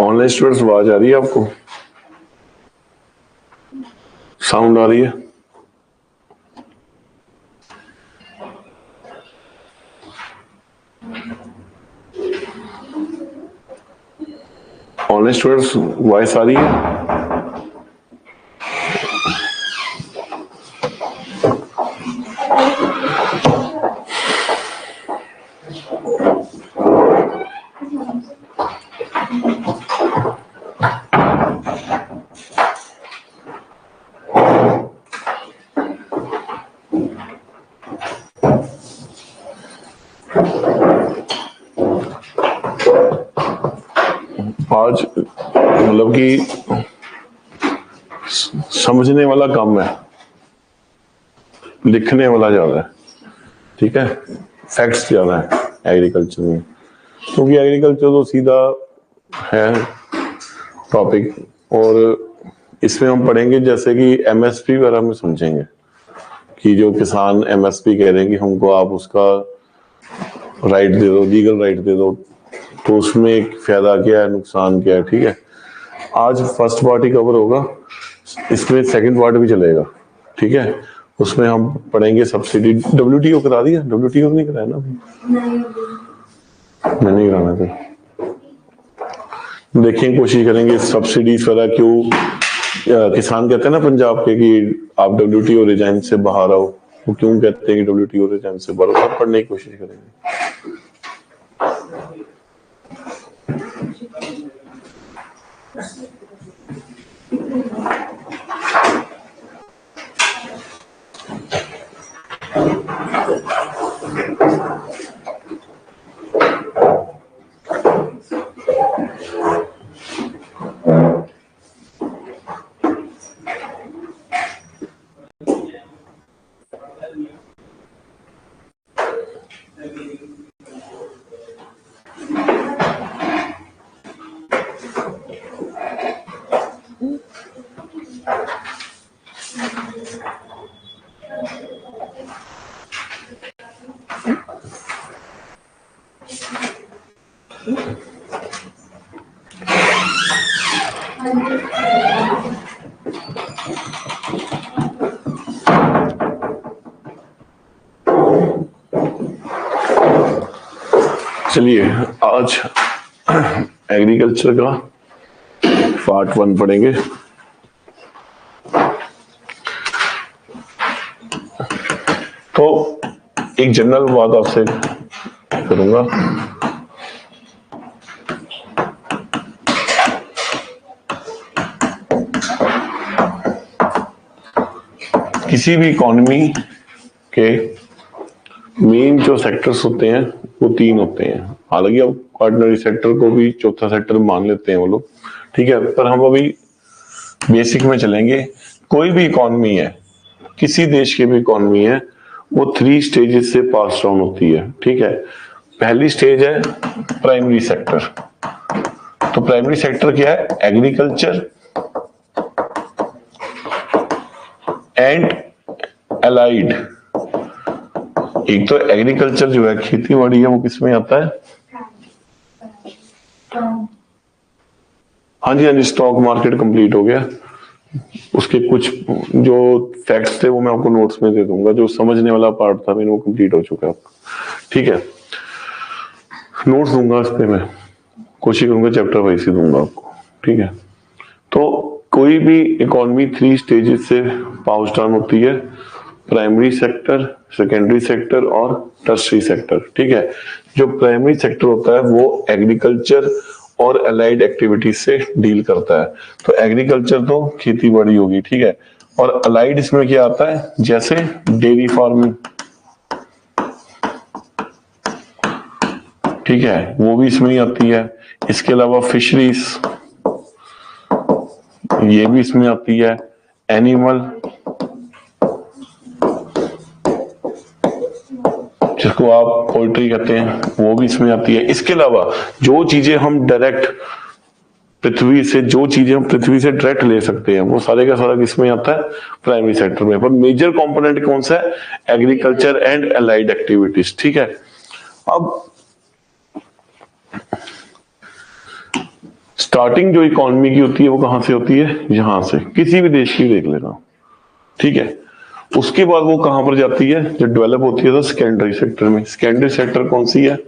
Online students, आवाज आ रही है आपको? साउंड आ रही है? ऑनलाइन स्टूडेंट्स, वॉइस आ रही है? आज मतलब कि समझने वाला कम है, लिखने वाला ज्यादा है। ठीक है, फैक्ट्स ज्यादा है एग्रीकल्चर में, क्योंकि एग्रीकल्चर तो सीधा है टॉपिक। और इसमें हम पढ़ेंगे जैसे कि एमएसपी वगैरह में समझेंगे कि जो किसान एमएसपी कह रहे हैं कि हमको आप उसका राइट दे दो, लीगल राइट दे दो, तो उसमें फायदा क्या है, नुकसान क्या है। ठीक है, आज फर्स्ट पार्ट ही कवर होगा, इसमें सेकंड पार्ट भी चलेगा। ठीक है, उसमें हम पढ़ेंगे सब्सिडी। डब्ल्यूटीओ करा दिया? डब्ल्यूटीओ नहीं कराया ना अभी? नहीं कराना था। देखेंगे, कोशिश करेंगे सब्सिडीज वगैरह क्यों किसान कहते हैं ना पंजाब के कि आप डब्ल्यूटीओ रिजाइन से बाहर आओ, वो क्यों कहते हैं कि डब्ल्यूटीओ रिजाइन से बाहर आओ, सब पढ़ने की कोशिश करेंगे। चलिए, आज एग्रीकल्चर का पार्ट 1 पढ़ेंगे। तो एक जनरल बात आपसे करूंगा, किसी भी इकोनॉमी के मेन जो सेक्टर्स होते हैं वो 3 होते हैं। हालांकि अब ऑर्डिनरी सेक्टर को भी चौथा सेक्टर मान लेते हैं वो लोग, ठीक है, पर हम अभी बेसिक में चलेंगे। कोई भी इकोनॉमी है, किसी देश की भी इकोनॉमी है, वो 3 स्टेजेस से पास डाउन होती है। ठीक है, पहली स्टेज है प्राइमरी सेक्टर। तो प्राइमरी सेक्टर क्या है? Agriculture and allied. एक तो एग्रीकल्चर जो है, खेती बाड़ी है, वो किसमें आता है? हाँ जी, स्टॉक मार्केट कंप्लीट हो गया। उसके कुछ जो फैक्ट्स थे वो मैं आपको नोट्स में दे दूंगा। जो समझने वाला पार्ट था मैंने, वो कंप्लीट हो चुका है आपका। ठीक है, नोट्स दूंगा इस पे, मैं कोशिश करूंगा चैप्टर वाइज ही दूंगा आपको। ठीक है, तो कोई भी इकोनॉमी 3 स्टेजेस से पास डाउन होती है: प्राइमरी सेक्टर, सेकेंडरी सेक्टर और टर्शरी सेक्टर। ठीक है, जो प्राइमरी सेक्टर होता है वो एग्रीकल्चर और अलाइड एक्टिविटीज से डील करता है। तो एग्रीकल्चर तो खेती बाड़ी होगी, ठीक है, और अलाइड इसमें क्या आता है? जैसे डेयरी फार्मिंग, ठीक है, वो भी इसमें ही आती है। इसके अलावा फिशरीज, ये भी इसमें आती है। एनिमल, जिसको आप पोल्ट्री कहते हैं, वो भी इसमें आती है। इसके अलावा जो चीजें हम डायरेक्ट पृथ्वी से, जो चीजें हम पृथ्वी से डायरेक्ट ले सकते हैं, वो सारे का सारा किसमें आता है? प्राइमरी सेक्टर में। पर मेजर कंपोनेंट कौन सा है? Agriculture and allied activities. ठीक है, अब स्टार्टिंग जो इकोनॉमी की होती है वो कहां से होती है, यहां से, किसी भी देश की देख लेना, ठीक है। उसके बाद वो कहां पर जाती है, जो डेवलप होती है तो सेकेंडरी सेक्टर में। सेकेंडरी सेक्टर कौन सी है,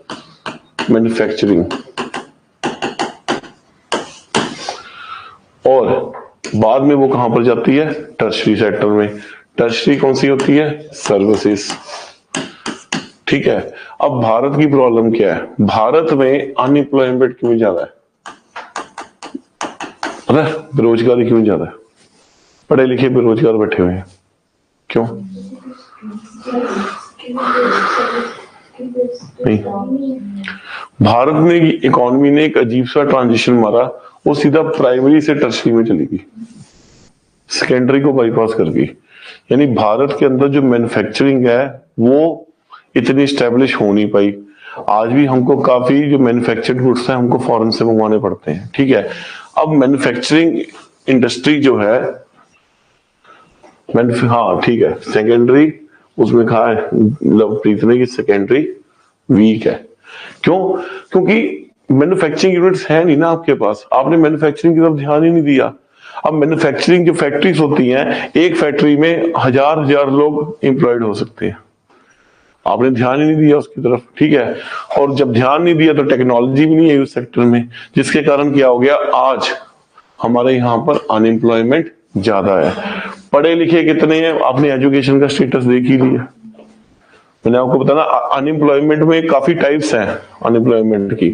मैन्युफैक्चरिंग। और बाद में वो कहां पर जाती है, टर्शरी सेक्टर में। टर्शरी कौन सी होती है, सर्विसेज, ठीक है। अब भारत की प्रॉब्लम क्या है, भारत में अनएम्प्लॉयमेंट क्यों ज्यादा है, पता है, बेरोजगारी क्यों ज्यादा है, पढ़े लिखे बेरोजगार बैठे हुए हैं, क्यों नहीं। भारत में इकोनॉमी ने एक अजीब सा ट्रांजिशन मारा, वो सीधा प्राइमरी से टर्शरी में चली गई, सेकेंडरी को बाईपास कर गई। यानी भारत के अंदर जो मैन्युफैक्चरिंग है वो इतनी स्टैब्लिश हो नहीं पाई। आज भी हमको काफी जो मैन्युफैक्चर्ड गुड्स है हमको फॉरेन से मंगवाने पड़ते हैं, ठीक है। अब मैन्युफैक्चरिंग इंडस्ट्री जो है, हाँ ठीक है, सेकेंडरी उसमें कहा है लवप्रीत ने कि सेकेंडरी वीक है। क्यों, क्योंकि मैन्युफैक्चरिंग यूनिट्स है नहीं ना आपके पास, आपने मैन्युफैक्चरिंग की तरफ ध्यान ही नहीं दिया। अब मैन्युफैक्चरिंग जो फैक्ट्रीज होती हैं, एक फैक्ट्री में हजार हजार लोग एम्प्लॉयड हो सकते हैं, आपने ध्यान ही नहीं दिया उसकी तरफ, ठीक है। और जब ध्यान नहीं दिया तो टेक्नोलॉजी भी नहीं है उस सेक्टर में, जिसके कारण क्या हो गया, आज हमारे यहाँ पर अनएम्प्लॉयमेंट ज्यादा है। पढ़े लिखे कितने हैं, आपने एजुकेशन का स्टेटस देख ही लिया। मैंने आपको बताया ना, अनएम्प्लॉयमेंट में काफी टाइप्स हैं अनएम्प्लॉयमेंट की।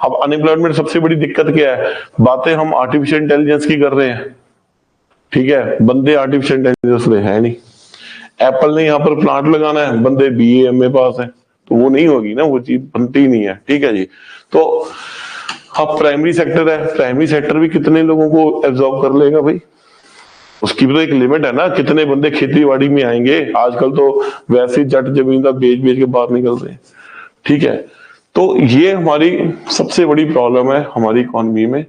अब अनएम्प्लॉयमेंट सबसे बड़ी दिक्कत क्या है, बातें हम आर्टिफिशियल इंटेलिजेंस की कर रहे हैं, ठीक है, बंदे आर्टिफिशियल इंटेलिजेंस में है नहीं। एप्पल ने यहाँ पर प्लांट लगाना है, बंदे BA MA पास है, तो वो नहीं होगी ना, वो चीज बनती ही नहीं है, ठीक है जी। तो अब प्राइमरी सेक्टर है, प्राइमरी सेक्टर भी कितने लोगों को एब्जॉर्ब कर लेगा भाई, उसकी भी तो एक लिमिट है ना, कितने बंदे खेती बाड़ी में आएंगे। आजकल तो वैसे जट जमींदार बेच बेच के बाहर निकल रहे हैं, ठीक है। तो ये हमारी सबसे बड़ी प्रॉब्लम है हमारी इकोनॉमी में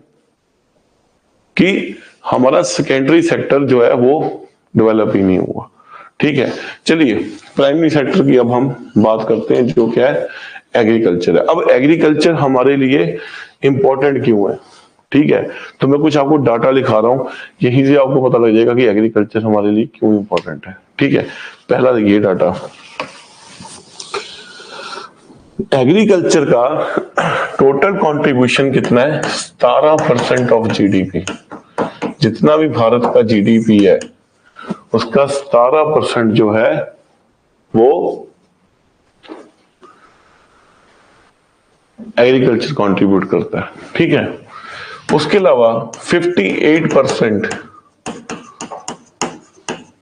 कि हमारा सेकेंडरी सेक्टर जो है वो डेवलप ही नहीं हुआ, ठीक है। चलिए प्राइमरी सेक्टर की अब हम बात करते हैं, जो क्या है, एग्रीकल्चर है। अब एग्रीकल्चर हमारे लिए इंपॉर्टेंट क्यों है, ठीक है। तो मैं कुछ आपको डाटा लिखा रहा हूं, यहीं से आपको पता लग जाएगा कि एग्रीकल्चर हमारे लिए क्यों इंपॉर्टेंट है, ठीक है। पहला देखिए डाटा, एग्रीकल्चर का टोटल कंट्रीब्यूशन कितना है, 17% ऑफ GDP। जितना भी भारत का GDP है उसका 17% जो है वो एग्रीकल्चर कंट्रीब्यूट करता है, ठीक है। उसके अलावा 58%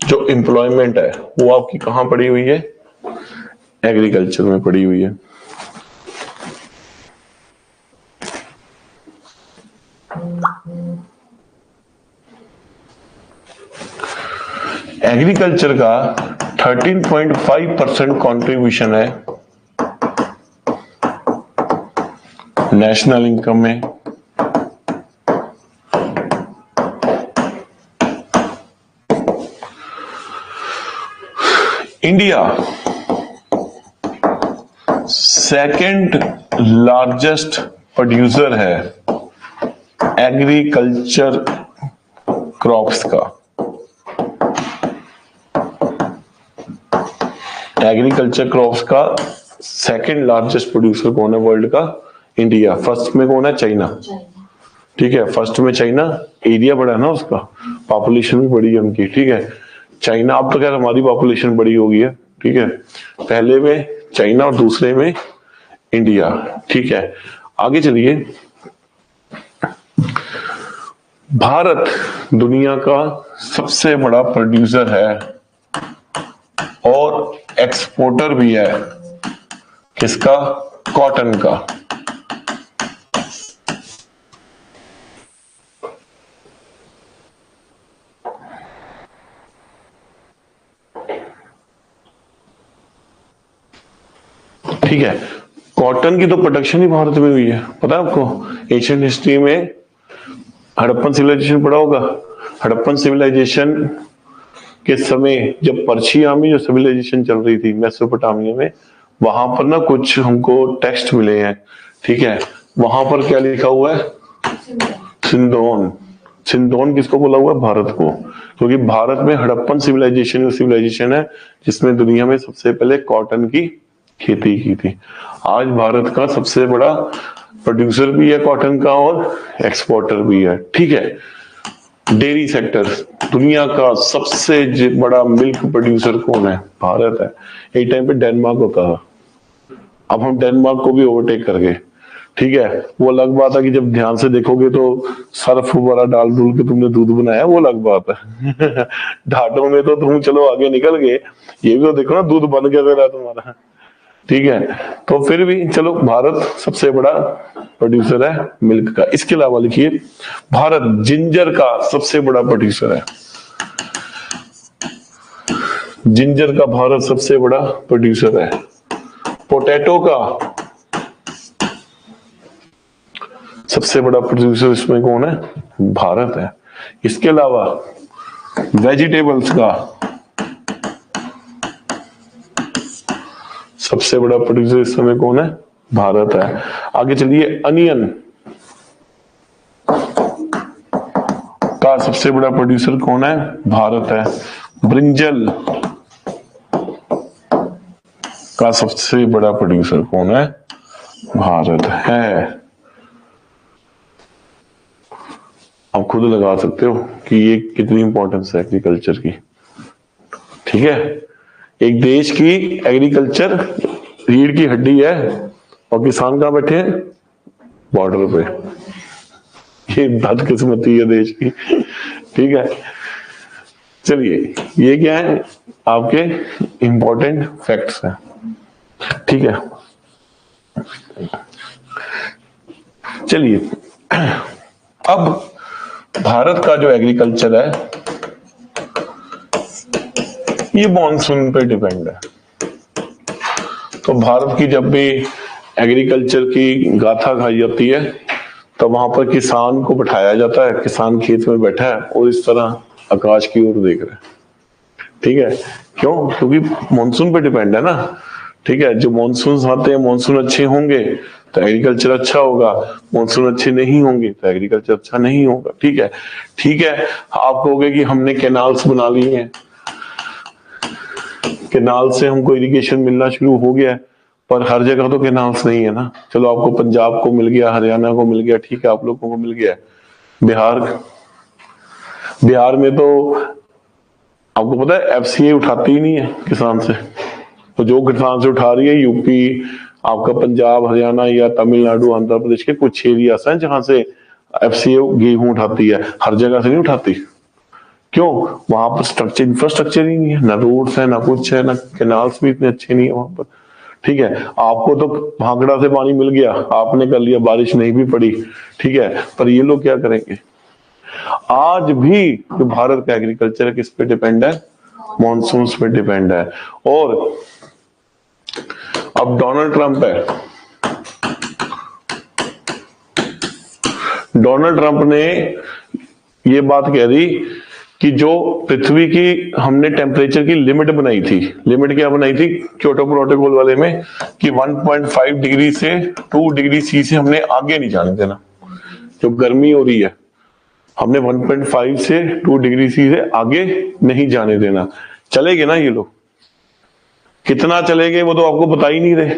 जो एम्प्लॉयमेंट है वो आपकी कहां पड़ी हुई है, एग्रीकल्चर में पड़ी हुई है। एग्रीकल्चर का 13.5% कंट्रीब्यूशन है नेशनल इनकम में। इंडिया सेकंड लार्जेस्ट प्रोड्यूसर है एग्रीकल्चर क्रॉप्स का। एग्रीकल्चर क्रॉप्स का सेकंड लार्जेस्ट प्रोड्यूसर कौन है वर्ल्ड का, इंडिया। फर्स्ट में कौन है, चाइना, ठीक है। फर्स्ट में चाइना, एरिया बड़ा है ना उसका, पॉपुलेशन भी बड़ी है उनकी, ठीक है। चाइना, अब तो खैर हमारी पॉपुलेशन बड़ी हो गई है, ठीक है। पहले में चाइना और दूसरे में इंडिया, ठीक है। आगे चलिए, भारत दुनिया का सबसे बड़ा प्रोड्यूसर है और एक्सपोर्टर भी है, किसका, कॉटन का। ठीक है, कॉटन की तो प्रोडक्शन ही भारत में हुई है, पता है आपको। एशियन हिस्ट्री में हड़प्पन सिविलाइजेशन पढ़ा होगा। हड़प्पन सिविलाइजेशन के समय जब पर्शियामी जो सिविलाइजेशन चल रही थी मेसोपोटामिया में, वहां पर ना कुछ हमको टेक्स्ट मिले हैं, ठीक है। वहां पर क्या लिखा हुआ है, सिंधोन। सिंधोन किसको बोला हुआ है? भारत को, क्योंकि भारत में हड़प्पन सिविलाइजेशन है जिसमें दुनिया में सबसे पहले कॉटन की खेती की थी। आज भारत का सबसे बड़ा प्रोड्यूसर भी है कॉटन का और एक्सपोर्टर भी है। ठीक है, डेयरी सेक्टर, दुनिया का सबसे बड़ा मिल्क प्रोड्यूसर कौन है? भारत है। एक टाइम पे डेनमार्क होता था, अब हम डेनमार्क को भी ओवरटेक कर गए। ठीक है, वो अलग बात है कि जब ध्यान से देखोगे तो सर्फ वगैरह डाल डूल के तुमने दूध बनाया, वो अलग बात है। ढाटों में तो तुम चलो आगे निकल गए, ये भी तो देखो ना दूध बन के रहा तुम्हारा। ठीक है, तो फिर भी चलो भारत सबसे बड़ा प्रोड्यूसर है मिल्क का। इसके अलावा लिखिए, भारत जिंजर का सबसे बड़ा प्रोड्यूसर है। जिंजर का भारत सबसे बड़ा प्रोड्यूसर है। पोटैटो का सबसे बड़ा प्रोड्यूसर इसमें कौन है? भारत है। इसके अलावा वेजिटेबल्स का सबसे बड़ा प्रोड्यूसर इस समय कौन है? भारत है। आगे चलिए, अनियन का सबसे बड़ा प्रोड्यूसर कौन है? भारत है। ब्रिंजल का सबसे बड़ा प्रोड्यूसर कौन है? भारत है। आप खुद लगा सकते हो कि ये कितनी इंपॉर्टेंस है एग्रीकल्चर की। ठीक है, एक देश की एग्रीकल्चर रीढ़ की हड्डी है और किसान कहां बैठे हैं? बॉर्डर पे। ये बदकिस्मती है देश की। ठीक है, चलिए ये क्या है? आपके इंपॉर्टेंट फैक्ट्स हैं। ठीक है, चलिए अब भारत का जो एग्रीकल्चर है ये मॉनसून पे डिपेंड है। तो भारत की जब भी एग्रीकल्चर की गाथा गाई जाती है तो वहां पर किसान को बैठाया जाता है, किसान खेत में बैठा है और इस तरह आकाश की ओर देख रहा है। ठीक है, क्यों? क्योंकि मॉनसून पे डिपेंड है ना। ठीक है, जो मॉनसून आते हैं, मॉनसून अच्छे होंगे तो एग्रीकल्चर अच्छा होगा, मॉनसून अच्छे नहीं होंगे तो एग्रीकल्चर अच्छा नहीं होगा। ठीक है, ठीक है, आप कहोगे कि हमने कैनाल्स बना ली हैं, कैनाल से हमको इरिगेशन मिलना शुरू हो गया है, पर हर जगह तो कैनाल्स नहीं है ना। चलो आपको पंजाब को मिल गया, हरियाणा को मिल गया, ठीक है, आप लोगों को मिल गया। बिहार में तो आपको पता है एफसीए उठाती ही नहीं है किसान से। तो जो किसान से उठा रही है यूपी, आपका पंजाब, हरियाणा या तमिलनाडु, आंध्र प्रदेश के कुछ एरिया हैं जहां से एफसीए गेहूं उठाती है, हर जगह से नहीं उठाती। क्यों? वहां पर इंफ्रास्ट्रक्चर ही नहीं है, ना रोड्स है, ना कुछ है, ना कैनाल्स भी इतने अच्छे नहीं है वहां पर। ठीक है, आपको तो भांगड़ा से पानी मिल गया, आपने कर लिया, बारिश नहीं भी पड़ी। ठीक है, पर ये लोग क्या करेंगे? आज भी जो भारत का एग्रीकल्चर है किस पे डिपेंड है? मॉनसून पे डिपेंड है। और अब डोनाल्ड ट्रंप है, डोनाल्ड ट्रंप ने ये बात कह दी कि जो पृथ्वी की हमने टेम्परेचर की लिमिट बनाई थी, लिमिट क्या बनाई थी क्योटो प्रोटोकॉल वाले में, कि 1.5 डिग्री से 2 डिग्री सी से हमने आगे नहीं जाने देना। जो गर्मी हो रही है हमने 1.5 से 2 डिग्री सी से आगे नहीं जाने देना। चलेंगे ना ये लोग? कितना चलेंगे वो तो आपको बता ही नहीं रहे।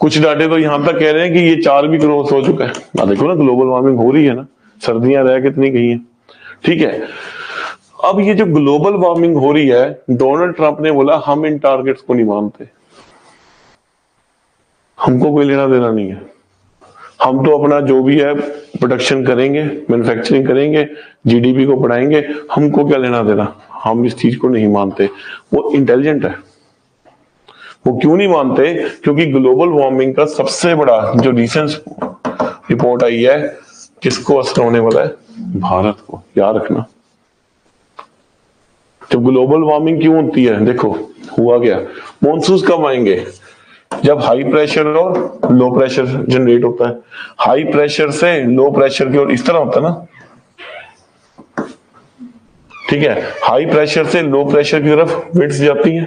कुछ डाटे तो यहां तक कह रहे हैं कि ये 4 भी क्रॉस हो चुका है। ना देखो ना, ग्लोबल वार्मिंग हो रही है ना, सर्दियां रह कितनी गई हैं। ठीक है, अब ये जो ग्लोबल वार्मिंग हो रही है, डोनाल्ड ट्रंप ने बोला हम इन टारगेट्स को नहीं मानते, हमको कोई लेना देना नहीं है, हम तो अपना जो भी है प्रोडक्शन करेंगे, मैन्युफैक्चरिंग करेंगे, जीडीपी को बढ़ाएंगे, हमको क्या लेना देना, हम इस चीज को नहीं मानते। वो इंटेलिजेंट है। वो क्यों नहीं मानते? क्योंकि ग्लोबल वार्मिंग का सबसे बड़ा जो रिसेंट रिपोर्ट आई है, किसको असर होने वाला है? भारत को। याद रखना, जब ग्लोबल वार्मिंग क्यों होती है, देखो हुआ क्या, मॉनसून कब आएंगे? जब हाई प्रेशर और लो प्रेशर जनरेट होता है। हाई प्रेशर से लो प्रेशर की ओर इस तरह होता है ना। ठीक है, हाई प्रेशर से लो प्रेशर की तरफ विंड्स जाती है।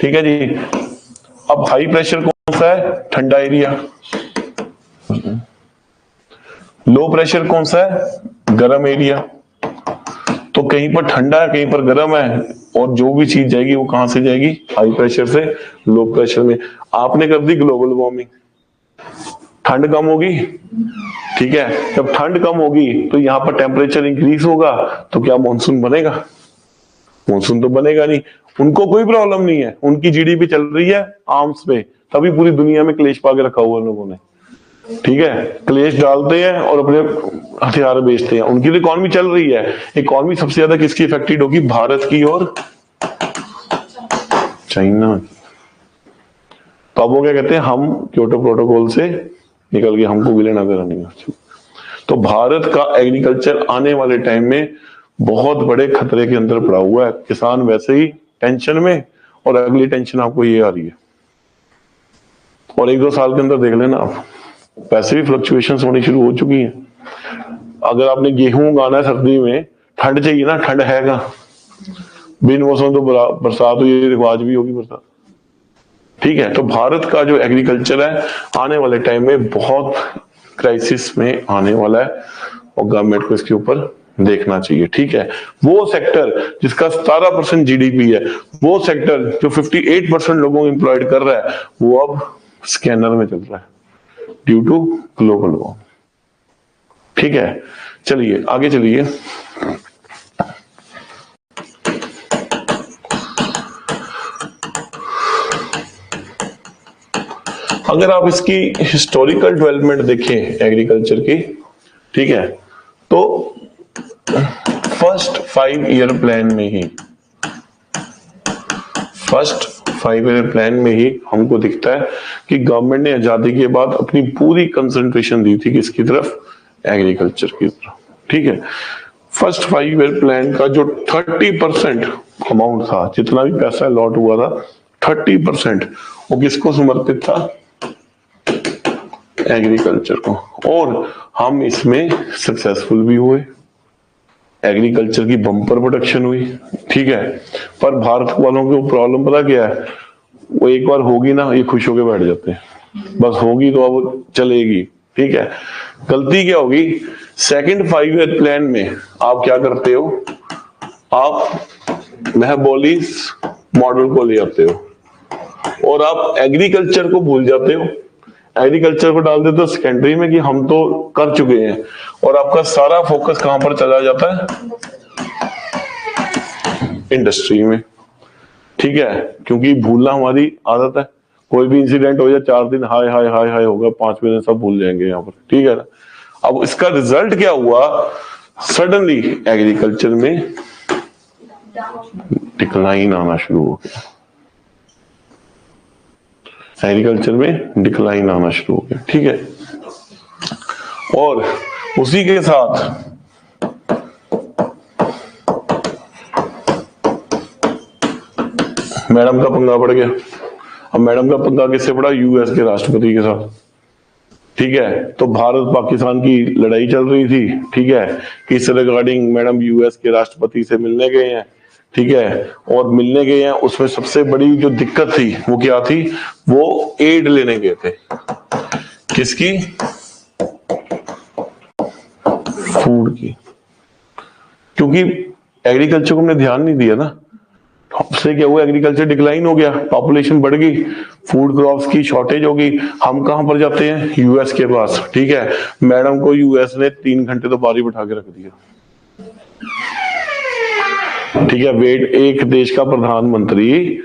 ठीक है जी, अब हाई प्रेशर कौन सा है? ठंडा एरिया। लो प्रेशर कौन सा है? गर्म एरिया, तो कहीं पर ठंडा है कहीं पर गर्म है, और जो भी चीज जाएगी वो कहां से जाएगी, हाई प्रेशर से लो प्रेशर में। आपने कर दी ग्लोबल वार्मिंग, ठंड कम होगी, ठीक है, जब ठंड कम होगी तो यहाँ पर टेम्परेचर इंक्रीज होगा, तो क्या मानसून बनेगा? मानसून तो बनेगा नहीं। उनको कोई प्रॉब्लम नहीं है, उनकी जीडीपी चल रही है आर्म्स पे, तभी पूरी दुनिया में क्लेश पाके रखा हुआ लोगों ने, ठीक है, क्लेश डालते हैं और अपने हथियार बेचते हैं। उनकी तो इकॉनमी चल रही है। इकॉनमी सबसे ज्यादा किसकी इफेक्टेड होगी? भारत की और चाइना। तो अब वो क्या कहते हैं, हम क्योटो प्रोटोकॉल से निकल के हमको विलेन अगर नहीं। तो भारत का एग्रीकल्चर आने वाले टाइम में बहुत बड़े खतरे के अंदर पड़ा हुआ है। किसान वैसे ही टेंशन में, और अगली टेंशन आपको ये आ रही है, और 1-2 साल के अंदर देख लेना आप, वैसे भी फ्लक्चुएशंस होनी शुरू हो चुकी हैं। अगर आपने गेहूं उगाना है सर्दी में, ठंड चाहिए ना, ठंड है कहाँ? बिन मौसम तो बरसात हुई, देखो आज भी होगी बरसात, ठीक है। तो भारत का जो एग्रीकल्चर है आने वाले टाइम में बहुत क्राइसिस में आने वाला है, और गवर्नमेंट को इसके ऊपर देखना चाहिए, ठीक है। वो सेक्टर जिसका 17% जीडीपी है, वो सेक्टर जो 58% लोगों को एम्प्लॉयड कर रहा है, वो अब स्कैनर में चल रहा है ड्यू टू ग्लोबल वार्मिंग, ठीक है। चलिए आगे चलिए। अगर आप इसकी हिस्टोरिकल डेवलपमेंट देखें एग्रीकल्चर की, ठीक है, तो फर्स्ट 5 ईयर प्लान में ही हमको दिखता है कि गवर्नमेंट ने आजादी के बाद अपनी पूरी कंसंट्रेशन दी थी किसकी तरफ? एग्रीकल्चर की तरफ, ठीक है। फर्स्ट 5 ईयर प्लान का जो 30% अमाउंट था, जितना भी पैसा अलॉट हुआ था, 30% वो किसको समर्पित था? एग्रीकल्चर को। और हम इसमें सक्सेसफुल भी हुए, एग्रीकल्चर की बम्पर प्रोडक्शन हुई, ठीक है। पर भारत वालों को प्रॉब्लम पता क्या है? वो एक बार होगी ना, ये खुश होकर बैठ जाते हैं, बस होगी तो अब चलेगी, ठीक है। गलती क्या होगी? सेकंड 5 ईयर प्लान में आप क्या करते हो? आप मेहबोलिस मॉडल को ले आते हो और आप एग्रीकल्चर को भूल जाते हो। एग्रीकल्चर को डाल देते हो सेकेंडरी में कि हम तो कर चुके हैं, और आपका सारा फोकस कहां पर चला जाता है? इंडस्ट्री में, ठीक है। क्योंकि भूलना हमारी आदत है, कोई भी इंसिडेंट हो जाए 4 दिन हाय हाय हाय हाय होगा, 5वें दिन सब भूल जाएंगे यहाँ पर, ठीक है ना। अब इसका रिजल्ट क्या हुआ? सडनली एग्रीकल्चर में डिक्लाइन आना शुरू हो गया, एग्रीकल्चर में डिक्लाइन आना शुरू हो गया, ठीक है। और उसी के साथ मैडम का पंगा पड़ गया। अब मैडम का पंगा किससे पड़ा? यूएस के राष्ट्रपति के साथ, ठीक है। तो भारत पाकिस्तान की लड़ाई चल रही थी, ठीक है, किस रिगार्डिंग मैडम यूएस के राष्ट्रपति से मिलने गए हैं, ठीक है, और मिलने गए हैं। उसमें सबसे बड़ी जो दिक्कत थी वो क्या थी? वो एड लेने गए थे, किसकी? फूड की, क्योंकि एग्रीकल्चर को हमने ध्यान नहीं दिया ना। उससे क्या हुआ? एग्रीकल्चर डिक्लाइन हो गया, पॉपुलेशन बढ़ गई, फूड क्रॉप्स की शॉर्टेज हो गई। हम कहां पर जाते हैं? यूएस के पास, ठीक है। मैडम को यूएस ने 3 घंटे तो बारी बिठा के रख दिया, ठीक है। वेट, एक देश का प्रधानमंत्री,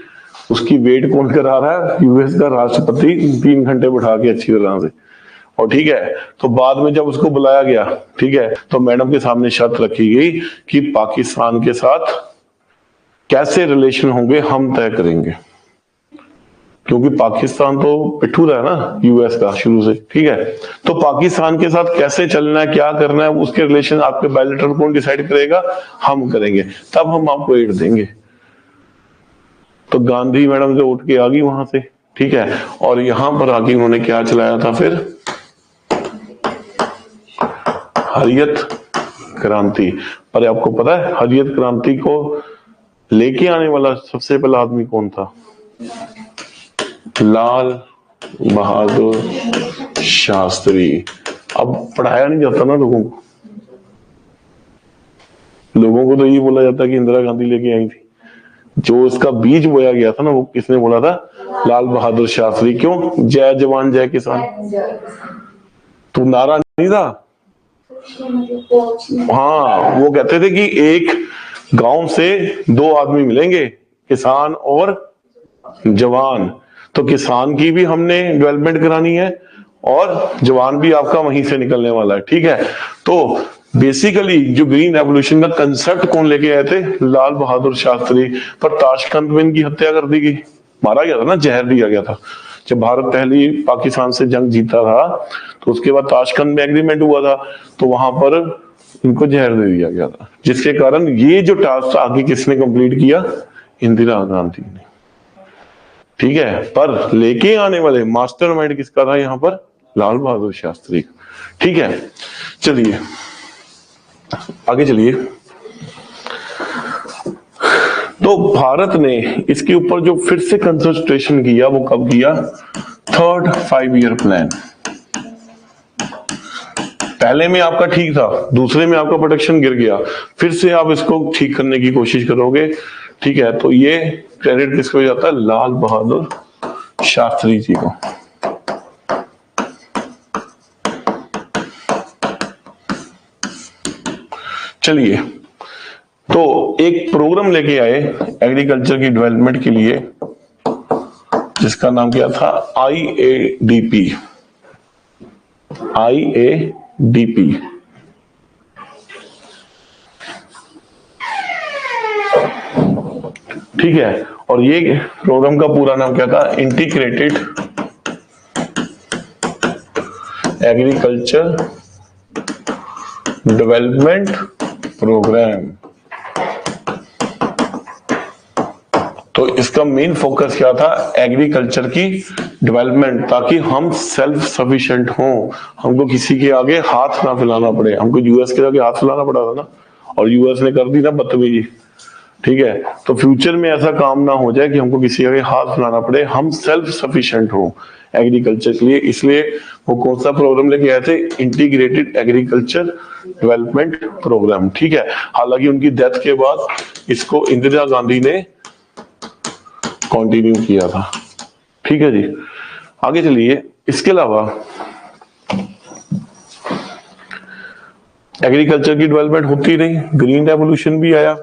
उसकी वेट कौन करा रहा है? यूएस का राष्ट्रपति, 3 घंटे बिठा के अच्छी तरह से। और ठीक है, तो बाद में जब उसको बुलाया गया, ठीक है, तो मैडम के सामने शर्त रखी गई कि पाकिस्तान के साथ कैसे रिलेशन होंगे हम तय करेंगे, क्योंकि पाकिस्तान तो पिट्ठू रहा है ना यूएस का शुरू से, ठीक है। तो पाकिस्तान के साथ कैसे चलना है, क्या करना है, उसके रिलेशन आपके बायलैटरल कौन डिसाइड करेगा? हम करेंगे, तब हम आपको एड देंगे। तो गांधी मैडम जो उठ के आ गई वहां से, ठीक है, और यहां पर आके उन्होंने क्या चलाया था फिर? हरियत क्रांति। पर आपको पता है हरियत क्रांति को लेके आने वाला सबसे पहला आदमी कौन था? लाल बहादुर शास्त्री। अब पढ़ाया नहीं जाता ना लोगों को, लोगों को तो ये बोला जाता है कि इंदिरा गांधी लेके आई थी। जो इसका बीज बोया गया था ना, वो किसने बोला था? लाल बहादुर शास्त्री। क्यों? जय जवान जय किसान। तो नारा नहीं था? हाँ, वो कहते थे कि एक गांव से 2 आदमी मिलेंगे, किसान और जवान। तो किसान की भी हमने डेवलपमेंट करानी है और जवान भी आपका वहीं से निकलने वाला है, ठीक है। तो बेसिकली जो ग्रीन रेवोल्यूशन का कंसेप्ट कौन लेके आए थे? लाल बहादुर शास्त्री। पर ताशकंद में इनकी हत्या कर दी गई, मारा गया था ना, जहर दिया गया था। जब भारत पहली पाकिस्तान से जंग जीता था तो उसके बाद ताशकंद में एग्रीमेंट हुआ था, तो वहां पर इनको जहर दे दिया गया था, जिसके कारण ये जो टास्क आगे किसने कंप्लीट किया? इंदिरा गांधी ने, ठीक है। पर लेके आने वाले मास्टरमाइंड किसका था यहाँ पर? लाल बहादुर शास्त्री, ठीक है। चलिए आगे चलिए। तो भारत ने इसके ऊपर जो फिर से कंसंट्रेशन किया वो कब किया? 3rd 5 year plan. पहले में आपका ठीक था, दूसरे में आपका प्रोडक्शन गिर गया, फिर से आप इसको ठीक करने की कोशिश करोगे, ठीक है। तो ये क्रेडिट किसको जाता है? लाल बहादुर शास्त्री जी को। चलिए, तो एक प्रोग्राम लेके आए एग्रीकल्चर की डेवलपमेंट के लिए, जिसका नाम क्या था? IADP। IADP, ठीक है। और ये प्रोग्राम का पूरा नाम क्या था? Integrated agriculture development programme. तो इसका मेन फोकस क्या था? एग्रीकल्चर की डेवलपमेंट, ताकि हम सेल्फ सफिशिएंट हों, हमको किसी के आगे हाथ ना फैलाना पड़े। हमको यूएस के आगे हाथ फैलाना पड़ा था ना, और यूएस ने कर दी ना बदतमीजी, ठीक है। तो फ्यूचर में ऐसा काम ना हो जाए कि हमको किसी के आगे हाथ फैलाना पड़े, हम सेल्फ सफिशिएंट हो एग्रीकल्चर के लिए। इसलिए वो कौन सा प्रोग्राम लेके आए थे? इंटीग्रेटेड एग्रीकल्चर डेवलपमेंट प्रोग्राम, ठीक है। हालांकि उनकी डेथ के बाद इसको इंदिरा गांधी ने कंटिन्यू किया था, ठीक है जी। आगे चलिए। इसके अलावा एग्रीकल्चर की डेवलपमेंट होती रही, ग्रीन रेवोल्यूशन भी आया।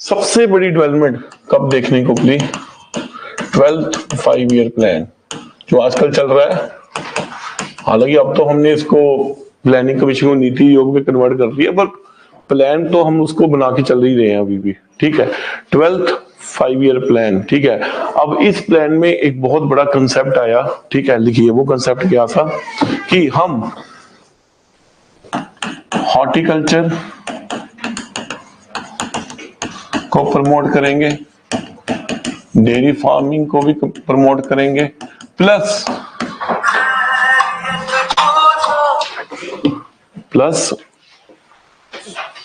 सबसे बड़ी डेवलपमेंट कब देखने को मिली? 12th 5 ईयर प्लान, जो आजकल चल रहा है। हालांकि अब तो हमने इसको प्लानिंग कमीशन को नीति योग में कन्वर्ट कर दिया, पर प्लान तो हम उसको बना के चल ही रहे हैं अभी भी, ठीक है। 12th 5 ईयर प्लान, ठीक है। अब इस प्लान में एक बहुत बड़ा कंसेप्ट आया, ठीक है। लिखिए वो कंसेप्ट क्या था? कि हम हॉर्टिकल्चर को प्रमोट करेंगे, डेयरी फार्मिंग को भी प्रमोट करेंगे, प्लस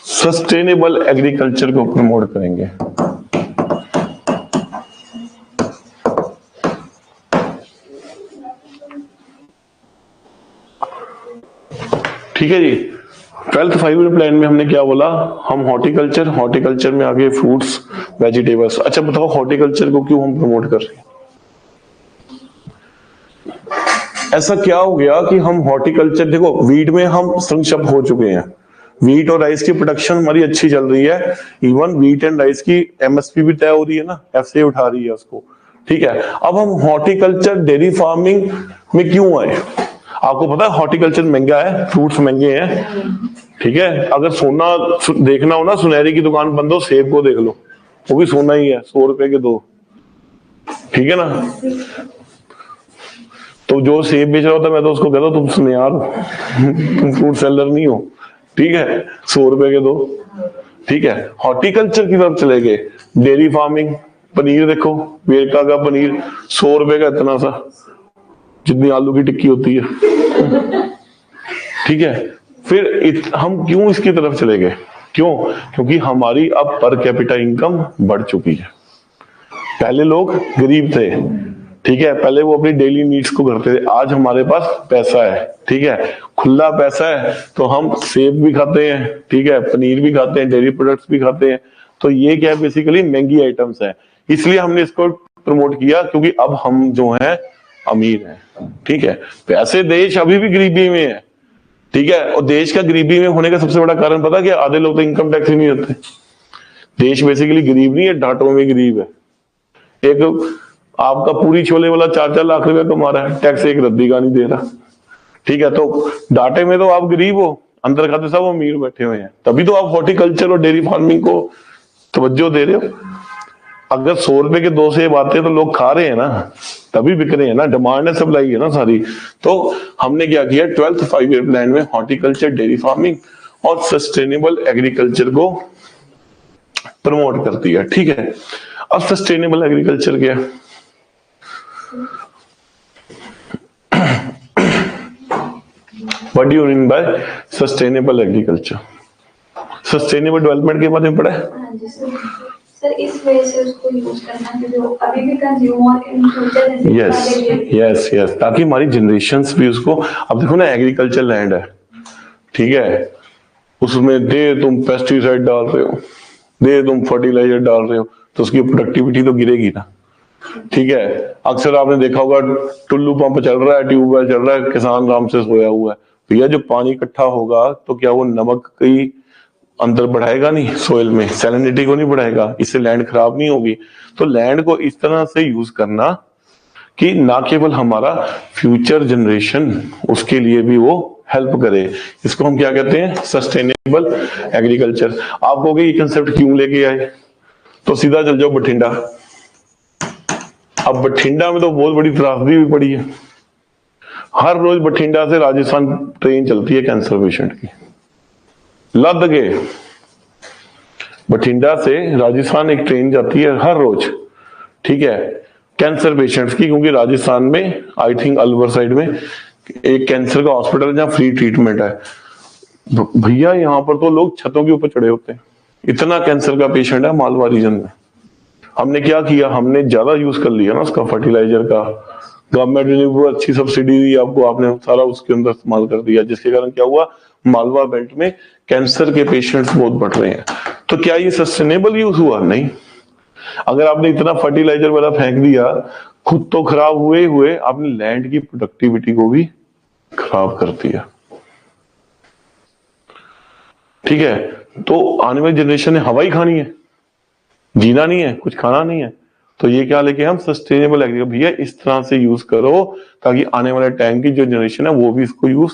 सस्टेनेबल एग्रीकल्चर को प्रमोट करेंगे। ठीक है जी। 12th 5 ईयर प्लान में हमने क्या बोला? हम हॉर्टिकल्चर में आगे फ्रूट्स वेजिटेबल्स। अच्छा बताओ, हॉर्टिकल्चर को क्यों हम प्रमोट कर रहे हैं? ऐसा क्या हो गया कि हम हॉर्टिकल्चर, देखो वीट में हम संक्षिप्त हो चुके हैं, वीट और राइस की प्रोडक्शन हमारी अच्छी चल रही है, इवन वीट एंड राइस की एमएसपी भी तय हो रही है ना, एफसीआई उठा रही है उसको, ठीक है। अब हम हॉर्टिकल्चर डेयरी फार्मिंग में क्यों आए? आपको पता है हॉर्टिकल्चर महंगा है, फ्रूट्स महंगे हैं, ठीक है। अगर सोना देखना हो ना, सुनहरे की दुकान बंद हो, सेब को देख लो, वो भी सोना ही है, 100 रुपए के 2, ठीक है ना। तो जो सेब बेच रहा होता, मैं तो उसको कहता तुम सुनियार हो, तुम फ्रूट सेलर नहीं हो, ठीक है। 100 रुपए के 2, ठीक है। हॉर्टिकल्चर की तरफ चले गए, डेयरी फार्मिंग, पनीर देखो, वेरका का पनीर 100 रुपए का, इतना सा जितनी आलू की टिक्की होती है, ठीक है। फिर हम क्यों इसकी तरफ चले गए? क्यों? क्योंकि हमारी अब पर कैपिटा इनकम बढ़ चुकी है। पहले लोग गरीब थे, ठीक है, पहले वो अपनी डेली नीड्स को करते थे, आज हमारे पास पैसा है, ठीक है, खुला पैसा है, तो हम सेब भी खाते हैं, ठीक है, पनीर भी खाते हैं, डेयरी प्रोडक्ट्स भी खाते हैं। तो ये क्या है, बेसिकली महंगी आइटम्स है, इसलिए हमने इसको प्रमोट किया, क्योंकि अब हम जो है अमीर हैं, ठीक है। वैसे देश अभी भी गरीबी में है, ठीक है, और देश का गरीबी में होने का सबसे बड़ा कारण पता क्या, आधे लोग तो इनकम टैक्स ही नहीं देते। देश बेसिकली गरीब नहीं है, डांटों में गरीब है। एक आपका पूरी छोले वाला 4-4 लाख रुपया कमा रहा है, टैक्स एक रद्दी का नहीं दे रहा, ठीक है। तो डाटे में तो आप गरीब हो, अंदर खाते सब अमीर बैठे हुए हैं, तभी तो आप हॉर्टिकल्चर और डेयरी फार्मिंग को तवज्जो दे रहे हो। अगर 100 रुपए के 2 सेब आते हैं तो लोग खा रहे हैं ना, तभी बिक रहे हैं ना, डिमांड है, सप्लाई है ना सारी। तो हमने क्या किया, 12th 5 ईयर प्लान में हॉर्टिकल्चर, डेयरी फार्मिंग और सस्टेनेबल एग्रीकल्चर को प्रमोट कर दिया, ठीक है। अब सस्टेनेबल एग्रीकल्चर क्या है, what do you mean by sustainable agriculture? Sustainable development के बारे में पढ़ा है? सर इस वजह से उसको यूज करना कि जो अभी भी कंज्यूम और इन फ्यूचर यस यस, ताकि हमारी जनरेशंस भी उसको, अब देखो ना एग्रीकल्चर लैंड है, ठीक है, उसमें दे तुम पेस्टिसाइड डाल रहे हो, दे तुम फर्टिलाइजर डाल रहे हो, तो उसकी प्रोडक्टिविटी तो गिरेगी ना, ठीक है। अक्सर आपने देखा होगा टुल्लू पंप चल रहा है, ट्यूबवेल चल रहा है, किसान आराम से सोया हुआ है, भैया जो पानी इकट्ठा होगा तो क्या वो नमक की अंदर बढ़ाएगा नहीं, सोइल में सैलिनिटी को नहीं बढ़ाएगा, इससे लैंड खराब नहीं होगी। तो लैंड को इस तरह से यूज करना कि ना केवल हमारा फ्यूचर जनरेशन, उसके लिए भी वो हेल्प करे, इसको हम क्या कहते हैं, सस्टेनेबल एग्रीकल्चर। आप कहोगे ये कंसेप्ट क्यों लेके आए, तो सीधा चल जाओ बठिंडा। अब बठिंडा में तो बहुत बड़ी त्रासदी भी पड़ी है, हर रोज बठिंडा से राजस्थान ट्रेन चलती है कैंसर पेशेंट की, लद के बठिंडा से राजस्थान एक ट्रेन जाती है हर रोज, ठीक है, कैंसर पेशेंट्स की, क्योंकि राजस्थान में आई थिंक अलवर साइड में एक कैंसर का हॉस्पिटल है जहां फ्री ट्रीटमेंट है। भैया यहाँ पर तो लोग छतों के ऊपर चढ़े होते हैं, इतना कैंसर का पेशेंट है मालवा रीजन में। हमने क्या किया, हमने ज्यादा यूज कर लिया ना उसका फर्टिलाइजर का, गवर्नमेंट ने वो अच्छी सब्सिडी दी आपको, आपने सारा उसके अंदर इस्तेमाल कर दिया, जिसके कारण क्या हुआ, मालवा बेल्ट में कैंसर के पेशेंट्स बहुत बढ़ रहे हैं। तो क्या ये सस्टेनेबल यूज हुआ? नहीं। अगर आपने इतना फर्टिलाइजर वाला फेंक दिया, खुद तो खराब हुए हुए आपने लैंड की प्रोडक्टिविटी को भी खराब कर दिया, ठीक है। तो आने वाली जनरेशन ने हवा ही खानी है, जीना नहीं है, कुछ खाना नहीं है। तो ये क्या लेके हम सस्टेनेबल एग्रीकल्चर, भैया इस तरह से यूज करो ताकि आने वाले टाइम की जो जनरेशन है वो भी इसको यूज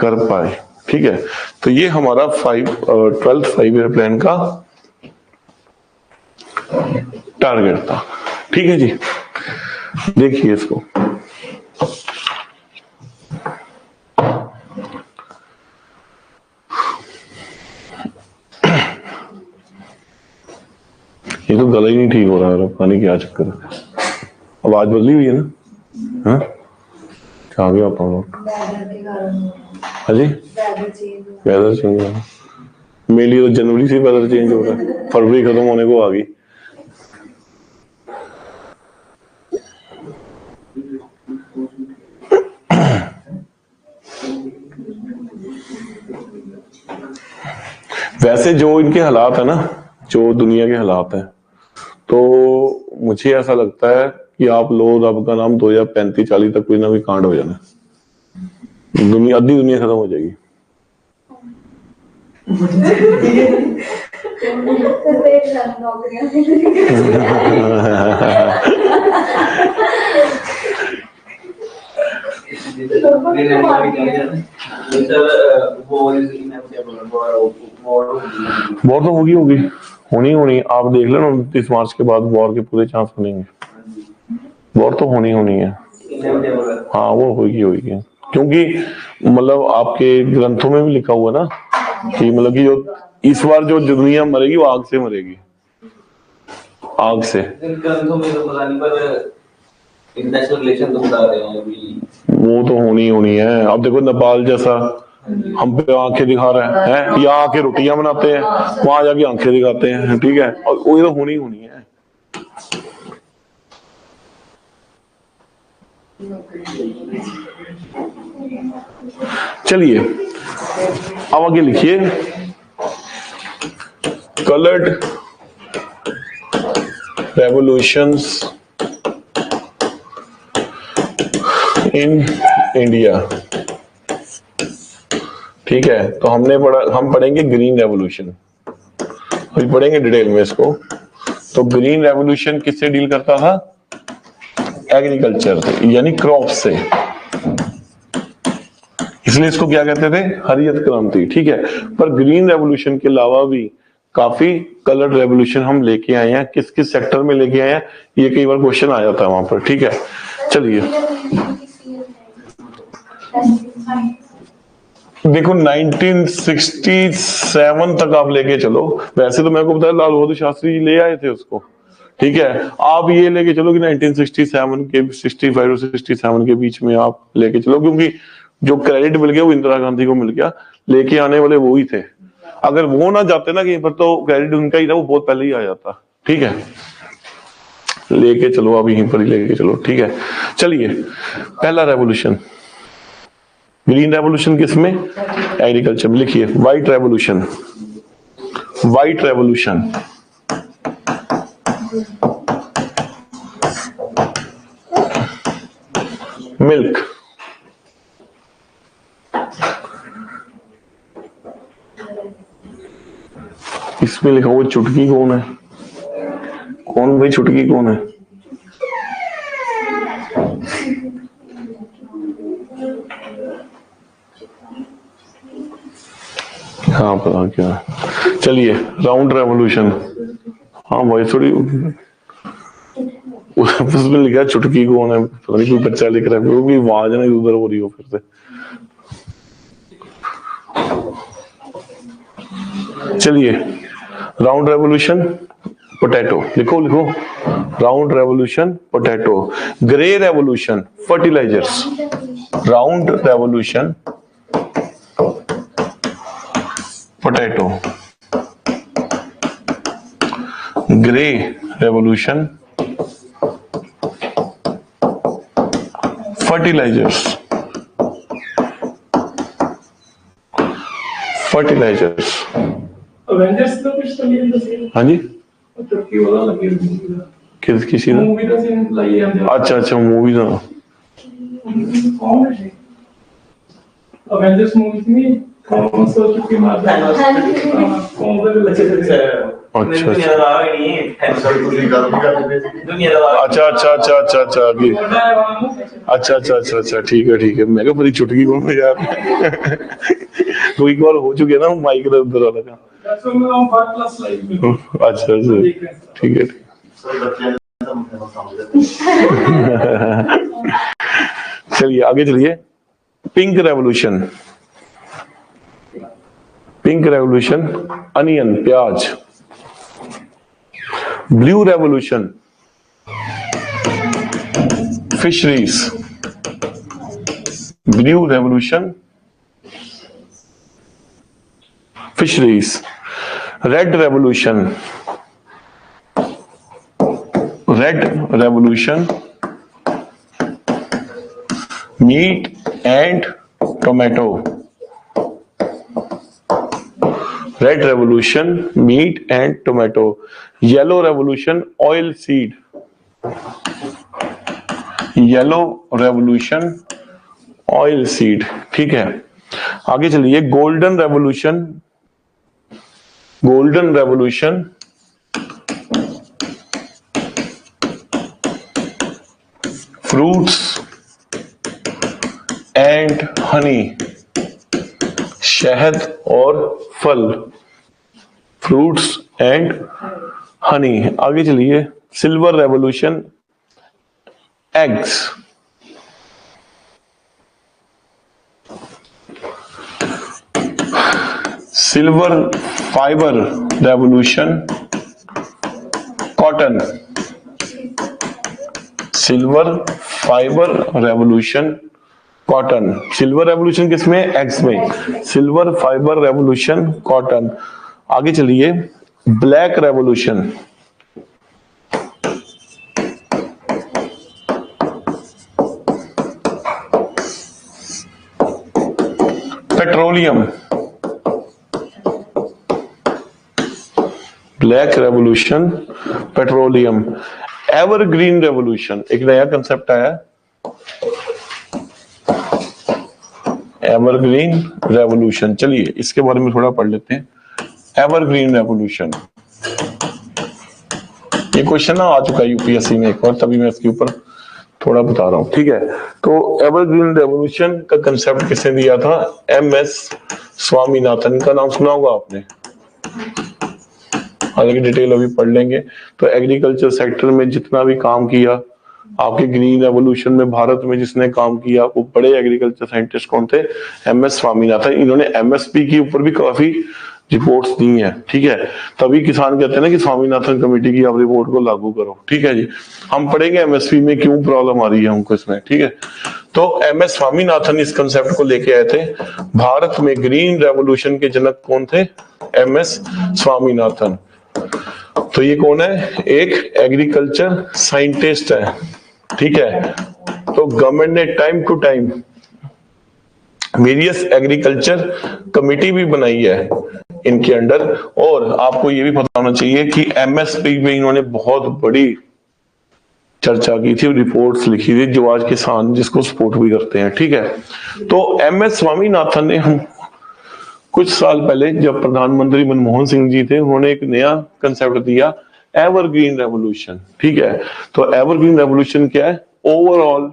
कर पाए, ठीक है। तो ये हमारा 12th 5 ईयर प्लान का टारगेट था, ठीक है जी। देखिए इसको, ये तो गला ही नहीं ठीक हो रहा है, पानी क्या चक्कर है, आवाज बदली हुई है ना, हाँ क्या गया हाँ जी, वेदर चेंज हो रहा है, मेरे लिए तो जनवरी से वेदर चेंज हो रहा है, फरवरी खत्म होने को आ गई। वैसे जो इनके हालात है ना, जो दुनिया के हालात हैं, तो मुझे ऐसा लगता है कि आप लोग, आपका नाम 2035-40 तक कोई ना कोई कांड हो जाना, दुनिया आधी दुनिया खत्म हो जाएगी। वॉर तो होगी होनी। आप देख लो ना 29 मार्च के बाद वॉर के पूरे चांस बनेंगे, वॉर तो होनी है, हाँ वो होगी, क्योंकि मतलब आपके ग्रंथों में भी लिखा हुआ ना कि मतलब कि जो इस बार जो दुनिया मरेगी वो आग से मरेगी, आग से। ग्रंथों में तो पता नहीं, पर इंटरनेशनल रिलेशन तो बता रहे हैं अभी, वो तो होनी है। अब देखो नेपाल जैसा हम पे आंखें दिखा रहे हैं, यहाँ आके रोटियां बनाते हैं, वहां जाके आंखें दिखाते हैं, ठीक है, और वो तो होनी है। चलिए अब आगे लिखिए, कलर्ड रेवोल्यूशंस इन इंडिया। ठीक है, तो हम पढ़ेंगे ग्रीन रेवोल्यूशन, अभी पढ़ेंगे डिटेल में इसको। तो ग्रीन रेवोल्यूशन किससे डील करता था? एग्रीकल्चर से, यानी क्रॉप से, इसलिए इसको क्या कहते थे? हरित क्रांति। ठीक है, पर ग्रीन रेवोल्यूशन के अलावा भी काफी कलर रेवोल्यूशन हम लेके आए हैं। किस किस सेक्टर में लेके आए हैं, ये कई बार क्वेश्चन आ जाता है वहां पर। ठीक है, चलिए देखो 1967 तक आप लेके चलो। वैसे तो मेरे को पता है लाल बहादुर शास्त्री जी ले आए थे उसको। ठीक है, आप ये लेके चलो कि 1967 के 65 और 67 के बीच में आप लेके चलो, क्योंकि जो क्रेडिट मिल गया वो इंदिरा गांधी को मिल गया, लेके आने वाले वो ही थे। अगर वो ना जाते ना कहीं पर तो क्रेडिट उनका ही था, वो बहुत पहले ही आ जाता। ठीक है, लेके चलो, आप यहीं पर ही लेके चलो। ठीक है, चलिए पहला रेवोल्यूशन, ग्रीन रेवोल्यूशन किसमें? एग्रीकल्चर में। लिखिए white revolution. White revolution milk. इसमें लिखा हुआ चुटकी कौन है? कौन भाई चुटकी कौन है? हाँ पता क्या। चलिए राउंड रेवोल्यूशन। हाँ भाई थोड़ी उसमें लिखा चुटकी कौन है, पता नहीं कोई बच्चा लिख रहा है, क्योंकि आवाज ना उधर हो रही हो फिर से। चलिए राउंड रेवोल्यूशन पोटैटो, लिखो लिखो, round revolution potato. Grey revolution fertilisers. Round revolution potato. Grey revolution fertilisers. Fertilisers. Avengers तो कुछ तो नहीं है। हाँ जी, तुर्की वाला लगी हुई किसी ने? मूवी का सीन लाई है। अच्छा अच्छा, मूवी का। कौन है? अवेंजर्स मूवी में कौन सा तुर्की मारता है? कौन सा लगे? अच्छा अच्छा अच्छा अच्छा अच्छा अच्छा अच्छा अभी अच्छा अच्छा अच्छा अच्छा ठीक है। मैं क्या पता चुटकी कौन है यार। कोई बार हो चुके ना माइक उधर वाला का। अच्छा अच्छा ठीक है। चलिए आगे चलिए, pink revolution. Pink revolution onion, प्याज। Blue revolution fisheries. Blue revolution fisheries. Red revolution, red revolution meat and tomato. Red revolution meat and tomato. Yellow revolution oil seed. Yellow revolution oil seed. ठीक है, आगे चलिए golden revolution. Golden revolution fruits and honey. शहद और फल, fruits and honey. आगे चलिए silver revolution eggs. Silver fibre revolution cotton. Silver fibre revolution cotton. Silver revolution किसमें? एग्स में। Silver fibre revolution cotton. आगे चलिए black revolution. Petroleum, black revolution, petroleum. Evergreen revolution, एक नया कंसेप्ट आया, एवरग्रीन रेवोल्यूशन। चलिए इसके बारे में थोड़ा पढ़ लेते हैं। एवरग्रीन रेवोल्यूशन, ये क्वेश्चन ना आ चुका है यूपीएससी में एक और, तभी मैं इसके ऊपर थोड़ा बता रहा हूं, ठीक है। तो एवरग्रीन रेवोल्यूशन का कंसेप्ट किसने दिया था? एमएस स्वामीनाथन, का नाम सुना होगा आपने, हालांकि डिटेल अभी पढ़ लेंगे। तो एग्रीकल्चर सेक्टर में जितना भी काम किया, आपके ग्रीन रेवोल्यूशन में भारत में जिसने काम किया, वो बड़े एग्रीकल्चर साइंटिस्ट कौन थे? एमएस स्वामीनाथन। इन्होंने एमएसपी के ऊपर भी काफी रिपोर्ट्स दी हैं, ठीक है। तभी किसान कहते हैं ना कि स्वामीनाथन कमेटी की आप रिपोर्ट को लागू करो, ठीक है जी। हम पढ़ेंगे एमएसपी में क्यों प्रॉब्लम आ रही है हमको इसमें, ठीक है। तो एमएस स्वामीनाथन इस कंसेप्ट को लेके आए थे। भारत में ग्रीन रेवोल्यूशन के जनक कौन थे? एमएस स्वामीनाथन। तो ये कौन है? एक एग्रीकल्चर साइंटिस्ट है, ठीक है। तो गवर्नमेंट ने time to time various agriculture committee भी बनाई है इनके अंडर। और आपको ये भी पता होना चाहिए कि एमएसपी में इन्होंने बहुत बड़ी चर्चा की थी, रिपोर्ट्स लिखी थी, जो आज किसान जिसको सपोर्ट भी करते हैं, ठीक है। तो एमएस स्वामीनाथन ने हम कुछ साल पहले, जब प्रधानमंत्री मनमोहन सिंह जी थे, उन्होंने एक नया कंसेप्ट दिया, एवरग्रीन रेवोल्यूशन, ठीक है। तो एवरग्रीन रेवोल्यूशन क्या है? Overall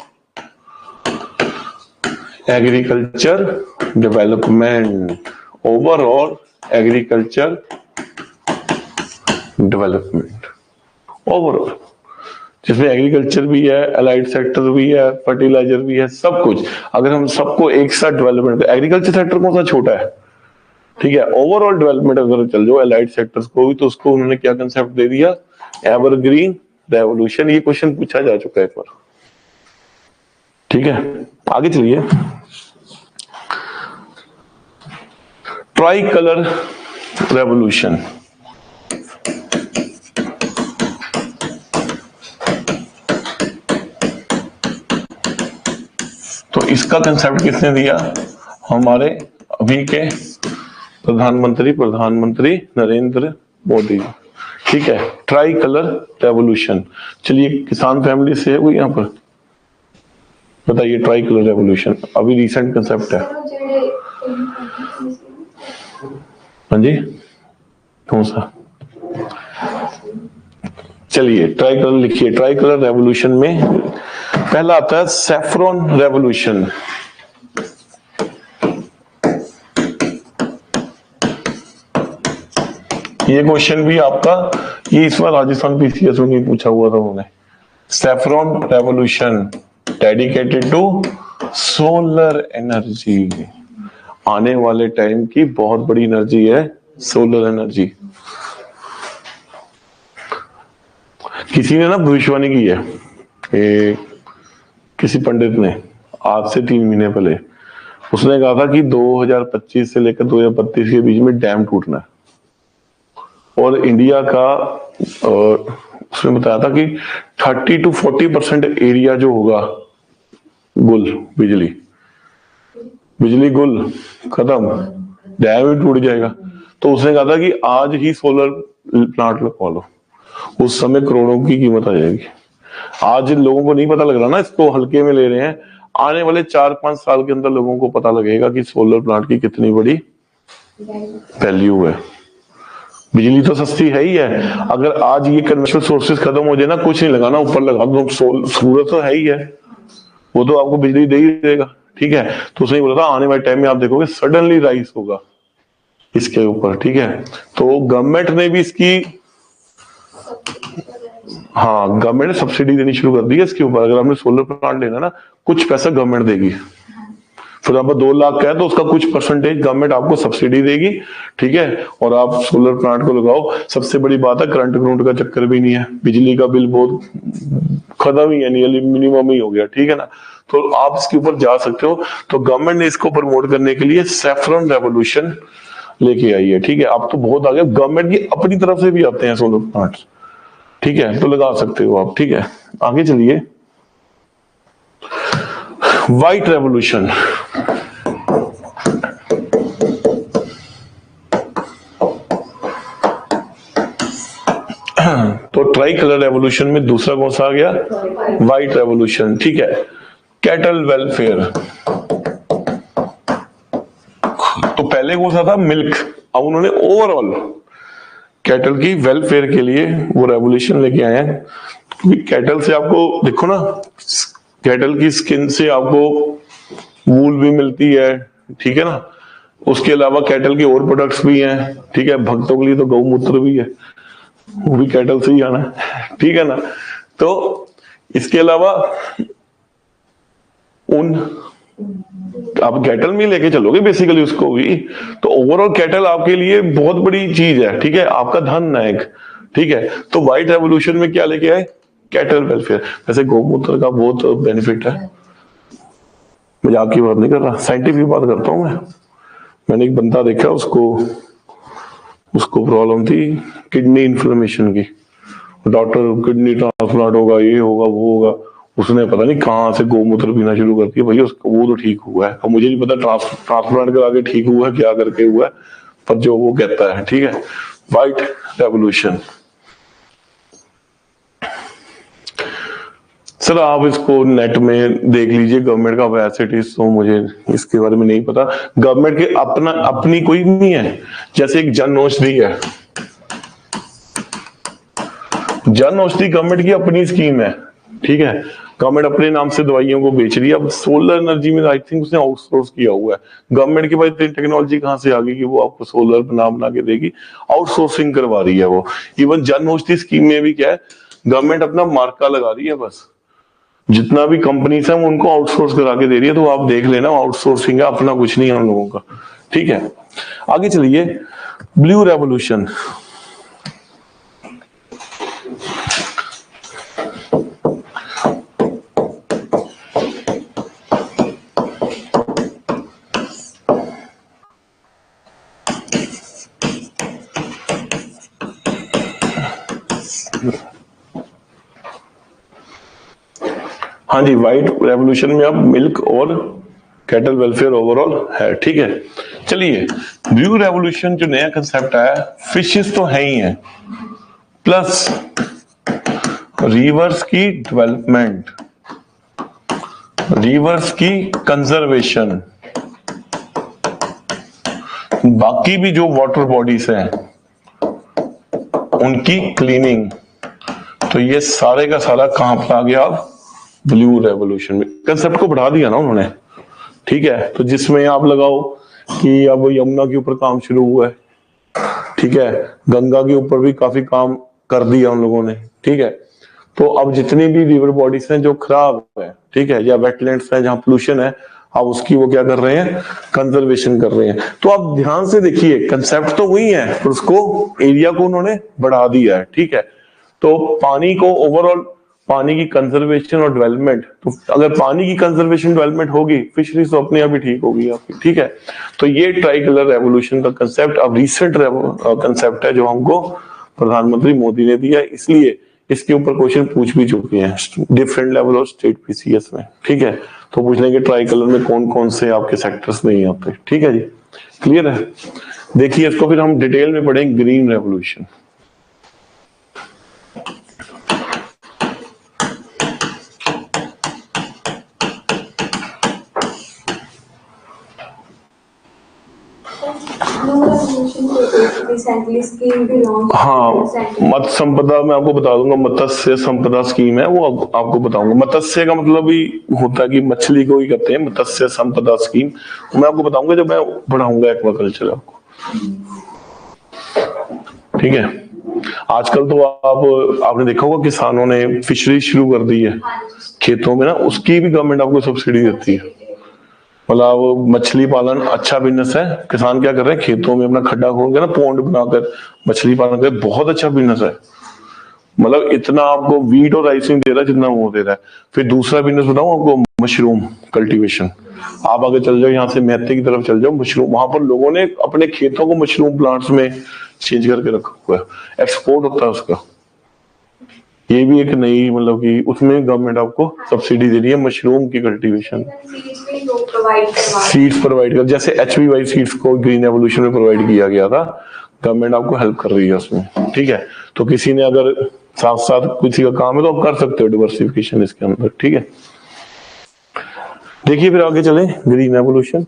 agriculture development, overall agriculture development, overall, जिसमें एग्रीकल्चर भी है, अलाइड सेक्टर भी है, फर्टिलाइजर भी है, सब कुछ। अगर हम सबको एक साथ डेवलपमेंट, एग्रीकल्चर सेक्टर कौन सा छोटा है, ठीक है। ओवरऑल डेवलपमेंट अगर चल जाओ अलाइड सेक्टर्स को भी, तो उसको उन्होंने क्या कंसेप्ट दे दिया? Evergreen revolution. ये क्वेश्चन पूछा जा चुका है एक बार, ठीक है। आगे चलिए। ट्राई कलर रेवोल्यूशन, तो इसका कंसेप्ट किसने दिया? हमारे अभी के प्रधानमंत्री नरेंद्र मोदी, ठीक है। Try colour revolution. चलिए, किसान फैमिली से है कोई यहाँ पर? बताइए, ट्राई कलर रेवोल्यूशन अभी रिसेंट कंसेप्ट है। हाँ जी, कौन सा? चलिए ट्राई कलर लिखिए। ट्राई कलर रेवोल्यूशन में पहला आता है सैफरॉन रेवोल्यूशन। ये क्वेश्चन भी आपका, ये इस बार राजस्थान पीसीएस में पूछा हुआ था उन्होंने। Saffron revolution dedicated to solar energy. आने वाले टाइम की बहुत बड़ी एनर्जी है सोलर एनर्जी। किसी ने ना भविष्यवाणी की है, किसी पंडित ने, आज से 3 महीने पहले। उसने कहा था कि 2025 से लेकर 2032 के बीच में डैम टूटना है, और इंडिया का उसने बताया था कि 30 to 40% एरिया जो होगा गुल, बिजली गुल खत्म, डैम ही टूट जाएगा। तो उसने कहा था कि आज ही सोलर प्लांट लगवा लो, उस समय करोड़ों की कीमत आ जाएगी। आज लोगों को नहीं पता लग रहा ना, इसको हल्के में ले रहे हैं। आने वाले 4-5 साल के अंदर लोगों को पता लगेगा कि सोलर प्लांट की कितनी बड़ी वैल्यू है। बिजली तो सस्ती है ही है। अगर आज ये कन्वेंशनल सोर्सेज खत्म हो जाए ना, कुछ नहीं लगाना, ऊपर लगा दो, सूरज तो है ही है, वो तो आपको बिजली दे ही देगा, ठीक है। तो उसने बोला था आने वाले टाइम में आप देखोगे सडनली राइज होगा इसके ऊपर, ठीक है। तो गवर्नमेंट ने भी इसकी, हाँ, गवर्नमेंट ने सब्सिडी देनी शुरू कर दी है इसके ऊपर। अगर आपने सोलर प्लांट लेना ना, कुछ पैसा गवर्नमेंट देगी। फिर आपको 2 लाख का है तो उसका कुछ परसेंटेज गवर्नमेंट आपको सब्सिडी देगी, ठीक है। और आप सोलर प्लांट को लगाओ। सबसे बड़ी बात है, करंट का चक्कर भी नहीं है, बिजली का बिल बहुत खत्म ही है, नियरली मिनिमम ही हो गया, ठीक है ना। तो आप इसके ऊपर जा सकते हो। तो गवर्नमेंट ने इसको प्रमोट करने के लिए सैफरॉन रेवोल्यूशन लेके आई है, ठीक है। आप तो बहुत आगे, गवर्नमेंट की अपनी तरफ से भी आते हैं सोलर प्लांट, ठीक है, तो लगा सकते हो आप, ठीक है। आगे चलिए। व्हाइट रेवोल्यूशन, तो ट्राई कलर रेवोल्यूशन में दूसरा कौन सा आ गया? White revolution. ठीक है, कैटल वेलफेयर। तो पहले कौन सा था? मिल्क। अब उन्होंने ओवरऑल कैटल की वेलफेयर के लिए वो रेवोल्यूशन लेके आए हैं। कैटल से आपको देखो ना, कैटल की स्किन से आपको वूल भी मिलती है, ठीक है ना। उसके अलावा कैटल के और प्रोडक्ट्स भी हैं, ठीक है। भक्तों के लिए तो गौमूत्र भी है, वो भी कैटल से ही आना है, ठीक है ना। तो इसके अलावा उन आप कैटल में लेके चलोगे बेसिकली उसको भी, तो ओवरऑल कैटल आपके लिए बहुत बड़ी चीज है, ठीक है, आपका धन है एक, ठीक है। तो व्हाइट रेवोल्यूशन में क्या लेके आए? Cattle welfare. वैसे गौमूत्र का बहुत बेनिफिट है, मजाक की बात नहीं कर रहा, साइंटिफिक बात करता हूं मैं। मैंने एक बंदा देखा, उसको प्रॉब्लम थी किडनी इन्फ्लेमेशन की। डॉक्टर किडनी ट्रांसप्लांट होगा, ये होगा, वो होगा। उसने पता नहीं कहां से गौमूत्र पीना शुरू कर दिया, भैया उसको वो तो ठीक हुआ है। अब मुझे नहीं पता ट्रांसप्लांट करा के ठीक हुआ है क्या करके हुआ है, पर जो वो कहता है, ठीक है। White revolution. सर आप इसको नेट में देख लीजिए, गवर्नमेंट का वेबसाइट, तो मुझे इसके बारे में नहीं पता। गवर्नमेंट के अपनी कोई नहीं है। जैसे एक जन औषधि है, जन औषधि गवर्नमेंट की अपनी स्कीम है, ठीक है। गवर्नमेंट अपने नाम से दवाइयों को बेच रही है। अब सोलर एनर्जी में आई थिंक उसने आउटसोर्स किया हुआ है। गवर्नमेंट के पास इतनी टेक्नोलॉजी कहां से आ गई कि वो आपको सोलर बना के देगी? आउटसोर्सिंग करवा रही है वो। इवन जन औषधि स्कीम में भी क्या है, गवर्नमेंट अपना मार्का लगा रही है, बस जितना भी कंपनीज है उनको आउटसोर्स करा के दे रही है। तो आप देख लेना, आउटसोर्सिंग है, अपना कुछ नहीं है हम लोगों का, ठीक है। आगे चलिए, ब्लू रेवोल्यूशन। हाँ जी, व्हाइट रेवोल्यूशन में अब मिल्क और कैटल वेलफेयर ओवरऑल है, ठीक है। चलिए, ब्लू रेवोल्यूशन जो नया कंसेप्ट आया, फिशेस तो है ही है, प्लस रिवर्स की डेवलपमेंट, रिवर्स की कंजर्वेशन, बाकी भी जो वाटर बॉडीज हैं उनकी क्लीनिंग। तो ये सारे का सारा कहां पर आ गया? अब ब्लू रेवोल्यूशन में। कंसेप्ट को बढ़ा दिया ना उन्होंने, ठीक है। तो जिसमें आप लगाओ कि अब यमुना के ऊपर काम शुरू हुआ है, ठीक है, गंगा के ऊपर भी काफी काम कर दिया उन लोगों ने, ठीक है। तो अब जितनी भी रिवर बॉडीज हैं जो खराब है, ठीक है, या वेटलैंड्स है जहां पोल्यूशन है, अब उसकी वो क्या कर रहे हैं? कंजर्वेशन कर रहे हैं। तो आप ध्यान से देखिए, कंसेप्ट तो वही है, पर उसको एरिया को उन्होंने बढ़ा दिया है, ठीक है। तो पानी को ओवरऑल, पानी की कंजर्वेशन और डेवलपमेंट, तो अगर पानी की कंजर्वेशन डेवलपमेंट होगी, फिशरीज तो अपने आप ही ठीक होगी आपकी, ठीक है। तो ये ट्राई कलर रेवोल्यूशन का कंसेप्ट अब रिसेंट कंसेप्ट है जो हमको प्रधानमंत्री मोदी ने दिया, इसलिए इसके ऊपर क्वेश्चन पूछ भी चुके हैं different level of state PCS में, ठीक है। तो पूछ लेंगे ट्राई कलर में कौन कौन से आपके सेक्टर्स नहीं आते, ठीक है जी, क्लियर है। देखिए इसको फिर हम डिटेल में पढ़ेंगे, ग्रीन रेवोल्यूशन। हाँ, मत्स्य संपदा मैं आपको बता दूंगा, मत्स्य संपदा स्कीम है वो आपको बताऊंगा। मत्स्य का मतलब ही होता है कि मछली को ही कहते हैं, मत्स्य संपदा स्कीम मैं आपको बताऊंगा जब मैं पढ़ाऊंगा एक्वाकल्चर आपको, ठीक है। आजकल तो आपने देखा होगा किसानों ने फिशरी शुरू कर दी है खेतों में ना, उसकी भी गवर्नमेंट आपको सब्सिडी देती है। मतलब मछली पालन अच्छा बिजनेस है, किसान क्या कर रहे हैं खेतों में अपना खड्डा खोल के ना, पौंड बनाकर मछली पालन कर, बहुत अच्छा बिजनेस है। मतलब इतना आपको वीट और राइस नहीं दे रहा जितना वो दे रहा है। फिर दूसरा बिजनेस बताऊं आपको, मशरूम कल्टीवेशन। आप आगे चल जाओ, यहाँ से मैथे की तरफ चल जाओ, मशरूम, वहां पर लोगों ने अपने खेतों को मशरूम प्लांट्स में चेंज करके रखा हुआ है, एक्सपोर्ट होता है उसका। ये भी एक नई, मतलब कि उसमें गवर्नमेंट आपको सब्सिडी दे रही है मशरूम की कल्टीवेशन, सीड्स प्रोवाइड कर, जैसे HBY सीड्स को ग्रीन रेवोल्यूशन में प्रोवाइड किया गया था, गवर्नमेंट आपको हेल्प कर रही है उसमें, ठीक है। तो किसी ने अगर साथ साथ किसी का काम है तो आप कर सकते हो डिवर्सिफिकेशन इसके अंदर, ठीक है। देखिए फिर आगे चले, ग्रीन रेवोल्यूशन।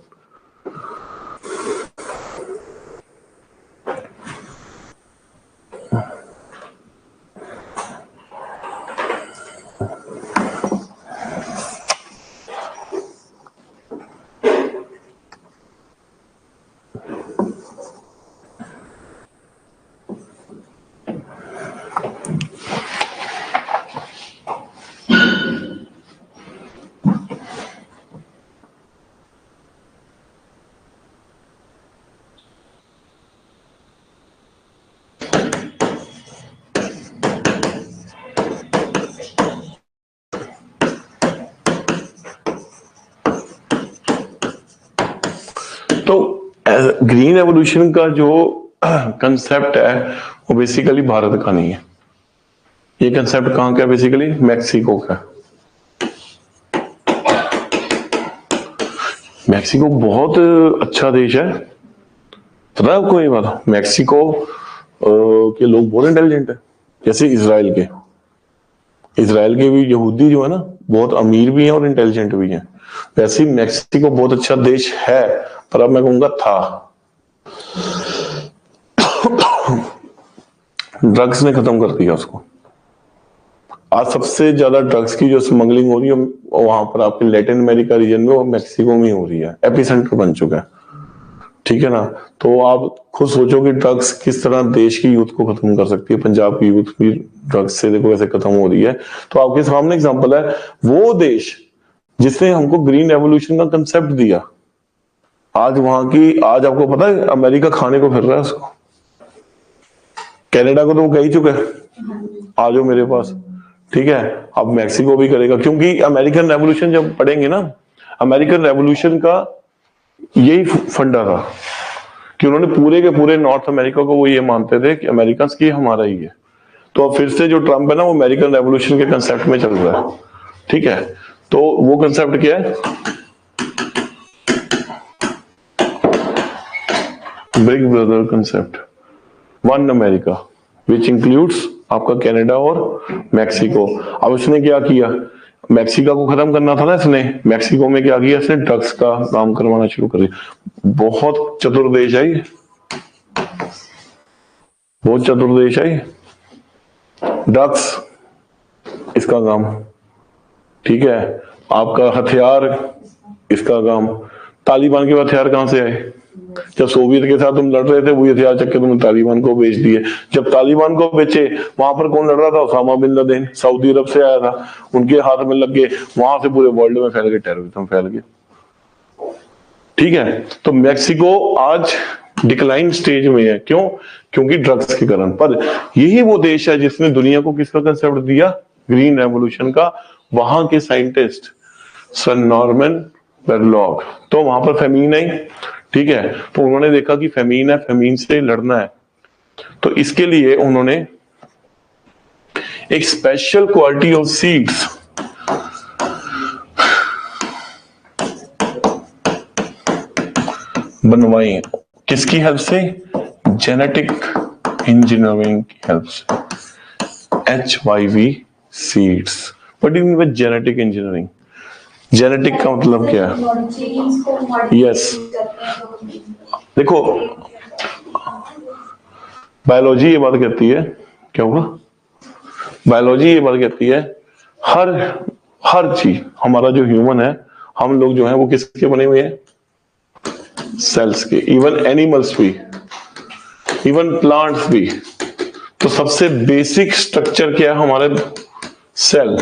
तो ग्रीन रेवोल्यूशन का जो कंसेप्ट है वो बेसिकली भारत का नहीं है। ये कंसेप्ट कहां का? बेसिकली मैक्सिको का। मैक्सिको बहुत अच्छा देश है, पता है आपको ये बात? मैक्सिको के लोग बहुत इंटेलिजेंट है, जैसे इसराइल के भी यहूदी जो है ना बहुत अमीर भी हैं और इंटेलिजेंट भी हैं। वैसे ही मैक्सिको बहुत अच्छा देश है, पर अब मैं कहूंगा था। ड्रग्स ने खत्म कर दिया उसको। आज सबसे ज्यादा ड्रग्स की जो स्मगलिंग हो रही है वहां पर आपके लैटिन अमेरिका रीजन में, वो मैक्सिको में ही हो रही है, एपिसेंटर बन चुका है, ठीक है ना। तो आप खुद सोचो कि ड्रग्स किस तरह देश की यूथ को खत्म कर सकती है। पंजाब की यूथ भी ड्रग्स से देखो कैसे खत्म हो रही है। तो आपके सामने एग्जांपल है, वो देश जिसने हमको ग्रीन रेवोल्यूशन का कंसेप्ट दिया, आज आज आपको पता है अमेरिका खाने को फिर रहा है उसको। कनाडा को तो वो कह ही चुका है आ जाओ मेरे पास, ठीक है। अब मैक्सिको भी करेगा, क्योंकि अमेरिकन रेवोल्यूशन जब पढ़ेंगे ना, अमेरिकन रेवोल्यूशन का यही फंडा था कि उन्होंने पूरे के पूरे नॉर्थ अमेरिका को वो ये मानते थे कि अमेरिकन की हमारा ही है। तो अब फिर से जो ट्रम्प है ना वो अमेरिकन रेवोल्यूशन के कंसेप्ट में चल रहा है, ठीक है। तो वो कंसेप्ट क्या है? Big brother concept, one America which includes आपका कनाडा और मैक्सिको। अब उसने क्या किया? मैक्सिको को खत्म करना था ना इसने, मैक्सिको में क्या किया इसने? ड्रग्स का काम करवाना शुरू कर दिया। बहुत चतुर देश है ये, बहुत चतुर देश है ये। ड्रग्स इसका काम, ठीक है। आपका हथियार इसका काम। तालिबान के हथियार कहां से आए? जब सोवियत के साथ तुम लड़ रहे थे वही हथियार चक्के तुमने तालिबान को बेच दिए। जब तालिबान को बेचे वहां पर कौन लड़ रहा था? ओसामा बिन लादेन, सऊदी अरब से आया था, उनके हाथ में लग गए, वहां से पूरे वर्ल्ड में फैल गए, टेररिज्म फैल गए, ठीक है। तो मैक्सिको आज डिक्लाइन स्टेज में है, क्यों? क्योंकि ड्रग्स के कारण। पर यही वो देश है जिसने दुनिया को किसका कंसेप्ट दिया? ग्रीन रेवोल्यूशन का। वहां के साइंटिस्ट सर नॉर्मन बोरलॉग, तो वहां पर फेमीन आई, ठीक है। तो उन्होंने देखा कि फेमीन है, फेमीन से लड़ना है, तो इसके लिए उन्होंने एक स्पेशल क्वालिटी ऑफ सीड्स बनवाई। किसकी हेल्प से? जेनेटिक इंजीनियरिंग की हेल्प से। HYV seeds. What do you mean by genetic engineering? Genetic का मतलब क्या है? यस, देखो बायोलॉजी ये बात कहती है, क्या होगा? बायोलॉजी ये बात कहती है हर चीज, हमारा जो ह्यूमन है, हम लोग जो है वो किसके बने हुए हैं? सेल्स के। इवन एनिमल्स भी, इवन प्लांट्स भी। तो सबसे बेसिक स्ट्रक्चर क्या है? हमारे सेल,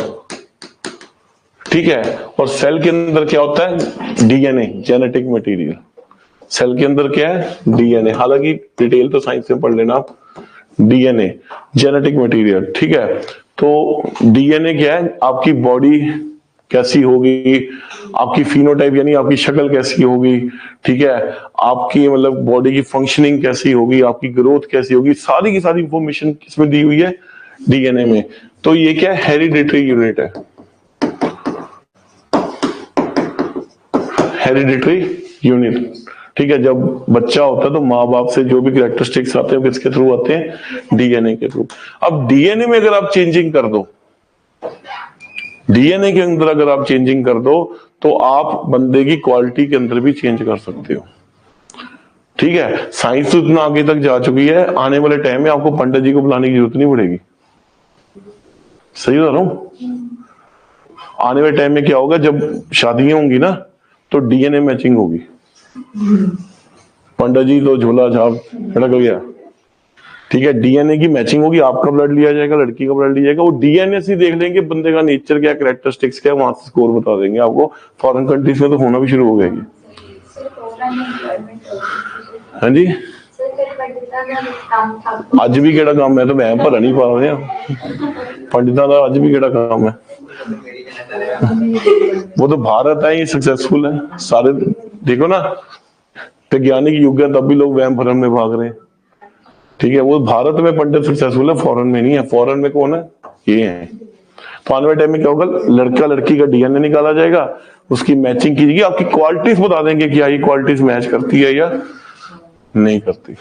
ठीक है। और सेल के अंदर क्या होता है? DNA, genetic material. सेल के अंदर क्या है? डीएनए। हालांकि डिटेल तो साइंस में पढ़ लेना आप। डीएनए, जेनेटिक मटेरियल, ठीक है। तो डीएनए क्या है? आपकी बॉडी कैसी होगी, आपकी फिनोटाइप यानी आपकी शक्ल कैसी होगी, ठीक है। आपकी मतलब बॉडी की फंक्शनिंग कैसी होगी, आपकी ग्रोथ कैसी होगी, सारी की सारी इंफॉर्मेशन किसमें दी हुई है? डीएनए में। तो ये क्या है? हेरिडिटरी यूनिट है, हेरिडिटरी यूनिट, ठीक है, जब बच्चा होता है तो माँ बाप से जो भी कैरेक्टरिस्टिक्स आते हैं किसके थ्रू आते हैं, डीएनए के थ्रू। अब डीएनए में अगर आप चेंजिंग कर दो, डीएनए के अंदर अगर आप चेंजिंग कर दो तो आप बंदे की क्वालिटी के अंदर भी चेंज कर सकते हो। ठीक है, साइंस तो इतना आगे तक जा चुकी है, आने वाले टाइम में आपको पंडित जी को बुलाने की जरूरत नहीं पड़ेगी। सही बता रहा हूं? आने वाले टाइम में क्या होगा, जब शादियां होंगी ना तो डीएनए मैचिंग होगी। पंडित जी तो झोला झाप लड़क गया, ठीक है, डीएनए की मैचिंग होगी, आपका ब्लड लिया जाएगा, लड़की का ब्लड लिया जाएगा, वो डीएनए से देख लेंगे बंदे का नेचर क्या, कैरेक्टरिस्टिक्स क्या, वहां से स्कोर बता देंगे आपको। फॉरेन कंट्रीज में तो होना भी शुरू हो गया। हाँ जी, ਅੱਜ भी केड़ा काम है, तो मैं भर नहीं पा रहा पंडितों का, ਅੱਜ भी केड़ा काम है। वो तो भारत है, ये सक्सेसफुल है सारे, देखो ना वैज्ञानिक युग है तब भी लोग वहम भरम में भाग रहे हैं। ठीक है, वो भारत में पंडित सक्सेसफुल है, फॉरेन में नहीं है। फॉरेन में कौन है, ये है। तो आने वाले टाइम में क्या होगा, लड़का लड़की का डीएनए निकाला जाएगा, उसकी मैचिंग की जाएगी, आपकी क्वालिटीज बता देंगे कि ये क्वालिटीज मैच करती है या नहीं करती।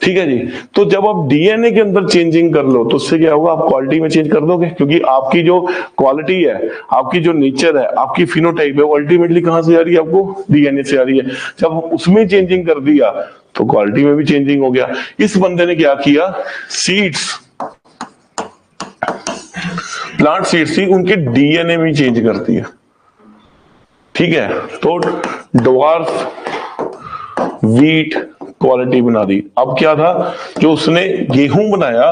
ठीक है जी, तो जब आप डीएनए के अंदर चेंजिंग कर लो तो उससे क्या होगा, आप क्वालिटी में चेंज कर दोगे, क्योंकि आपकी जो क्वालिटी है, आपकी जो नेचर है, आपकी फिनोटाइप है, वो अल्टीमेटली कहां से आ रही है, आपको डीएनए से आ रही है। जब उसमें चेंजिंग कर दिया तो क्वालिटी में भी चेंजिंग हो गया। इस बंदे ने क्या किया, सीड्स, प्लांट सीड्स थी, उनके डीएनए में चेंज कर दिया। ठीक है, तो ड्वार्फ वीट क्वालिटी बना दी। अब क्या था, जो उसने गेहूं बनाया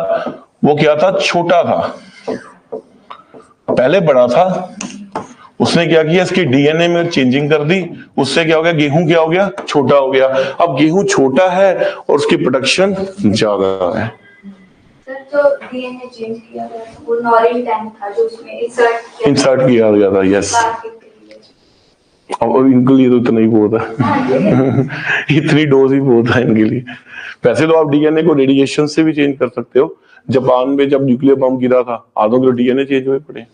वो क्या था, छोटा था, पहले बड़ा था, उसने क्या किया, इसकी डीएनए में चेंजिंग कर दी, उससे क्या हो गया, गेहूं क्या हो गया, छोटा हो गया। अब गेहूं छोटा है और उसकी प्रोडक्शन ज्यादा है। सर, जो डीएनए चेंज किया गया था वो नॉरिल टैंक था जो उसमें इंसर्ट किया गया था। यस, और इनके लिए तो इतना ही बहुत है इतनी डोज ही बहुत है इनके लिए। वैसे तो आप डीएनए को रेडिएशन से भी चेंज कर सकते हो। जापान में जब न्यूक्लियर बम गिरा था, आधों के डीएनए चेंज हुए पड़े।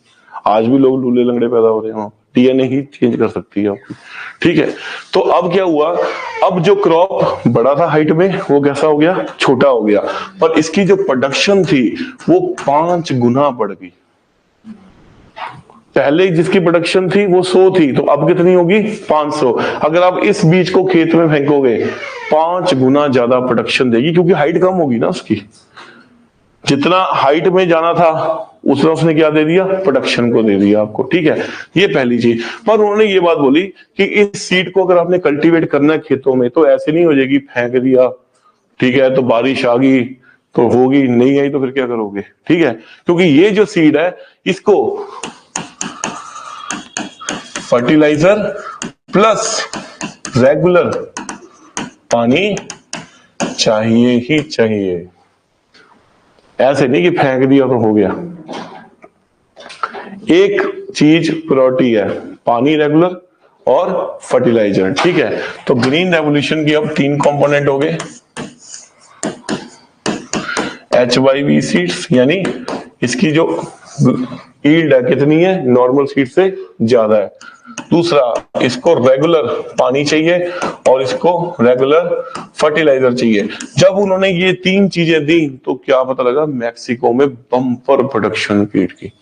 आज भी लोग लूले लंगड़े पैदा हो रहे हैं, डीएनए ही चेंज कर सकती है आपकी। ठीक है, तो अब क्या हुआ, अब जो क्रॉप बड़ा था हाइट में वो कैसा हो गया, छोटा हो गया, पर इसकी जो प्रोडक्शन थी वो 5 गुना बढ़ गई। पहले जिसकी प्रोडक्शन थी वो 100 थी, तो अब कितनी होगी, 500। अगर आप इस बीज को खेत में फेंकोगे 5 गुना ज्यादा प्रोडक्शन देगी, क्योंकि हाइट कम होगी ना उसकी। जितना हाइट में जाना था उतना उसने क्या दे दिया, प्रोडक्शन को दे दिया आपको। ठीक है, ये पहली चीज। पर उन्होंने ये बात बोली कि इस सीड को अगर आपने कल्टीवेट करना है खेतों में तो ऐसे नहीं हो जाएगी, फेंक दिया, ठीक है, तो बारिश आ गई तो होगी, नहीं आई तो फिर क्या करोगे। ठीक है, क्योंकि ये जो सीड है इसको फर्टिलाइजर प्लस रेगुलर पानी चाहिए ही चाहिए। ऐसे नहीं कि फेंक दिया तो हो गया। एक चीज प्रायोरिटी है, पानी रेगुलर और फर्टिलाइजर। ठीक है, तो ग्रीन रेवोल्यूशन की अब 3 कंपोनेंट हो गए। HYV सीड्स, यानी इसकी जो यील्ड है कितनी है, नॉर्मल सीड से ज्यादा है। दूसरा, इसको रेगुलर पानी चाहिए और इसको रेगुलर फर्टिलाइजर चाहिए। जब उन्होंने ये 3 चीजें दी तो क्या पता लगा, मैक्सिको में बम्पर प्रोडक्शन वीट की।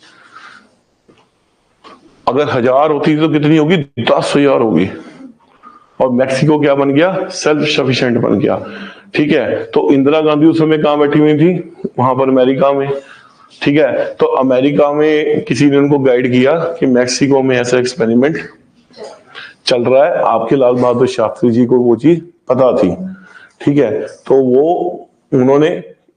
अगर 1000 होती तो कितनी होगी, 10,000 होगी। और मैक्सिको क्या बन गया, सेल्फ सफिशिएंट बन गया। ठीक है, तो इंदिरा गांधी उस समय कहां बैठी हुई थी, वहां पर अमेरिका में। ठीक है, तो अमेरिका में किसी ने उनको गाइड किया कि मैक्सिको में ऐसा एक्सपेरिमेंट चल रहा है। आपके लाल बहादुर शास्त्री जी को वो चीज पता थी। ठीक है, तो वो उन्होंने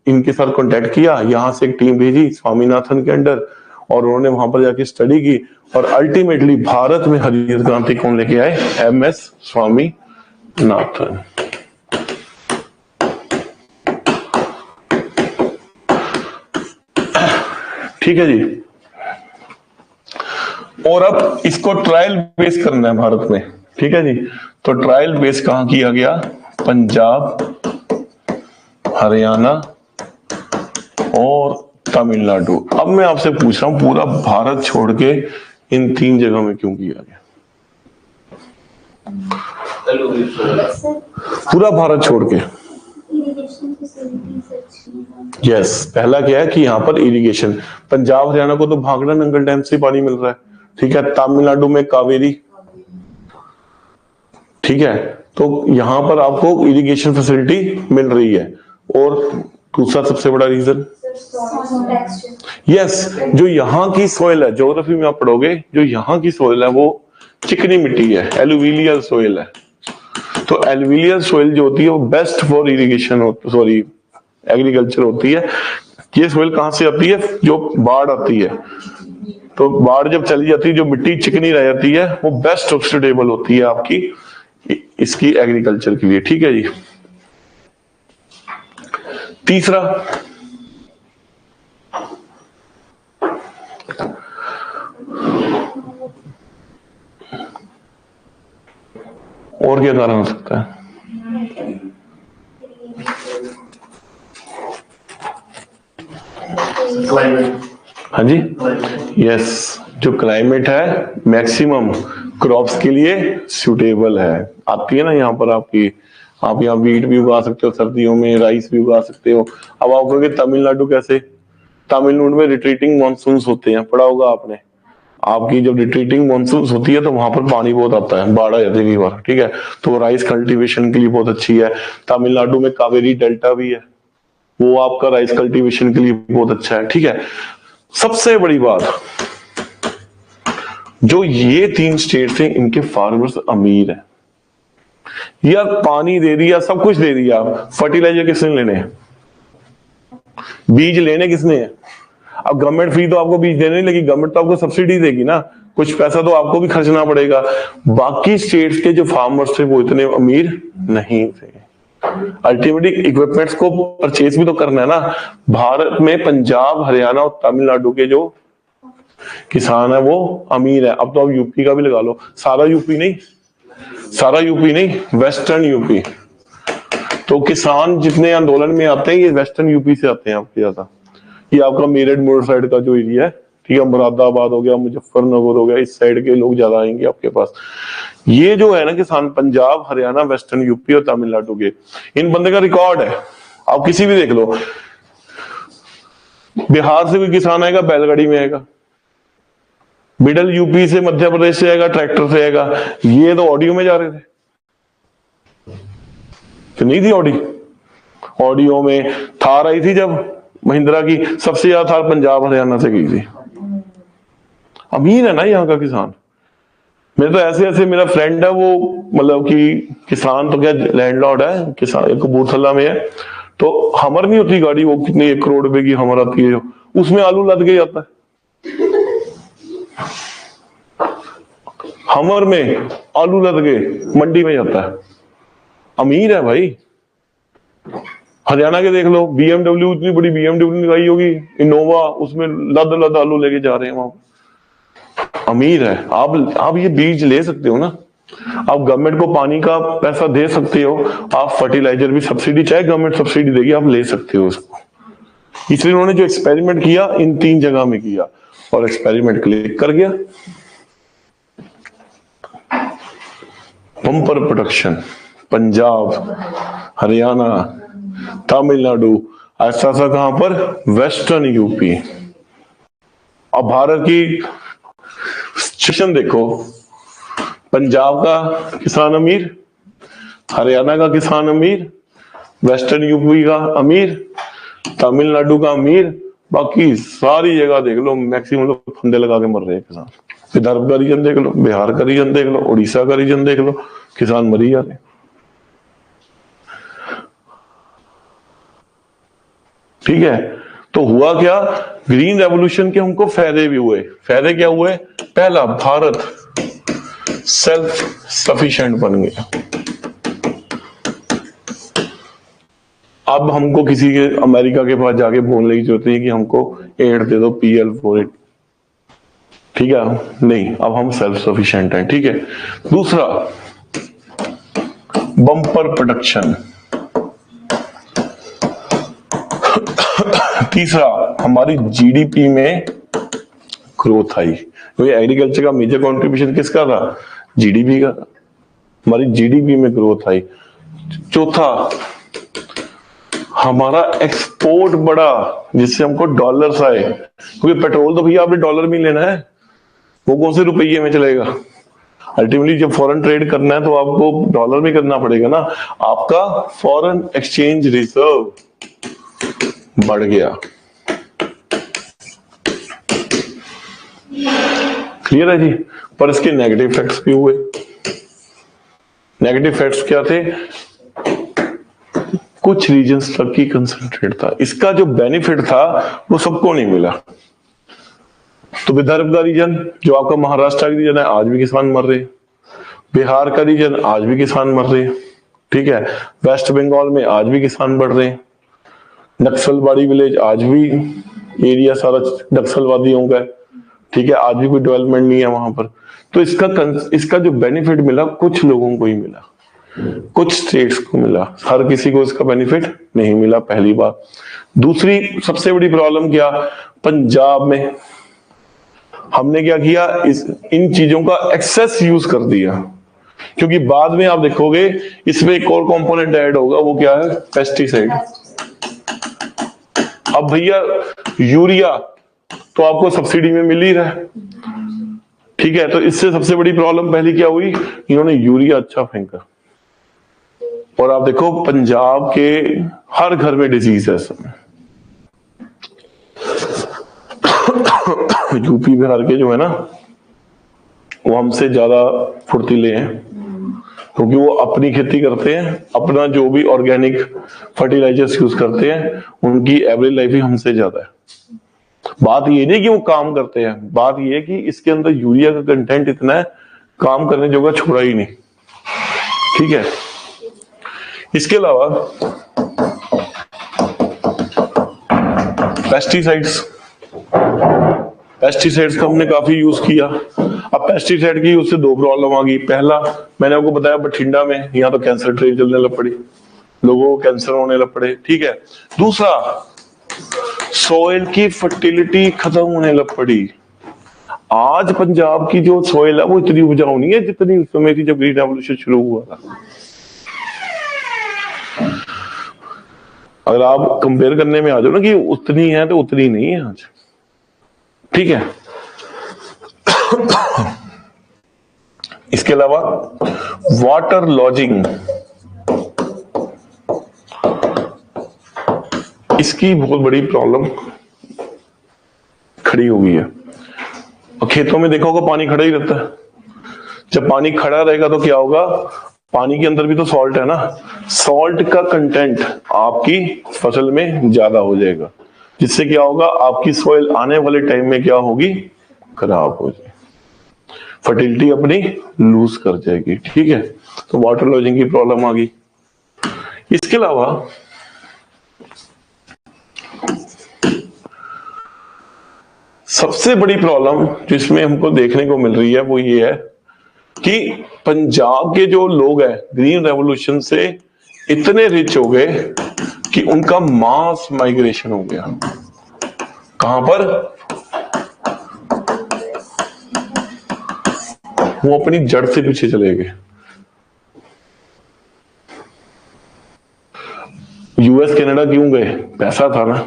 इनके साथ कांटेक्ट किया, यहां से एक टीम भेजी स्वामीनाथन के अंडर, और उन्होंने वहां पर जाके स्टडी की और अल्टीमेटली भारत में हरित क्रांति कौन लेके आए, MS स्वामीनाथन। ठीक है जी, और अब इसको ट्रायल बेस करना है भारत में। ठीक है जी, तो ट्रायल बेस कहां किया गया, पंजाब, हरियाणा और तमिलनाडु। अब मैं आपसे पूछ रहा हूं, पूरा भारत छोड़ के इन 3 जगह में क्यों किया गया? पूरा भारत छोड़ के। यस, पहला क्या है कि यहाँ पर इरिगेशन, पंजाब हरियाणा को तो भाखड़ा नंगल डैम से पानी मिल रहा है, ठीक है। तमिलनाडु में कावेरी, ठीक है। तो यहाँ पर आपको इरिगेशन फैसिलिटी मिल रही है। और दूसरा सबसे बड़ा रीजन, यस, जो यहाँ की सॉइल है, ज्योग्राफी में आप पढ़ोगे, जो यहाँ की सॉइल है वो चिकनी मिट्टी है, एलुविलियल सॉइल है। तो एलुविलियल सॉइल जो होती है वो best for irrigation, sorry agriculture होती है। ये सॉइल कहां से आती है? जो बाढ़ आती है, तो बाढ़ जब चली जाती है, जो मिट्टी चिकनी रह जाती है, वो बेस्ट सुटेबल होती है आपकी इसकी एग्रीकल्चर के लिए, ठीक है जी। तीसरा, और क्या कारण हो सकता है? हाँ जी, यस, जो क्लाइमेट है मैक्सिमम क्रॉप्स के लिए सूटेबल है। आती है ना यहाँ पर आपकी, आप यहाँ वीट भी उगा सकते हो सर्दियों में, राइस भी उगा सकते हो। अब आप कहोगे तमिलनाडु कैसे? तमिलनाडु में रिट्रीटिंग मानसून होते हैं, पढ़ा होगा आपने। आपकी जब रिट्रीटिंग मानसून होती है तो वहां पर पानी बहुत आता है, बाढ़ आ जाती है कई बार, ठीक है। तो राइस कल्टीवेशन के लिए बहुत अच्छी है। तमिलनाडु में कावेरी डेल्टा भी है, वो आपका राइस कल्टीवेशन के लिए बहुत अच्छा है, ठीक है। सबसे बड़ी बात, जो ये 3 स्टेट थे, इनके फार्मर्स अमीर है यार। पानी दे दिया, सब कुछ दे दिया, फर्टिलाइजर किसने लेने हैं? बीज लेने किसने है? अब गवर्नमेंट फ्री तो आपको बीज देने नहीं लगी, गवर्नमेंट तो आपको सब्सिडी देगी ना, कुछ पैसा तो आपको भी खर्चना पड़ेगा। बाकी स्टेट्स के जो फार्मर्स थे वो इतने अमीर नहीं थे। अल्टीमेटली इक्विपमेंट्स को परचेज भी तो करना है ना। भारत में पंजाब, हरियाणा और तमिलनाडु के जो किसान है वो अमीर है। अब तो आप यूपी का भी लगा लो, सारा यूपी नहीं, वेस्टर्न यूपी। तो किसान जितने आंदोलन में आते हैं ये वेस्टर्न यूपी से आते हैं आपके ज्यादा। ये आपका मेरठ मोड़ साइड का जो एरिया है, ठीक है, मुरादाबाद हो गया, मुजफ्फरनगर हो गया, इस साइड के लोग ज्यादा आएंगे आपके पास। ये जो है ना किसान, पंजाब, हरियाणा, वेस्टर्न यूपी और तमिलनाडु के, इन बंदे का रिकॉर्ड है। आप किसी भी देख लो, बिहार से कोई किसान आएगा बैलगाड़ी में आएगा, मिडल यूपी से, मध्य प्रदेश से आएगा ट्रैक्टर से आएगा। ये तो ऑडियो में जा रहे थे कि नहीं थी? ऑडियो में थार आई थी जब महिंद्रा की, सबसे ज्यादा थार पंजाब हरियाणा से गई थी। अमीर है ना यहाँ का किसान। मेरे तो ऐसे मेरा फ्रेंड है वो, मतलब कि किसान तो क्या लैंडलॉर्ड है, किसान कबूरथला में है। तो हमर नहीं होती गाड़ी, वो कितनी 1 करोड़ रुपए की हमर आती है, जो उसमें आलू लद के जाता है। हमर में आलू लद के मंडी में जाता है। अमीर है भाई। हरियाणा के देख लो, BMW, इतनी बड़ी BMW लगाई होगी, इनोवा, उसमें लद आलू लेके जा रहे हैं वहां। अमीर है। आप ये बीज ले सकते हो ना, आप गवर्नमेंट को पानी का पैसा दे सकते हो, आप फर्टिलाइजर भी सब्सिडी, चाहे गवर्नमेंट सब्सिडी देगी, आप ले सकते हो उसको। इसलिए उन्होंने जो एक्सपेरिमेंट किया इन 3 जगह में किया और एक्सपेरिमेंट क्लिक कर गया। बम्पर प्रोडक्शन, पंजाब, हरियाणा, तमिलनाडु, ऐसा कहां पर? Western UP. अब भारत की सिचुएशन देखो, पंजाब का किसान अमीर, हरियाणा का किसान अमीर, वेस्टर्न यूपी का अमीर, तमिलनाडु का अमीर, बाकी सारी जगह देख लो मैक्सिमम लोग फंदे लगा के मर रहे हैं किसान। विदर्भ का रीजन देख लो, बिहार का रीजन देख लो, उड़ीसा का रीजन देख लो, किसान मरी जा रहे। ठीक है, तो हुआ क्या? ग्रीन रेवोल्यूशन के हमको फायदे भी हुए। फायदे क्या हुए? पहला, भारत सेल्फ सफिशिएंट बन गया। अब हमको किसी के अमेरिका के पास जाके बोलने की जरूरत नहीं कि हमको एड दे दो, PL48, ठीक है, नहीं, अब हम सेल्फ सफिशिएंट हैं। ठीक है। दूसरा, बम्पर प्रोडक्शन। तीसरा, हमारी GDP में ग्रोथ आई। क्योंकि एग्रीकल्चर का मेजर कंट्रीब्यूशन किसका था? GDP का। हमारी जीडीपी में ग्रोथ आई। चौथा, हमारा एक्सपोर्ट बढ़ा जिससे हमको डॉलर्स आए, क्योंकि पेट्रोल तो भैया आपने डॉलर में लेना है, वो कौन से रुपये में चलेगा। अल्टीमेटली जब फॉरेन ट्रेड करना है तो आपको डॉलर में करना पड़ेगा ना। आपका फॉरेन एक्सचेंज रिजर्व बढ़ गया। क्लियर है जी। पर इसके नेगेटिव इफेक्ट्स भी हुए। नेगेटिव इफेक्ट्स क्या थे? कुछ रीजन्स तक की कंसंट्रेट था। इसका जो बेनिफिट था वो सबको नहीं मिला। तो विदर्भ का रीजन, जो आपका महाराष्ट्र का रीजन है, आज भी किसान मर रहे। बिहार का रीजन, आज भी किसान मर रहे। ठीक है। वेस्ट बंगाल में आज भी किसान बढ़ रहे हैं। नक्सलवाड़ी विलेज, आज भी एरिया सारा नक्सलवादियों का है। ठीक है। आज भी कोई डेवलपमेंट नहीं है वहां पर। तो इसका जो बेनिफिट मिला कुछ लोगों को ही मिला, कुछ स्टेट्स को मिला, हर किसी को इसका बेनिफिट नहीं मिला, पहली बात। दूसरी सबसे बड़ी प्रॉब्लम क्या, पंजाब में हमने क्या किया, इन चीजों का एक्सेस यूज कर दिया। क्योंकि बाद में आप देखोगे इसमें एक और कंपोनेंट ऐड होगा, वो क्या है, पेस्टिसाइड। अब भैया यूरिया तो आपको सब्सिडी में मिल ही रहा है। ठीक है। तो इससे सबसे बड़ी प्रॉब्लम पहली क्या हुई, इन्होंने यूरिया अच्छा फेंका। और आप देखो पंजाब के हर घर में डिजीज है इस समय। यूपी बिहार के जो है ना, वो हमसे ज्यादा फुर्तीले हैं, क्योंकि वो अपनी खेती करते हैं, अपना जो भी ऑर्गेनिक फर्टिलाइजर्स यूज करते हैं, उनकी एवरेज लाइफ ही हमसे ज्यादा है। बात ये नहीं कि वो काम करते हैं, बात ये है कि इसके अंदर यूरिया का कंटेंट इतना है, काम करने जोगा छोड़ा ही नहीं। ठीक है। इसके अलावा पेस्टिसाइड्स का हमने काफी यूज किया। अब पेस्टिसाइड की यूज से दो प्रॉब्लम आ गई। पहला, मैंने आपको बताया बठिंडा में यहाँ तो कैंसर ट्रेन चलने लग पड़ी, लोगों को कैंसर होने लग पड़े। ठीक है। दूसरा, सॉइल की फर्टिलिटी खत्म होने लग पड़ी। आज पंजाब की जो सॉइल है वो इतनी उपजाऊ नहीं है जितनी उस समय थी जब ग्रीन रेवोल्यूशन शुरू हुआ था। अगर आप कंपेयर करने में आ जाओ ना कि उतनी है, तो उतनी नहीं है आज। ठीक है। इसके अलावा वाटर लॉजिंग, इसकी बहुत बड़ी प्रॉब्लम खड़ी हो गई है। और खेतों में देखा होगा पानी खड़ा ही रहता है। जब पानी खड़ा रहेगा तो क्या होगा, पानी के अंदर भी तो सॉल्ट है ना, सॉल्ट का कंटेंट आपकी फसल में ज्यादा हो जाएगा, जिससे क्या होगा, आपकी सॉइल आने वाले टाइम में क्या होगी, खराब हो जाएगी, फर्टिलिटी अपनी लूज कर जाएगी। ठीक है। तो वाटर लॉजिंग की प्रॉब्लम आ गई। इसके अलावा सबसे बड़ी प्रॉब्लम जो इसमें हमको देखने को मिल रही है वो ये है कि पंजाब के जो लोग हैं ग्रीन रेवोल्यूशन से इतने रिच हो गए कि उनका मास माइग्रेशन हो गया। कहां पर, वो अपनी जड़ से पीछे चले गए। यूएस कनाडा क्यों गए, पैसा था ना।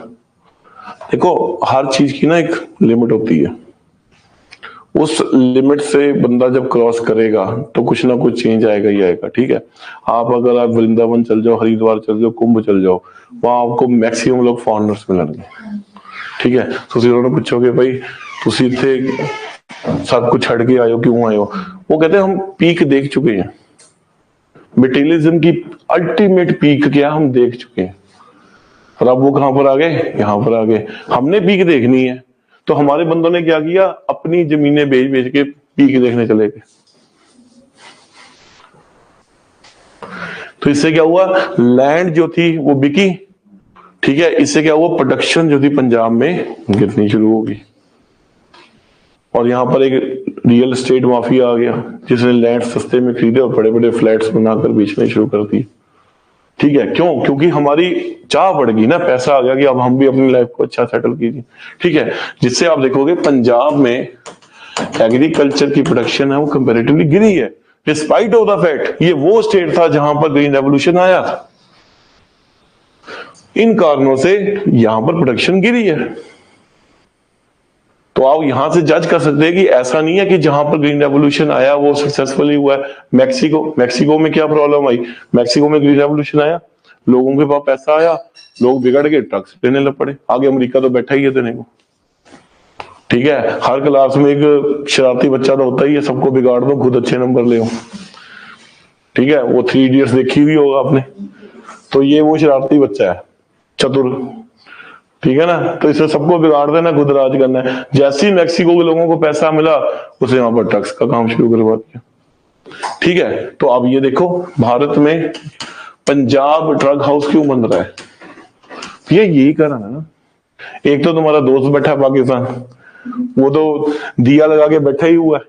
देखो हर चीज की ना एक लिमिट होती है, उस लिमिट से बंदा जब क्रॉस करेगा तो कुछ ना कुछ चेंज आएगा ही आएगा। ठीक है। अगर आप वृंदावन चल जाओ, हरिद्वार चल जाओ, कुंभ चल जाओ, वहां आपको मैक्सिमम लोग फॉरेनर्स मिलेंगे। ठीक है। तो उन्होंने पूछोगे भाई तुसी थे सब कुछ छड़ के आयो, क्यों आयो, वो कहते हैं हम पीक देख चुके हैं, मटेरियलिज्म की अल्टीमेट पीक क्या हम देख चुके हैं। और अब वो कहां पर आ गए, यहां पर आ गए। हमने पीक देखनी है तो हमारे बंदों ने क्या किया, अपनी जमीनें बेच बेच के पीक देखने चले गए। तो इससे क्या हुआ, लैंड जो थी वो बिकी। ठीक है। इससे क्या हुआ, प्रोडक्शन जो थी पंजाब में गिरनी शुरू होगी। और यहां पर एक रियल एस्टेट माफिया आ गया जिसने लैंड सस्ते में खरीदे और बड़े बड़े फ्लैट्स बनाकर बेचने शुरू कर दिए। ठीक है। क्यों, क्योंकि हमारी चाह बढ़ गई ना, पैसा आ गया कि अब हम भी अपनी लाइफ को अच्छा सेटल कीजिए। ठीक है। जिससे आप देखोगे पंजाब में एग्रीकल्चर की प्रोडक्शन है वो कंपैरेटिवली गिरी है, डिस्पाइट ऑफ द फैक्ट ये वो स्टेट था जहां पर ग्रीन रेवोल्यूशन आया। इन कारणों से यहां पर प्रोडक्शन गिरी है। तो आप यहां से जज कर सकते हैं कि ऐसा नहीं है कि जहां पर ग्रीन रेवोल्यूशन आया वो सक्सेसफुली हुआ है। मैक्सिको में क्या प्रॉब्लम आई? मैक्सिको में ग्रीन रेवोल्यूशन आया, लोगों के पास पैसा आया, लोग बिगड़ गए, ट्रक्स देने लग पड़े। आगे अमेरिका तो बैठा ही है देने को। ठीक है, हर क्लास में एक शरारती बच्चा तो होता ही है, सबको बिगाड़ दो, खुद अच्छे नंबर ले। ठीक है, वो 3 इडियट्स देखी हुई होगा आपने, तो ये वो शरारती बच्चा है, चतुर। ठीक है ना, तो इसे सबको बिगाड़ देना, खुद राज करना है। जैसे ही मैक्सिको के लोगों को पैसा मिला, उसे वहां पर ट्रक्स का काम शुरू करवा दिया। ठीक है, तो अब ये देखो भारत में पंजाब ड्रग हाउस क्यों बन रहा है? ये यही कारण है ना। एक तो तुम्हारा दोस्त बैठा है पाकिस्तान, वो तो दिया लगा के बैठा ही हुआ है।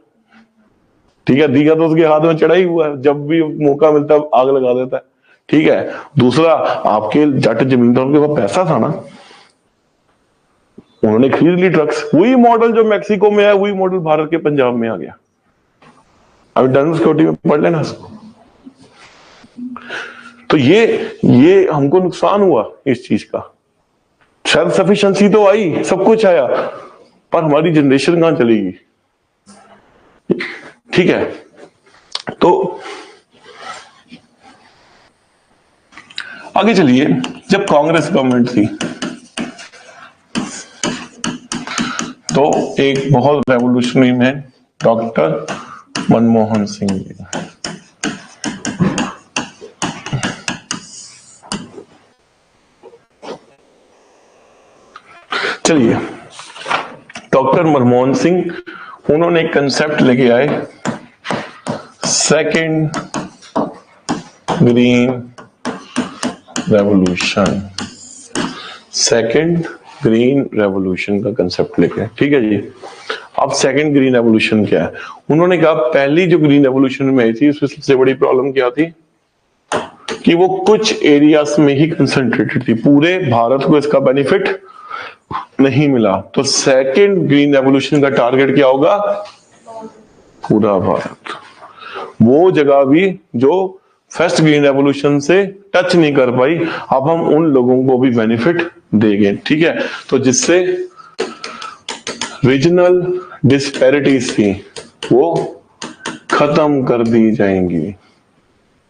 ठीक है, दिया तो उसके हाथ में चढ़ा ही हुआ है, जब भी मौका मिलता है आग लगा देता है। ठीक है, दूसरा आपके जट जमींदारों के पास पैसा था ना, उन्होंने खरीद ली ट्रक्स। वही मॉडल जो मैक्सिको में है, वही मॉडल भारत के पंजाब में आ गया। अभी टर्म सिक्योरिटी में पढ़ लेना इसको। तो ये हमको नुकसान हुआ इस चीज का। सेल्फ सफिशिएंसी तो आई, सब कुछ आया, पर हमारी जनरेशन कहां चलेगी? ठीक है, तो आगे चलिए। जब कांग्रेस गवर्नमेंट थी तो एक बहुत रेवोल्यूशनरी में डॉक्टर मनमोहन सिंह जी। चलिए, डॉक्टर मनमोहन सिंह, उन्होंने एक कंसेप्ट लेके आए, second green revolution. Second green revolution का कंसेप्ट लेके आए। ठीक है जी। अब सेकेंड ग्रीन रेवोल्यूशन क्या है? उन्होंने कहा पहली जो ग्रीन रेवोल्यूशन में आई थी, उसमें सबसे बड़ी प्रॉब्लम क्या थी कि वो कुछ एरियाज में ही कंसंट्रेटेड थी, पूरे भारत को इसका बेनिफिट नहीं मिला। तो सेकेंड ग्रीन रेवोल्यूशन का टारगेट क्या होगा? पूरा भारत, वो जगह भी जो फर्स्ट ग्रीन रेवोल्यूशन से टच नहीं कर पाई, अब हम उन लोगों को भी बेनिफिट देंगे। ठीक है, तो जिससे रीजनल डिस्पैरिटीज थी वो खत्म कर दी जाएंगी।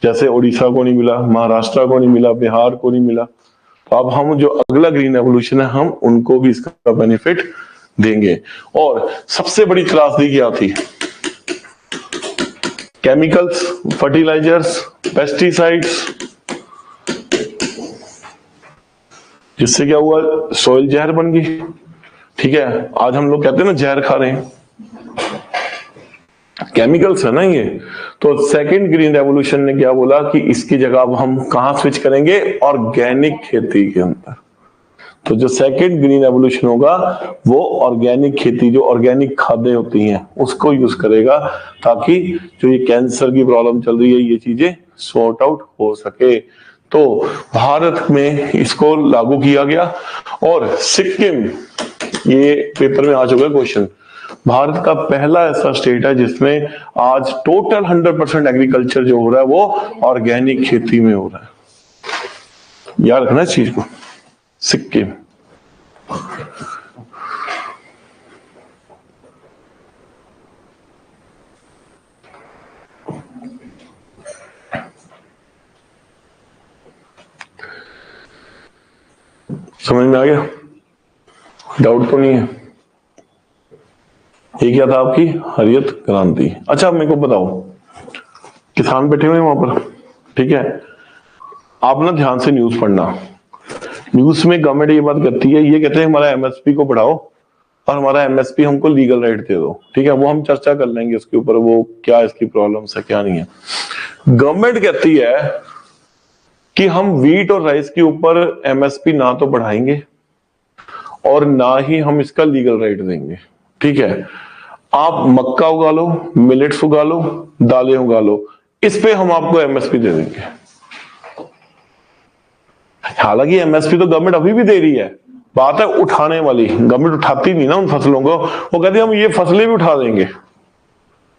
जैसे उड़ीसा को नहीं मिला, महाराष्ट्र को नहीं मिला, बिहार को नहीं मिला, तो अब हम जो अगला ग्रीन रेवोल्यूशन है, हम उनको भी इसका बेनिफिट देंगे। और सबसे बड़ी त्रासदी क्या थी? केमिकल्स, फर्टिलाइजर्स, पेस्टिसाइड्स, जिससे क्या हुआ? सॉइल जहर बन गई। ठीक है, आज हम लोग कहते हैं ना जहर खा रहे हैं, केमिकल्स है ना ये। तो सेकेंड ग्रीन रेवोल्यूशन ने क्या बोला कि इसकी जगह अब हम कहां स्विच करेंगे? ऑर्गेनिक खेती के अंदर। तो जो सेकेंड ग्रीन रेवोल्यूशन होगा वो ऑर्गेनिक खेती, जो ऑर्गेनिक खादें होती हैं, उसको यूज करेगा, ताकि जो ये कैंसर की प्रॉब्लम चल रही है, ये चीजें सॉर्ट आउट हो सके। तो भारत में इसको लागू किया गया। और सिक्किम, ये पेपर में आ चुका है क्वेश्चन, भारत का पहला ऐसा स्टेट है जिसमें आज टोटल 100% एग्रीकल्चर जो हो रहा है वो ऑर्गेनिक खेती में हो रहा है। याद रखना इस चीज को, सिक्किम। समझ में आ गया? डाउट तो नहीं है? ये क्या था आपकी हरित क्रांति। अच्छा, मेरे को बताओ, किसान बैठे हुए हैं वहां पर, ठीक है, आप ना ध्यान से न्यूज पढ़ना। न्यूज में गवर्नमेंट ये बात करती है, ये कहते हैं हमारा एमएसपी को बढ़ाओ और हमारा एमएसपी हमको लीगल राइट दे दो। ठीक है, वो हम चर्चा कर लेंगे उसके ऊपर, वो क्या इसकी प्रॉब्लम्स है क्या नहीं है। गवर्नमेंट कहती है कि हम वीट और राइस के ऊपर एमएसपी ना तो बढ़ाएंगे और ना ही हम इसका लीगल राइट देंगे। ठीक है, आप मक्का उगा लो, मिलेट्स उगा लो, दालें उगा लो, इस पे हम आपको एमएसपी दे देंगे। हालांकि एमएसपी तो गवर्नमेंट अभी भी दे रही है, बात है उठाने वाली। गवर्नमेंट उठाती नहीं ना उन फसलों को, वो कहती है हम ये फसलें भी उठा देंगे,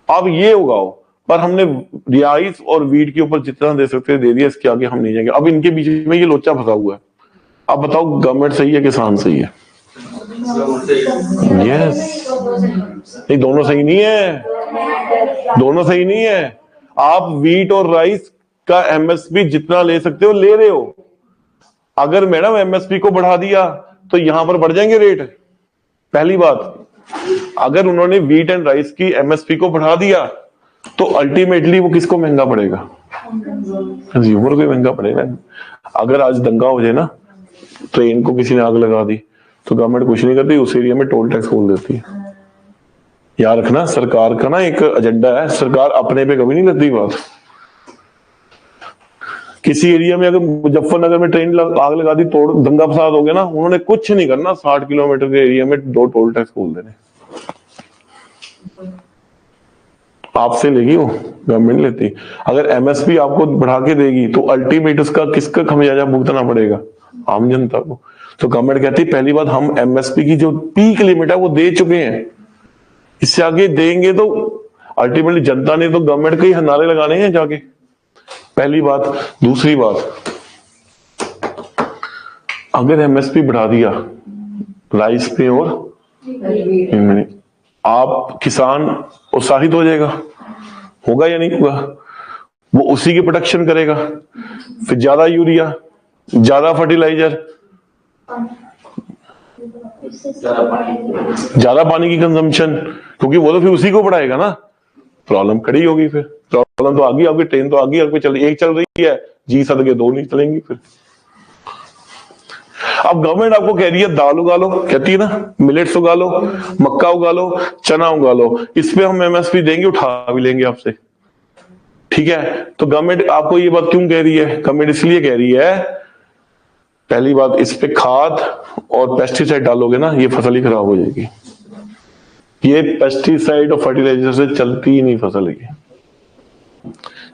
आप ये उगाओ। पर हमने राइस और वीट के ऊपर जितना दे सकते हैं दे दिया, इसके आगे हम नहीं जाएंगे। अब इनके बीच में ये लोचा फंसा हुआ है। अब बताओ गवर्नमेंट सही है, किसान सही है? यस नहीं, दोनों सही नहीं है, दोनों सही नहीं है। आप वीट और राइस का एमएसपी जितना ले सकते हो ले रहे हो। अगर मैडम एमएसपी को बढ़ा दिया तो यहां पर बढ़ जाएंगे रेट, पहली बात। अगर उन्होंने वीट एंड राइस की एमएसपी को बढ़ा दिया तो अल्टीमेटली वो किसको महंगा पड़ेगा? कंज्यूमर को महंगा पड़ेगा। अगर आज दंगा हो जाए ना, ट्रेन को किसी ने आग लगा दी तो गवर्नमेंट कुछ नहीं करती, उस एरिया में टोल टैक्स खोल देती है। याद रखना, सरकार का ना एक एजेंडा है, सरकार अपने पे कभी नहीं करती बात। किसी एरिया में अगर मुजफ्फरनगर में ट्रेन आग लगा दी, तोड़ दंगा फसाद हो गया ना, उन्होंने कुछ नहीं करना, 60 किलोमीटर के एरिया में 2 टोल टैक्स खोल देने। आपसे लेगी वो, गवर्नमेंट लेती। अगर एमएसपी आपको बढ़ा के देगी तो अल्टीमेट उसका किसका खमियाजा भुगतना पड़ेगा? आम जनता को। तो गवर्नमेंट कहती है पहली बात, हम एमएसपी की जो पीक लिमिट है वो दे चुके हैं, इससे आगे देंगे तो अल्टीमेटली जनता ने तो गवर्नमेंट के ही नारे लगाने हैं जाके, पहली बात। दूसरी बात, अगर एमएसपी बढ़ा दिया राइस पे और आप किसान उत्साहित हो जाएगा, होगा या नहीं होगा? वो उसी की प्रोडक्शन करेगा, फिर ज्यादा यूरिया, ज्यादा फर्टिलाइजर, ज्यादा पानी की कंजम्पशन, क्योंकि वो तो फिर उसी को बढ़ाएगा ना। प्रॉब्लम खड़ी होगी, फिर प्रॉब्लम तो आ गई, आपकी ट्रेन तो आ गई, आपकी एक चल रही है जी सदके 2 नहीं चलेंगी फिर। अब गवर्नमेंट आपको कह रही है दाल उगा लो, कहती है ना मिलेट्स उगा लो, मक्का उगा लो, चना उगा लो, इस पे हम एमएसपी देंगे, उठा भी लेंगे आपसे, ठीक है। तो गवर्नमेंट आपको ये बात क्यों कह रही है? गवर्नमेंट इसलिए कह रही है, पहली बात, इस पे खाद और पेस्टिसाइड डालोगे ना, ये फसल ही खराब हो जाएगी। ये पेस्टिसाइड और फर्टिलाइजर से चलती ही नहीं फसल की।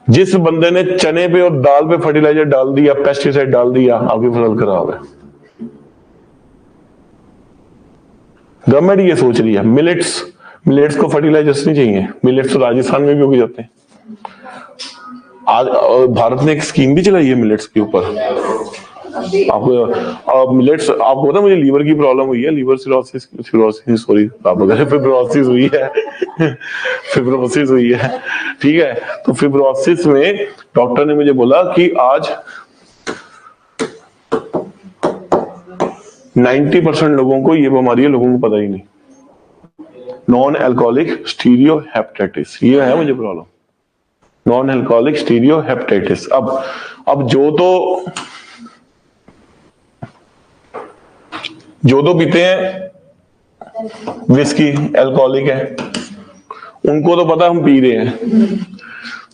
जिस बंदे ने चने पे और दाल पे फर्टिलाइजर डाल दिया, पेस्टिसाइड डाल दिया, आपकी फसल खराब है। गवर्नमेंट ये सोच रही है मिलेट्स को फर्टिलाइजर्स नहीं चाहिए, मिलेट्स तो राजस्थान में भी उग जाते हैं। आज भारत ने एक स्कीम भी चलाई है मिलेट्स के ऊपर। आपको मिलेट्स, आपको पता है मुझे लीवर की प्रॉब्लम हुई है, लीवर सिरोसिस सॉरी फिब्रोसिस हुई है फिब्रोसिस हुई है, ठीक है। तो फिब्रोसिस में डॉक्टर ने मुझे बोला कि आज 90% लोगों को ये बीमारी है, लोगों को पता ही नहीं। नॉन एल्कोहलिक स्टीरियो हेपेटाइटिस, ये है मुझे problem, non alcoholic stereo hepatitis. अब जो तो पीते हैं विस्की, एल्कोहलिक है, उनको तो पता हम पी रहे हैं,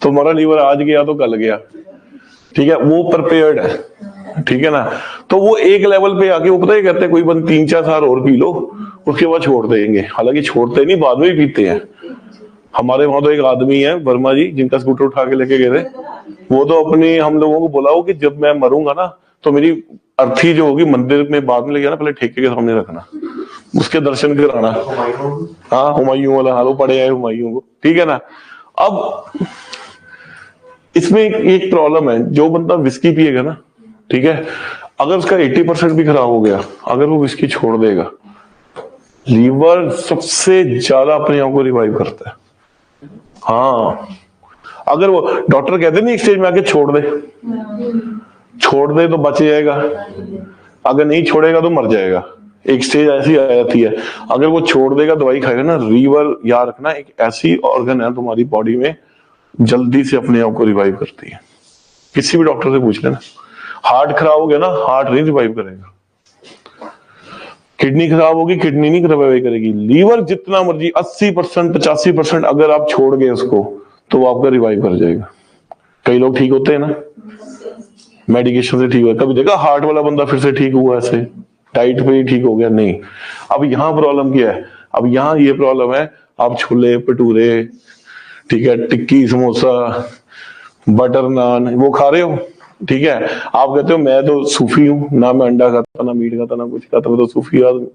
तो हमारा लीवर आज गया तो कल गया, ठीक है, वो प्रिपेयर्ड है, ठीक है ना। तो वो एक लेवल पे आके वो पता है कहते हैं कोई बंद 3-4 साल और पी लो, उसके बाद छोड़ देंगे। हालांकि छोड़ते नहीं, बाद में भी पीते हैं। हमारे वहां तो एक आदमी है वर्मा जी, जिनका स्कूटर उठा के लेके गए थे, वो तो अपनी हम लोगों को बोला हो कि जब मैं मरूंगा ना तो मेरी अर्थी जो होगी मंदिर में बाद में ले जाना, पहले ठेके के सामने रखना, उसके दर्शन कराना। हाँ, हुमायूं वाला हाल, वो पड़े हैं हुमायूं को, ठीक है ना। अब इसमें एक प्रॉब्लम है, जो बंदा विस्की पिएगा ना, ठीक है, अगर उसका 80% भी खराब हो गया, अगर वो विस्की छोड़ देगा, लीवर सबसे ज्यादा अपने आप को रिवाइव करता है। हाँ, अगर वो डॉक्टर कहते नहीं एक स्टेज में आके छोड़ दे तो बच जाएगा, अगर नहीं छोड़ेगा तो मर जाएगा। एक स्टेज ऐसी आ जाती है, अगर वो छोड़ देगा, दवाई खाएगा ना, लीवर याद रखना एक ऐसी ऑर्गन है तुम्हारी बॉडी में, जल्दी से अपने आप को रिवाइव करती है। किसी भी डॉक्टर से पूछ लेना। हार्ट खराब हो गया ना, हार्ट नहीं रिवाइव करेगा। किडनी खराब होगी, किडनी नहीं रिवाइव करेगी। लीवर जितना मर्जी 80% 85% अगर आप छोड़ गए उसको, तो वो आपका रिवाइव कर जाएगा। कई लोग ठीक होते हैं ना मेडिकेशन से, ठीक हुआ। कभी देखा हार्ट वाला बंदा फिर से ठीक हुआ ऐसे डाइट पे ही ठीक हो गया? नहीं। अब यहाँ प्रॉब्लम क्या है? अब यहाँ ये प्रॉब्लम है, आप छोले भटूरे, ठीक है, टिक्की समोसा बटर नान वो खा रहे हो, ठीक है, आप कहते हो मैं तो सूफी हूं, ना मैं अंडा खाता, ना मीट खाता, ना कुछ खाता, मैं तो सूफी आदमी,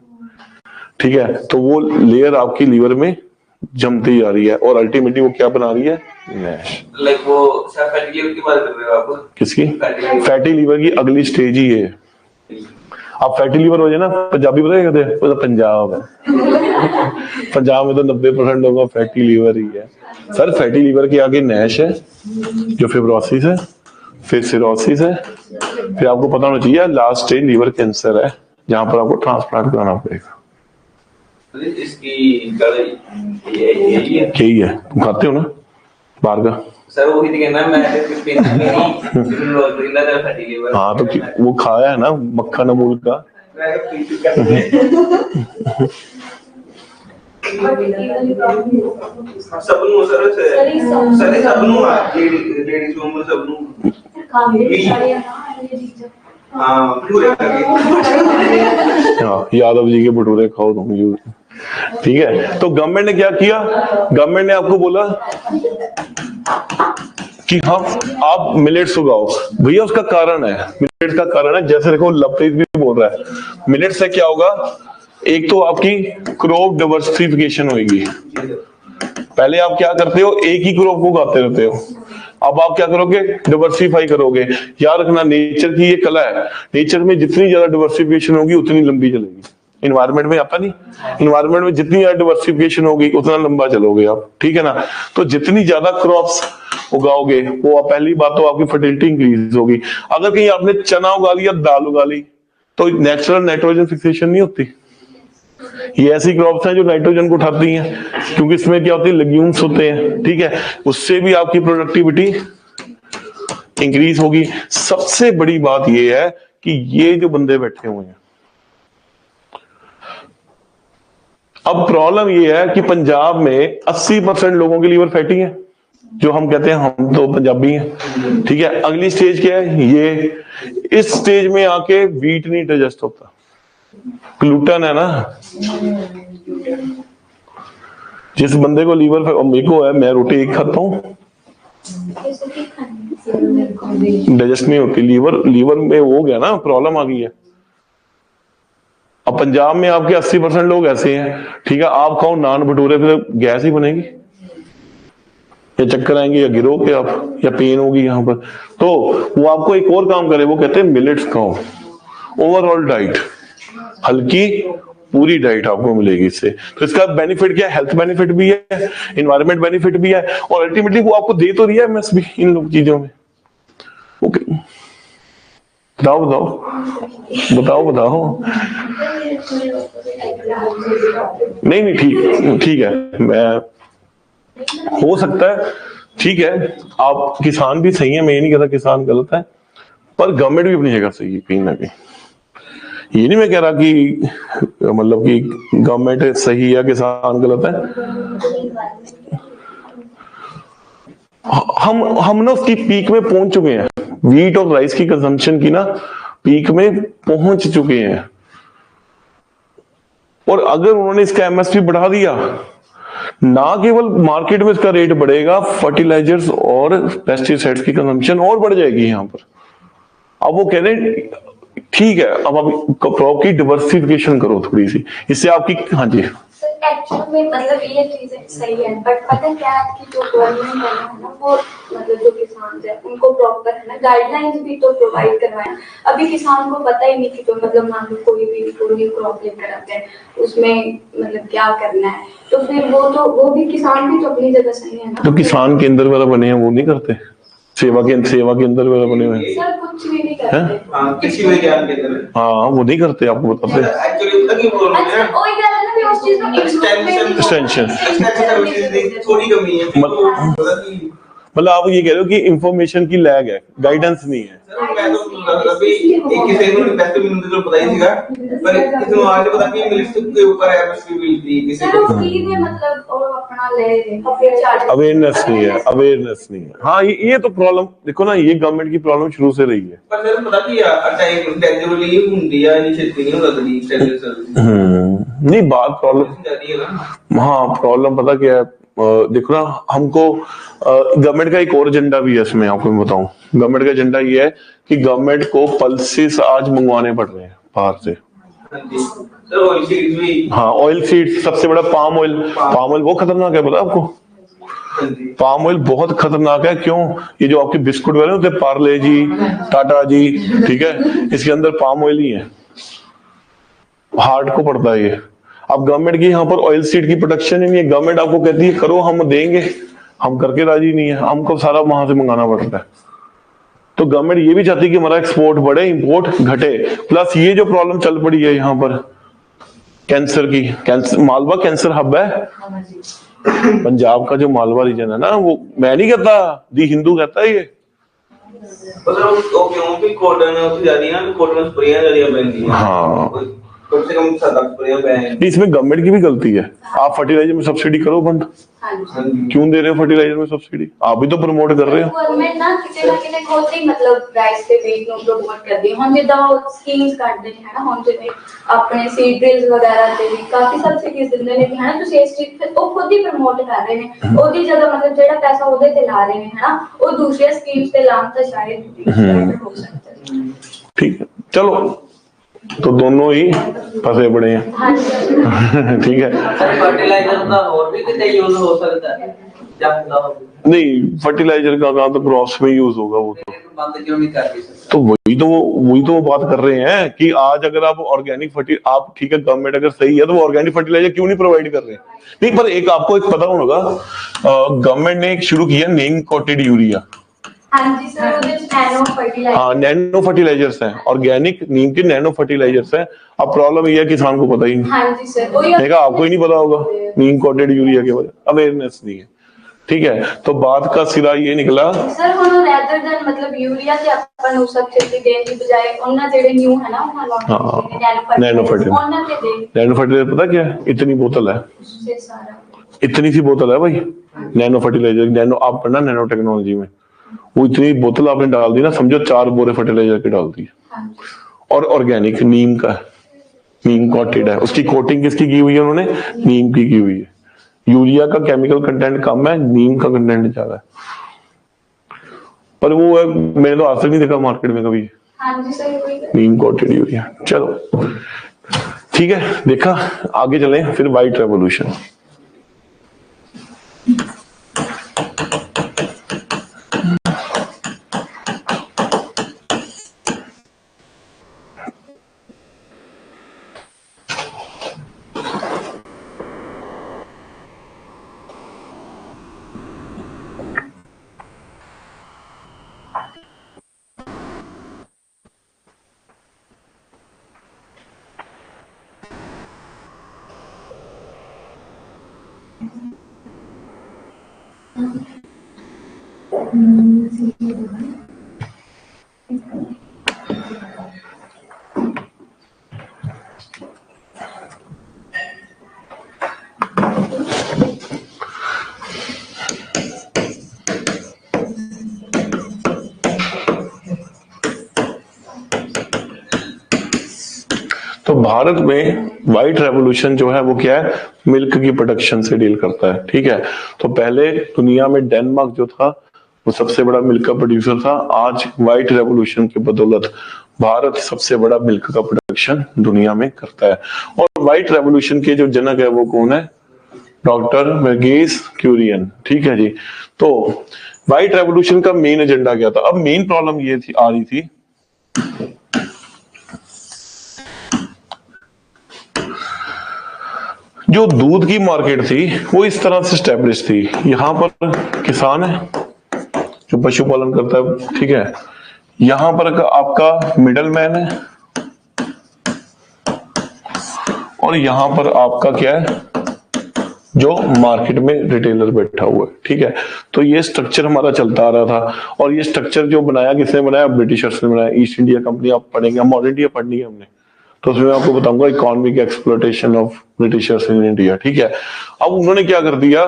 ठीक है। तो वो लेयर आपकी लीवर में जमती जा रही है और अल्टीमेटली वो क्या बना रही है, नैश। लाइक वो फैटी लीवर की बात कर रहे हो आप? किसकी? फैटी लीवर की अगली स्टेज ही है। आप फैटी लीवर हो जाए ना, पंजाबी पता है कहते हैं, वो तो पंजाब है। पंजाब में तो 90% लोगों का फैटी लीवर ही है। सर फैटी लीवर के आगे नैश है, जो फिब्रोसिस है, फिर सिरोसिस है, फिर आपको पता होना चाहिए लास्ट स्टेज लीवर कैंसर है, जहां पर आपको ट्रांसप्लांट कराना पड़ेगा। इसकी यही है, यही है। तुम खाते हो ना बाहर का? सर वही तो कहना मैं फैटी लीवर। हाँ तो वो खाया है ना मक्खन अमूल का। सबनू सर सर सबनू लेडीज को सबनू हाँ यादव जी के भटूरे खाओ तुम यूज। ठीक है, तो गवर्नमेंट ने क्या किया? गवर्नमेंट ने आपको बोला कि हाँ आप मिलेट्स उगाओ। भैया उसका कारण है, मिलेट्स का कारण है, जैसे देखो लवप्रीत भी बोल रहा है, मिलेट्स से क्या होगा, एक तो आपकी क्रॉप डाइवर्सिफिकेशन होगी। पहले आप क्या करते हो, एक ही क्रॉप को उगाते रहते हो, अब आप क्या करोगे, डाइवर्सिफाई करोगे। याद रखना नेचर की ये कला है, नेचर में जितनी ज्यादा डाइवर्सिफिकेशन होगी उतनी लंबी चलेगी। इन्वायरमेंट में आता नहीं, इन्वायरमेंट में जितनी ज्यादा डाइवर्सिफिकेशन होगी उतना लंबा चलोगे आप, ठीक है ना। तो जितनी ज्यादा क्रॉप्स उगाओगे वो पहली बात तो आपकी फर्टिलिटी इंक्रीज होगी। अगर कहीं आपने चना उगा लिया, दाल उगा ली, तो नेचुरल नाइट्रोजन फिक्सेशन नहीं होती। ये ऐसी क्रॉप्स हैं जो नाइट्रोजन को उठाती हैं, क्योंकि इसमें क्या होती है, लेग्यूम्स होते हैं, ठीक है, उससे भी आपकी प्रोडक्टिविटी इंक्रीज होगी। सबसे बड़ी बात ये है कि ये जो बंदे बैठे हुए हैं, अब प्रॉब्लम ये है कि पंजाब में 80% लोगों के लीवर फैटी है, जो हम कहते हैं हम तो पंजाबी हैं, ठीक है। अगली स्टेज क्या है, ये इस स्टेज में आके वीट नहीं डाइजेस्ट होता, ग्लूटेन है ना। जिस बंदे को लीवर, मेरे को है, मैं रोटी एक खाता हूं, डाइजेस्ट नहीं होती, लीवर में वो गया ना, प्रॉब्लम आ गई है। अब पंजाब में आपके 80% लोग ऐसे हैं, ठीक है, आप खाओ नान भटूरे, फिर गैस ही बनेगी, या चक्कर आएंगे, या गिरोगे आप, या पेन होगी यहाँ पर। तो वो आपको एक और काम करे, वो कहते हैं मिलेट्स खाओ। ओवरऑल डाइट, हल्की पूरी डाइट आपको मिलेगी इससे। तो इसका बेनिफिट क्या है, हेल्थ बेनिफिट भी है, इन्वायरमेंट बेनिफिट भी है, और अल्टीमेटली वो आपको दे तो रही है एमएस भी इन लोग चीजों में। ओके, बताओ बताओ बताओ बताओ। नहीं ठीक है, मैं हो सकता है, ठीक है, आप किसान भी सही है, मैं ये नहीं कहता किसान गलत है, पर गवर्नमेंट भी अपनी जगह सही है कहीं ना कहीं। ये नहीं मैं कह रहा कि मतलब कि गवर्नमेंट सही है किसान गलत है। हम ना उसकी पीक में पहुंच चुके हैं, वीट और राइस की कंजम्पशन की ना पीक में पहुंच चुके हैं, और अगर उन्होंने इसका एमएसपी बढ़ा दिया, ना केवल मार्केट में इसका रेट बढ़ेगा, फर्टिलाइजर्स और पेस्टिसाइड्स की कंजम्पशन और बढ़ जाएगी यहाँ पर। अब वो कह रहे हैं ठीक है, अब आप क्रॉप की डिवर्सिफिकेशन करो थोड़ी सी, इससे आपकी, हाँ जी एक्चुअली में मतलब ये चीजें सही है, बट पता क्या है कि जो गवर्नमेंट है ना, वो मतलब जो किसान है उनको प्रॉपर है ना गाइडलाइंस भी तो प्रोवाइड करवाए। अभी किसान को पता ही नहीं कि तो मतलब मान लो कोई भी क्रॉप लेकर आते हैं, उसमें मतलब क्या करना है, तो फिर वो भी किसान भी तो अपनी जगह सही है ना। तो किसान केंद्र वाला बने हैं, वो नहीं करते, सेवा केंद्र वाला बने हुए हैं, सर कुछ भी नहीं करते। कृषि विज्ञान केंद्र, हाँ वो नहीं करते, आपको बताते हैं। एक्चुअली पता क्यों बोल रहे हैं, एक्सटेंशन थोड़ी कमी है। मतलब आप ये कह रहे हो कि इंफॉर्मेशन की लैग है, गाइडेंस नहीं है। मैं तो अभी एक किसी ने बेस्ट मिनट तो पता ही सीगा, पर किसी को आज पता नहीं मिलिट्स के ऊपर एमएसपी मिलती है किसी को, फ्री में मतलब और अपना ले रहे, अवेयरनेस नहीं है। हाँ ये तो प्रॉब्लम देखो ना, ये गवर्नमेंट की प्रॉब्लम शुरू से रही है। पर मेरे को पता कि अटैक ग्रेजुअली होती है, इनिशिएटिव नहीं होता दी स्टेबल सर्विस नहीं, बात प्रॉब्लम जाती है ना। हाँ प्रॉब्लम पता क्या है, देखो ना, हमको गवर्नमेंट का एक और एजेंडा भी है इसमें, आपको मैं बताऊं। गवर्नमेंट का एजेंडा ये है कि गवर्नमेंट को पल्सेस आज मंगवाने पड़ रहे हैं बाहर से। सर ऑयल सीड्स भी। हाँ ऑयल सीड्स, सबसे बड़ा पाम ऑयल। पाम ऑयल वो खतरनाक है, पता है आपको? हाँ जी। पाम ऑयल बहुत खतरनाक है। क्यों? ये जो आपके बिस्कुट वाले होते हैं, पार्ले जी, टाटा जी, ठीक है, इसके अंदर पाम ऑयल ही है, हार्ट को पड़ता है ये। अब गवर्नमेंट की यहाँ पर ऑयल सीड की प्रोडक्शन ही नहीं है। गवर्नमेंट आपको कहती है करो, हम देंगे, हम करके राजी नहीं है, हमको सारा वहां से मंगाना पड़ता है। तो गवर्नमेंट ये भी चाहती है कि हमारा एक्सपोर्ट बढ़े, इंपोर्ट घटे। प्लस ये जो प्रॉब्लम चल पड़ी है यहाँ पर कैंसर की, कैंसर, मालवा कैंसर हब है पंजाब का, जो मालवा रीजन है ना, वो मैं नहीं कहता, दी हिंदू कहता है ये। वो क्यों भी कॉटन है उससे ज्यादा ना, कॉटन स्प्रे ज्यादा बनती है। हाँ कम से कम 7-8 स्प्रे बैन। इसमें गवर्नमेंट की भी गलती है। आप फर्टिलाइजर में सब्सिडी करो बंद, हाँ जी। क्यों दे रहे हो फर्टिलाइजर में सब्सिडी? आप भी तो प्रमोट कर रहे हो। गवर्नमेंट ना किते खुद ही मतलब राइस ते बीज ਨੂੰ ਪ੍ਰਮੋਟ ਕਰਦੀ ਹੈ। ਹੁਣ ਜਿੱਦਾਂ ਉਹ ਸਕੀਮਸ ਕੱਢਦੇ ਨੇ ਹੈ ਨਾ, ਹੁਣ ਜਿਵੇਂ ਆਪਣੇ ਸੀਡ ਡ੍ਰਿਲਸ ਵਗੈਰਾ ਤੇ ਵੀ ਕਾਫੀ ਸਬਸਿਡੀਜ਼ ਦਿੰਦੇ ਨੇ ਕਿ ਹੈ ਨਾ ਤੁਸੀਂ ਇਸ ਚੀਜ਼ ਤੇ ਉਹ ਖੁਦ ਹੀ ਪ੍ਰਮੋਟ ਕਰ ਰਹੇ ਨੇ। ਉਹਦੀ ਜਗ੍ਹਾ ਮਤਲਬ ਜਿਹੜਾ ਪੈਸਾ ਉਹਦੇ ਤੇ ਲਾ ਰਹੇ ਨੇ ਹੈ ਨਾ, ਉਹ ਦੂਸਰੀਆਂ ਸਕੀਮਸ ਤੇ ਲਾਉਣ ਤਾਂ ਸ਼ਾਇਦ better ਹੋ ਸਕਦਾ ਹੈ। ठीक है, चलो तो दोनों ही फंसे पड़े हैं। हाँ जी। ठीक है, सर फर्टिलाइजर का और भी कितने यूज हो सकता है जब नहीं फर्टिलाइजर का काम तो क्रॉप्स में यूज होगा, वो तो बंद क्यों नहीं कर रही सर? तो वही तो वो बात कर रहे हैं कि आज अगर आप ऑर्गेनिक फर्टि आप ठीक है, गवर्नमेंट अगर सही है तो वो ऑर्गेनिक फर्टिलाइजर क्यों नहीं प्रोवाइड कर रहे? नहीं, पर एक आपको एक पता होगा, गवर्नमेंट ने एक शुरू किया नीम कोटेड यूरिया। हाँ जी सर, ਉਹਦੇ ਚ नैनो फर्टिलाइजर। हाँ नैनो फर्टिलाइजर्स हैं, ऑर्गेनिक नीम के नैनो फर्टिलाइजर्स हैं। अब प्रॉब्लम ये है किसान को पता ही नहीं। हाँ जी सर, वही देखा, आपको ही नहीं पता होगा नीम कोटेड यूरिया के बारे में, अवेयरनेस नहीं है। ठीक है, तो बात का सिरा ये निकला ਸਰ ਹੁਣ ਰੈਦਰ ਦੈਨ ਮਤਲਬ ਯੂਰੀਆ ਤੇ ਆਪਾਂ ਨੂੰ ਸਬਸਿਡੀ ਦੇਣ ਦੀ ਬਜਾਏ ਉਹਨਾਂ ਜਿਹੜੇ ਨਿਊ ਹੈ ਨਾ ਉਹਨਾਂ ਲਾਉਣ नैनो फर्टिलाइजर। ਉਹਨਾਂ ਤੇ ਦੇ नैनो फर्टिलाइजर पता क्या है? इतनी बोतल है, उससे सारा। इतनी सी बोतल है भाई नैनो फर्टिलाइजर। नैनो आप पढ़ना नैनो टेक्नोलॉजी में, वो इतनी बोतल आपने डाल दी ना, समझो 4 बोरे फर्टिलाइजर की डाल दी। हाँ जी। और ऑर्गेनिक नीम का, नीम कोटेड है, उसकी कोटिंग किसकी की हुई है? उन्होंने नीम की हुई है। यूरिया का केमिकल कंटेंट कम है, नीम का कंटेंट ज्यादा है। पर वो है, मैंने तो आज तक नहीं देखा मार्केट में कभी हाँ जी सर, वही नीम कोटेड यूरिया। चलो ठीक है, देखा, आगे चले फिर व्हाइट रेवोल्यूशन। तो भारत में व्हाइट रेवोल्यूशन जो है वो क्या है? मिल्क की प्रोडक्शन से डील करता है। ठीक है, तो पहले दुनिया में डेनमार्क जो था वो सबसे बड़ा मिल्क का प्रोड्यूसर था। आज व्हाइट रेवोल्यूशन की बदौलत भारत सबसे बड़ा मिल्क का प्रोडक्शन दुनिया में करता है। और व्हाइट रेवोल्यूशन के जो जनक है वो कौन है? डॉक्टर वर्गीस क्यूरियन। ठीक है जी, तो व्हाइट रेवोल्यूशन का मेन एजेंडा क्या था? अब मेन प्रॉब्लम ये थी, आ रही थी जो दूध की मार्केट थी वो इस तरह से स्टैब्लिश थी। यहां पर किसान है जो पशुपालन करता है, ठीक है, यहां पर आपका मिडल मैन है और यहां पर आपका क्या है? जो मार्केट में रिटेलर बैठा हुआ है। ठीक है, तो ये स्ट्रक्चर हमारा चलता आ रहा था। और ये स्ट्रक्चर जो बनाया किसने बनाया? ब्रिटिशर्स ने बनाया। ईस्ट इंडिया कंपनी आप पढ़ेंगे, मॉडर्न इंडिया पढ़नी है हमने, तो उसमें आपको बताऊंगा economic exploitation of Britishers in India. ठीक है, अब उन्होंने क्या कर दिया,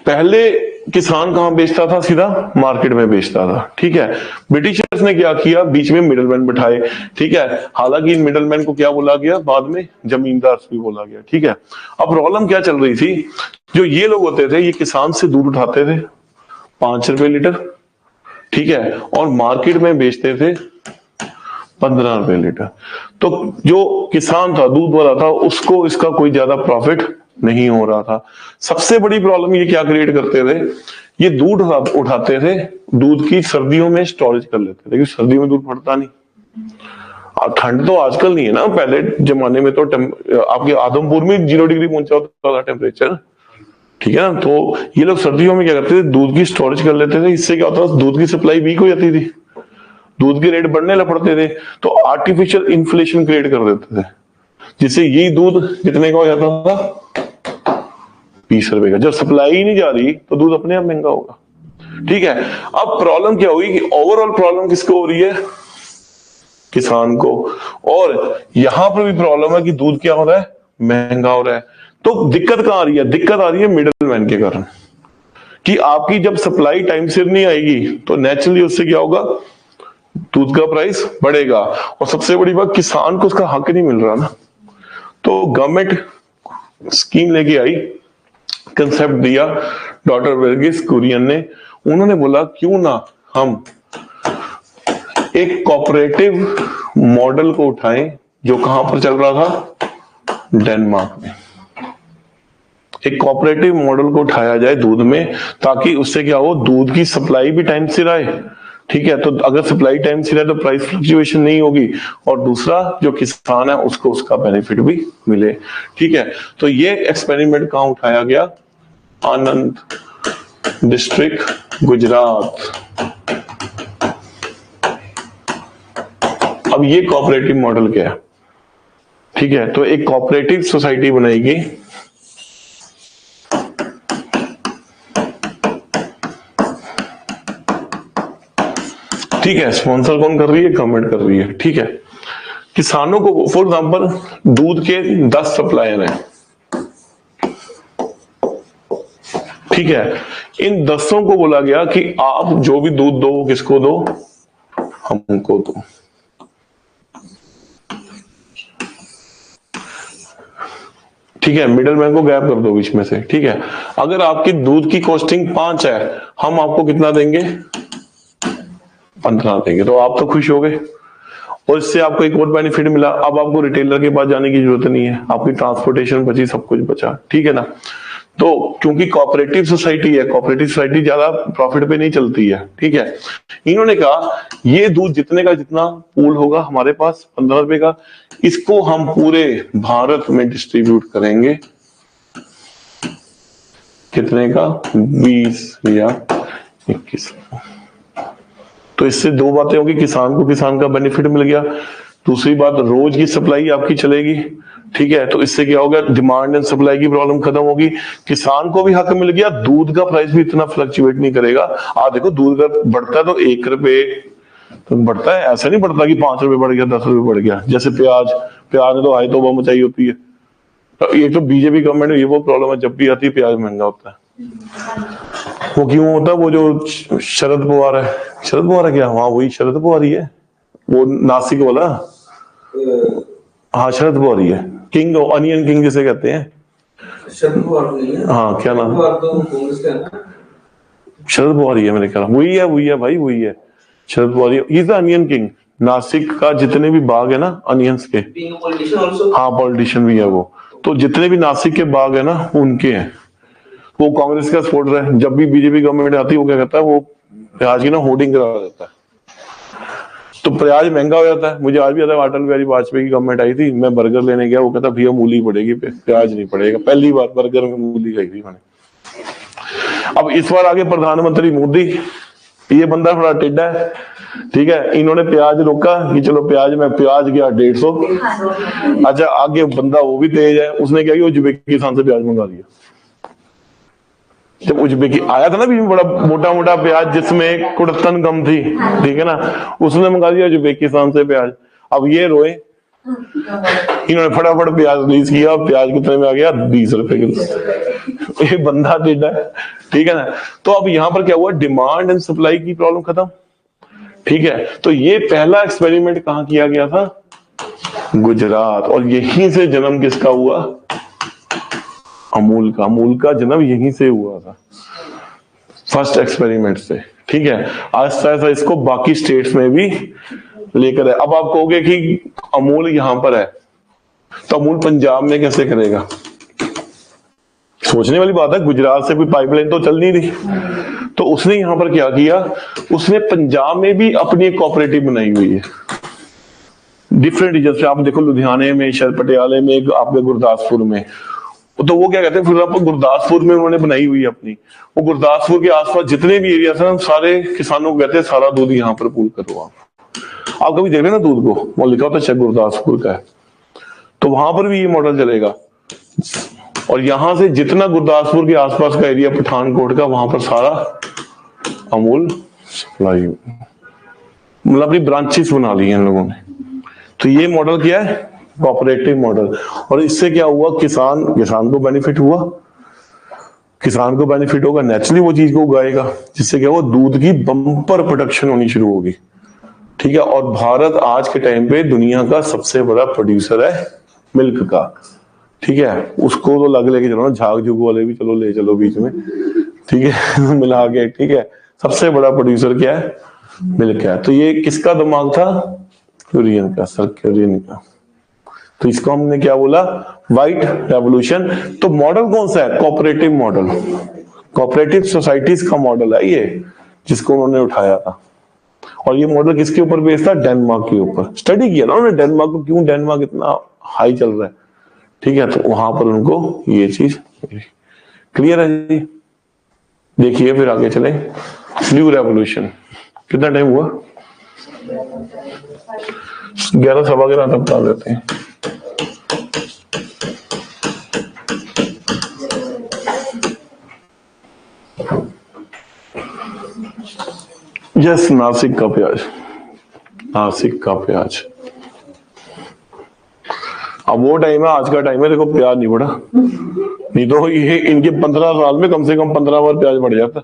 पहले किसान कहां बेचता था? सीधा मार्केट में बेचता था। ठीक है, ब्रिटिशर्स ने क्या किया? बीच में मिडलमैन बिठाए। ठीक है, हालांकि इन मिडलमैन को क्या बोला गया? बाद में जमींदार भी बोला गया। ठीक है, अब प्रॉब्लम क्या चल रही थी? जो ये लोग होते थे ये किसान से दूध उठाते थे 5 रुपए लीटर, ठीक है, और मार्केट में बेचते थे 15 रुपए लीटर। तो जो किसान था, दूध वाला था, उसको इसका कोई ज्यादा प्रॉफिट नहीं हो रहा था। सबसे बड़ी प्रॉब्लम ये क्या क्रिएट करते थे, ये दूध उठाते थे, दूध की सर्दियों में स्टोरेज कर लेते थे, क्योंकि सर्दियों में दूध फटता नहीं। ठंड तो आजकल नहीं है ना, पहले जमाने में तो आपके आदमपुर में 0 डिग्री पहुंचा होता था टेम्परेचर, ठीक है ना। तो ये लोग सर्दियों में क्या करते थे, दूध की स्टोरेज कर लेते थे। इससे क्या होता था, दूध की सप्लाई वीक हो जाती थी, दूध के रेट बढ़ने लग पड़ते थे, तो आर्टिफिशियल इन्फ्लेशन क्रिएट कर देते थे, जिससे ये दूध कितने का हो जाता था, 20 रुपए का। जब सप्लाई ही नहीं जा रही तो दूध अपने आप महंगा होगा, ठीक है। अब प्रॉब्लम क्या हुई कि ओवरऑल प्रॉब्लम किसको हो रही है, किसान को। और यहां पर भी प्रॉब्लम है कि दूध क्या हो रहा है, महंगा हो रहा है। तो दिक्कत कहां आ रही है, दिक्कत आ रही है मिडिल मैन के कारण, कि आपकी जब सप्लाई टाइम से नहीं आएगी तो नेचुरली उससे क्या होगा, दूध का प्राइस बढ़ेगा। और सबसे बड़ी बात, किसान को उसका हक नहीं मिल रहा ना। तो गवर्नमेंट स्कीम लेके आई, कंसेप्ट दिया डॉक्टर वर्गीस कुरियन ने। उन्होंने बोला क्यों ना हम एक कोऑपरेटिव मॉडल को उठाएं, जो कहां पर चल रहा था, डेनमार्क में। एक कोऑपरेटिव मॉडल को उठाया जाए दूध में, ताकि उससे क्या हो, दूध की सप्लाई भी टाइम से आए, ठीक है। तो अगर सप्लाई टाइम से रहे तो प्राइस फ्लक्चुएशन नहीं होगी, और दूसरा जो किसान है उसको उसका बेनिफिट भी मिले, ठीक है। तो ये एक्सपेरिमेंट कहां उठाया गया, आनंद डिस्ट्रिक्ट, गुजरात। अब ये कोऑपरेटिव मॉडल क्या है, ठीक है। तो एक कोऑपरेटिव सोसाइटी बनाएगी, ठीक है। स्पॉन्सर कौन कर रही है, गवर्नमेंट कर रही है, ठीक है। किसानों को, फॉर एग्जांपल दूध के 10 सप्लायर हैं, ठीक है। इन 10 को बोला गया कि आप जो भी दूध दो, किसको दो, हमको दो, ठीक है। मिडल मैन को गैप कर दो बीच में से, ठीक है। अगर आपकी दूध की कॉस्टिंग 5 है, हम आपको कितना देंगे, 15 देंगे। तो आप तो खुश हो गए, और इससे आपको एक और बेनिफिट मिला, अब आपको रिटेलर के पास जाने की जरूरत नहीं है, आपकी ट्रांसपोर्टेशन बची, सब कुछ बचा, ठीक है ना। तो क्योंकि कोऑपरेटिव सोसाइटी है, कोऑपरेटिव सोसाइटी ज्यादा प्रॉफिट पे नहीं चलती है, ठीक है। इन्होंने कहा ये दूध जितने का जितना पूल होगा हमारे पास 15 रुपए का, इसको हम पूरे भारत में डिस्ट्रीब्यूट करेंगे, कितने का, 20 या 21। तो इससे दो बातें होगी, किसान को किसान का बेनिफिट मिल गया, दूसरी बात रोज की सप्लाई आपकी चलेगी, ठीक है। तो इससे क्या होगा, डिमांड एंड सप्लाई की प्रॉब्लम खत्म होगी, किसान को भी हक मिल गया, दूध का प्राइस भी इतना फ्लक्चुएट नहीं करेगा। आप देखो दूध का बढ़ता है तो 1 रुपए तो बढ़ता है, ऐसा नहीं बढ़ता कि 5 रुपए बढ़ गया, 10 रुपए बढ़ गया। जैसे प्याज ने तो हाई तौबा मचाई होती है। ये तो बीजेपी गवर्नमेंट में ये वो प्रॉब्लम है, जब भी आती है प्याज महंगा होता है। वो क्यों होता है, वो जो शरद पवार है क्या, हाँ वही शरद पवार ही है, वो नासिक वाला, हाँ शरद पवार ही है, किंग, अनियन किंग जिसे कहते हैं। शरद पवार नहीं है, हाँ क्या नाम, तो कांग्रेस का है ना, शरद पवार ही है मेरे ख्याल, वही है भाई, वही है Sharad Pawar, he is the onion king. Nashik का जितने भी बाग है ना अनियंस के, हाँ पॉलिटिशियन भी है वो, तो जितने भी नासिक के बाग है ना उनके हैं। वो कांग्रेस का सपोर्टर है, जब भी बीजेपी गवर्नमेंट आती है वो क्या करता है, वो प्याज की ना होर्डिंग करा देता है, तो प्याज महंगा हो जाता है। मुझे आज भी याद है, अटल बिहारी वाजपेयी की गवर्नमेंट आई थी, मैं बर्गर लेने गया, वो कहता भैया मूली पड़ेगी, प्याज नहीं पड़ेगा। पहली बार बर्गर में मूली खाई थी मैंने। अब इस बार आगे प्रधानमंत्री मोदी, ये बंदा थोड़ा टेढ़ा है, ठीक है। इन्होंने प्याज रोका कि चलो प्याज गया 150। अच्छा आगे बंदा वो भी तेज है, उसने क्या किया, उज्बेकिस्तान से प्याज मंगा दिया। जब उज्बेकी आया था ना भी बड़ा मोटा प्याज जिसमें कुड़तन कम थी, ठीक है ना, उसने मंगा दिया उज्बेकिस्तान से प्याज। अब ये रोए, इन्होंने फटाफट प्याज रिलीज किया, प्याज कितने में आ गया, 20 रुपए किलो। ये बंदा टेढ़ा है, ठीक है ना। तो अब यहाँ पर क्या हुआ, डिमांड एंड सप्लाई की प्रॉब्लम खत्म, ठीक है। तो ये पहला एक्सपेरिमेंट कहाँ किया गया था, गुजरात, और यहीं से जन्म किसका हुआ, अमूल का जन्म यहीं से हुआ था, फर्स्ट एक्सपेरिमेंट से, ठीक है। आहिस्ता आहिस्ता इसको बाकी स्टेट्स में भी लेकर है। अब आप कहोगे कि अमूल यहाँ पर है तो अमूल पंजाब में कैसे करेगा? सोचने वाली बात है, गुजरात से कोई पाइपलाइन तो चल नहीं रही। तो उसने यहां पर क्या किया, उसने पंजाब में भी अपनी एक कोऑपरेटिव बनाई हुई है डिफरेंट रीजन से। आप देखो लुधियाने में, शायद पटियाले में, एक आपके गुरदासपुर में। तो वो क्या कहते हैं, फिर आपको गुरदासपुर में उन्होंने बनाई हुई है अपनी। वो गुरदासपुर के आसपास जितने भी एरिया थे सारे किसानों को कहते हैं सारा दूध यहाँ पर पूल करो। आप कभी देख रहे ना दूध को, वो लिखा होता है गुरदासपुर का है। तो वहां पर भी ये मॉडल चलेगा। और यहां से जितना गुरदासपुर के आसपास का एरिया पठानकोट का, वहां पर सारा अमूल सप्लाई, मतलब अपनी ब्रांचेस बना ली हैं इन लोगों ने। तो ये मॉडल क्या है, कोऑपरेटिव मॉडल। और इससे क्या हुआ, किसान को बेनिफिट हुआ। किसान को बेनिफिट होगा, नेचुरली वो चीज को उगाएगा, जिससे क्या हुआ, दूध की बम्पर प्रोडक्शन होनी शुरू होगी। ठीक है। और भारत आज के टाइम पे दुनिया का सबसे बड़ा प्रोड्यूसर है मिल्क का। ठीक है। उसको तो लग लेके चलो, झाग झुग वाले भी चलो ले चलो बीच में, ठीक है, मिला के। ठीक है। सबसे बड़ा प्रोड्यूसर क्या है, मिल्क है। तो ये किसका दिमाग था, क्यूरियन का, सर क्यूरियन का। तो इसको हमने क्या बोला, व्हाइट रेवोल्यूशन। तो मॉडल कौन सा है, कोऑपरेटिव मॉडल, कोऑपरेटिव सोसाइटीज का मॉडल है ये, जिसको उन्होंने उठाया था। और ये मॉडल किसके ऊपर बेस्ड था, डेनमार्क के ऊपर। स्टडी किया ना उन्होंने डेनमार्क को, क्यों डेनमार्क इतना हाई चल रहा है। ठीक है। तो वहां पर उनको ये चीज क्लियर है जी। देखिए फिर आगे चले, ब्लू रेवोल्यूशन। कितना टाइम हुआ, 11 सवा 11 तक बता देते हैं। यस, नासिक का प्याज, नासिक का प्याज। अब वो टाइम है, आज का टाइम है, देखो प्याज नहीं बढ़ा। नहीं तो ये इनके 15 साल में कम से कम 15 बार प्याज बढ़ जाता।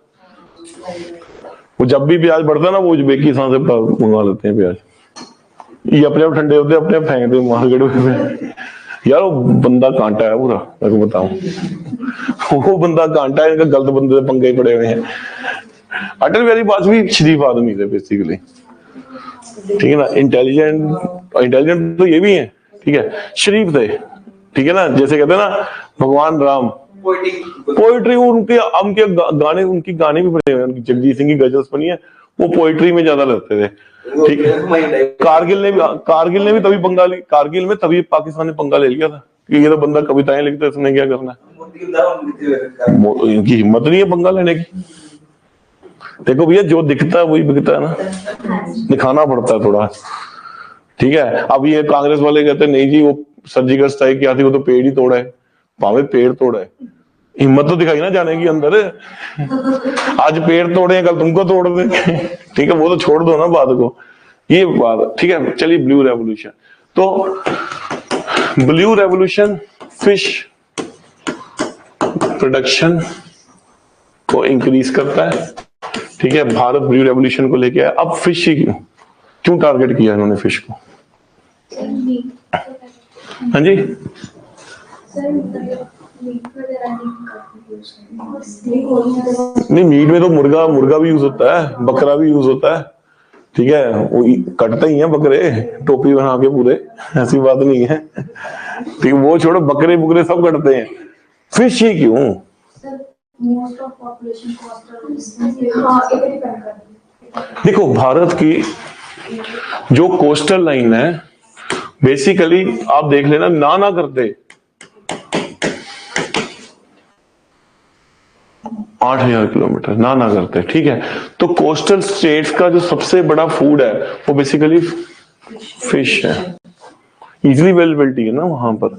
वो जब भी प्याज बढ़ता ना, वो उज्बेकिस्तान से मंगवा लेते हैं प्याज। ये अपने आप ठंडे होते, अपने आप फेंक देते मार्केट में। यार वो बंदा कांटा है पूरा, मैं को बताऊं, वो बंदा कांटा है। इनका गलत बंदे से पंगे पड़े हुए हैं। अटल बिहारी वाजपेयी शरीफ आदमी थे बेसिकली। ठीक है ना। इंटेलिजेंट तो ये भी है। ठीक है। शरीफ थे। ठीक है ना। जैसे कहते हैं ना भगवान राम, पोइट्री उनके गाने, उनकी गाने भी बने हुए हैं। उनकी जगजीत सिंह की गजल्स बनी है, वो पोइट्री में ज्यादा लगते थे। ठीक है। कारगिल ने भी तभी पंगा ली, कारगिल में तभी पाकिस्तान ने पंगा ले लिया था कि ये तो बंदा कविताएं लिखता है, इसने क्या करना है। इनकी हिम्मत नहीं है पंगा लेने की। देखो भैया, जो दिखता है वही बिकता है ना, दिखाना पड़ता है थोड़ा। ठीक है। अब ये कांग्रेस वाले कहते हैं नहीं जी, वो सर्जिकल स्ट्राइक किया थी, वो तो पेड़ ही तोड़ा है। भावे पेड़ तोड़ा है, हिम्मत तो दिखाई ना जाने की अंदर। आज पेड़ तोड़े, कल तुमको तोड़ देंगे। ठीक है। वो तो छोड़ दो ना बात को, ये बात। ठीक है। चलिए ब्लू रेवोल्यूशन। तो ब्लू रेवोल्यूशन फिश प्रोडक्शन को इंक्रीज करता है। ठीक है। भारत ब्लू रेवोल्यूशन को लेके आया। अब फिश ही क्यों टारगेट किया इन्होंने फिश को? हाँ जी, नहीं मीट में तो मुर्गा भी यूज होता है, बकरा भी यूज होता है। ठीक है। वो कटते ही हैं बकरे, टोपी बना के पूरे, ऐसी बात नहीं है। ठीक है। वो छोड़ो, बकरे बुकरे सब कटते हैं, फिश ही क्यों? देखो भारत की जो कोस्टल लाइन है, बेसिकली आप देख लेना, ना करते 8,000 किलोमीटर ना करते। ठीक है। तो कोस्टल स्टेट्स का जो सबसे बड़ा फूड है वो बेसिकली फिश है। इजिली अवेलेबिलिटी है ना वहां पर।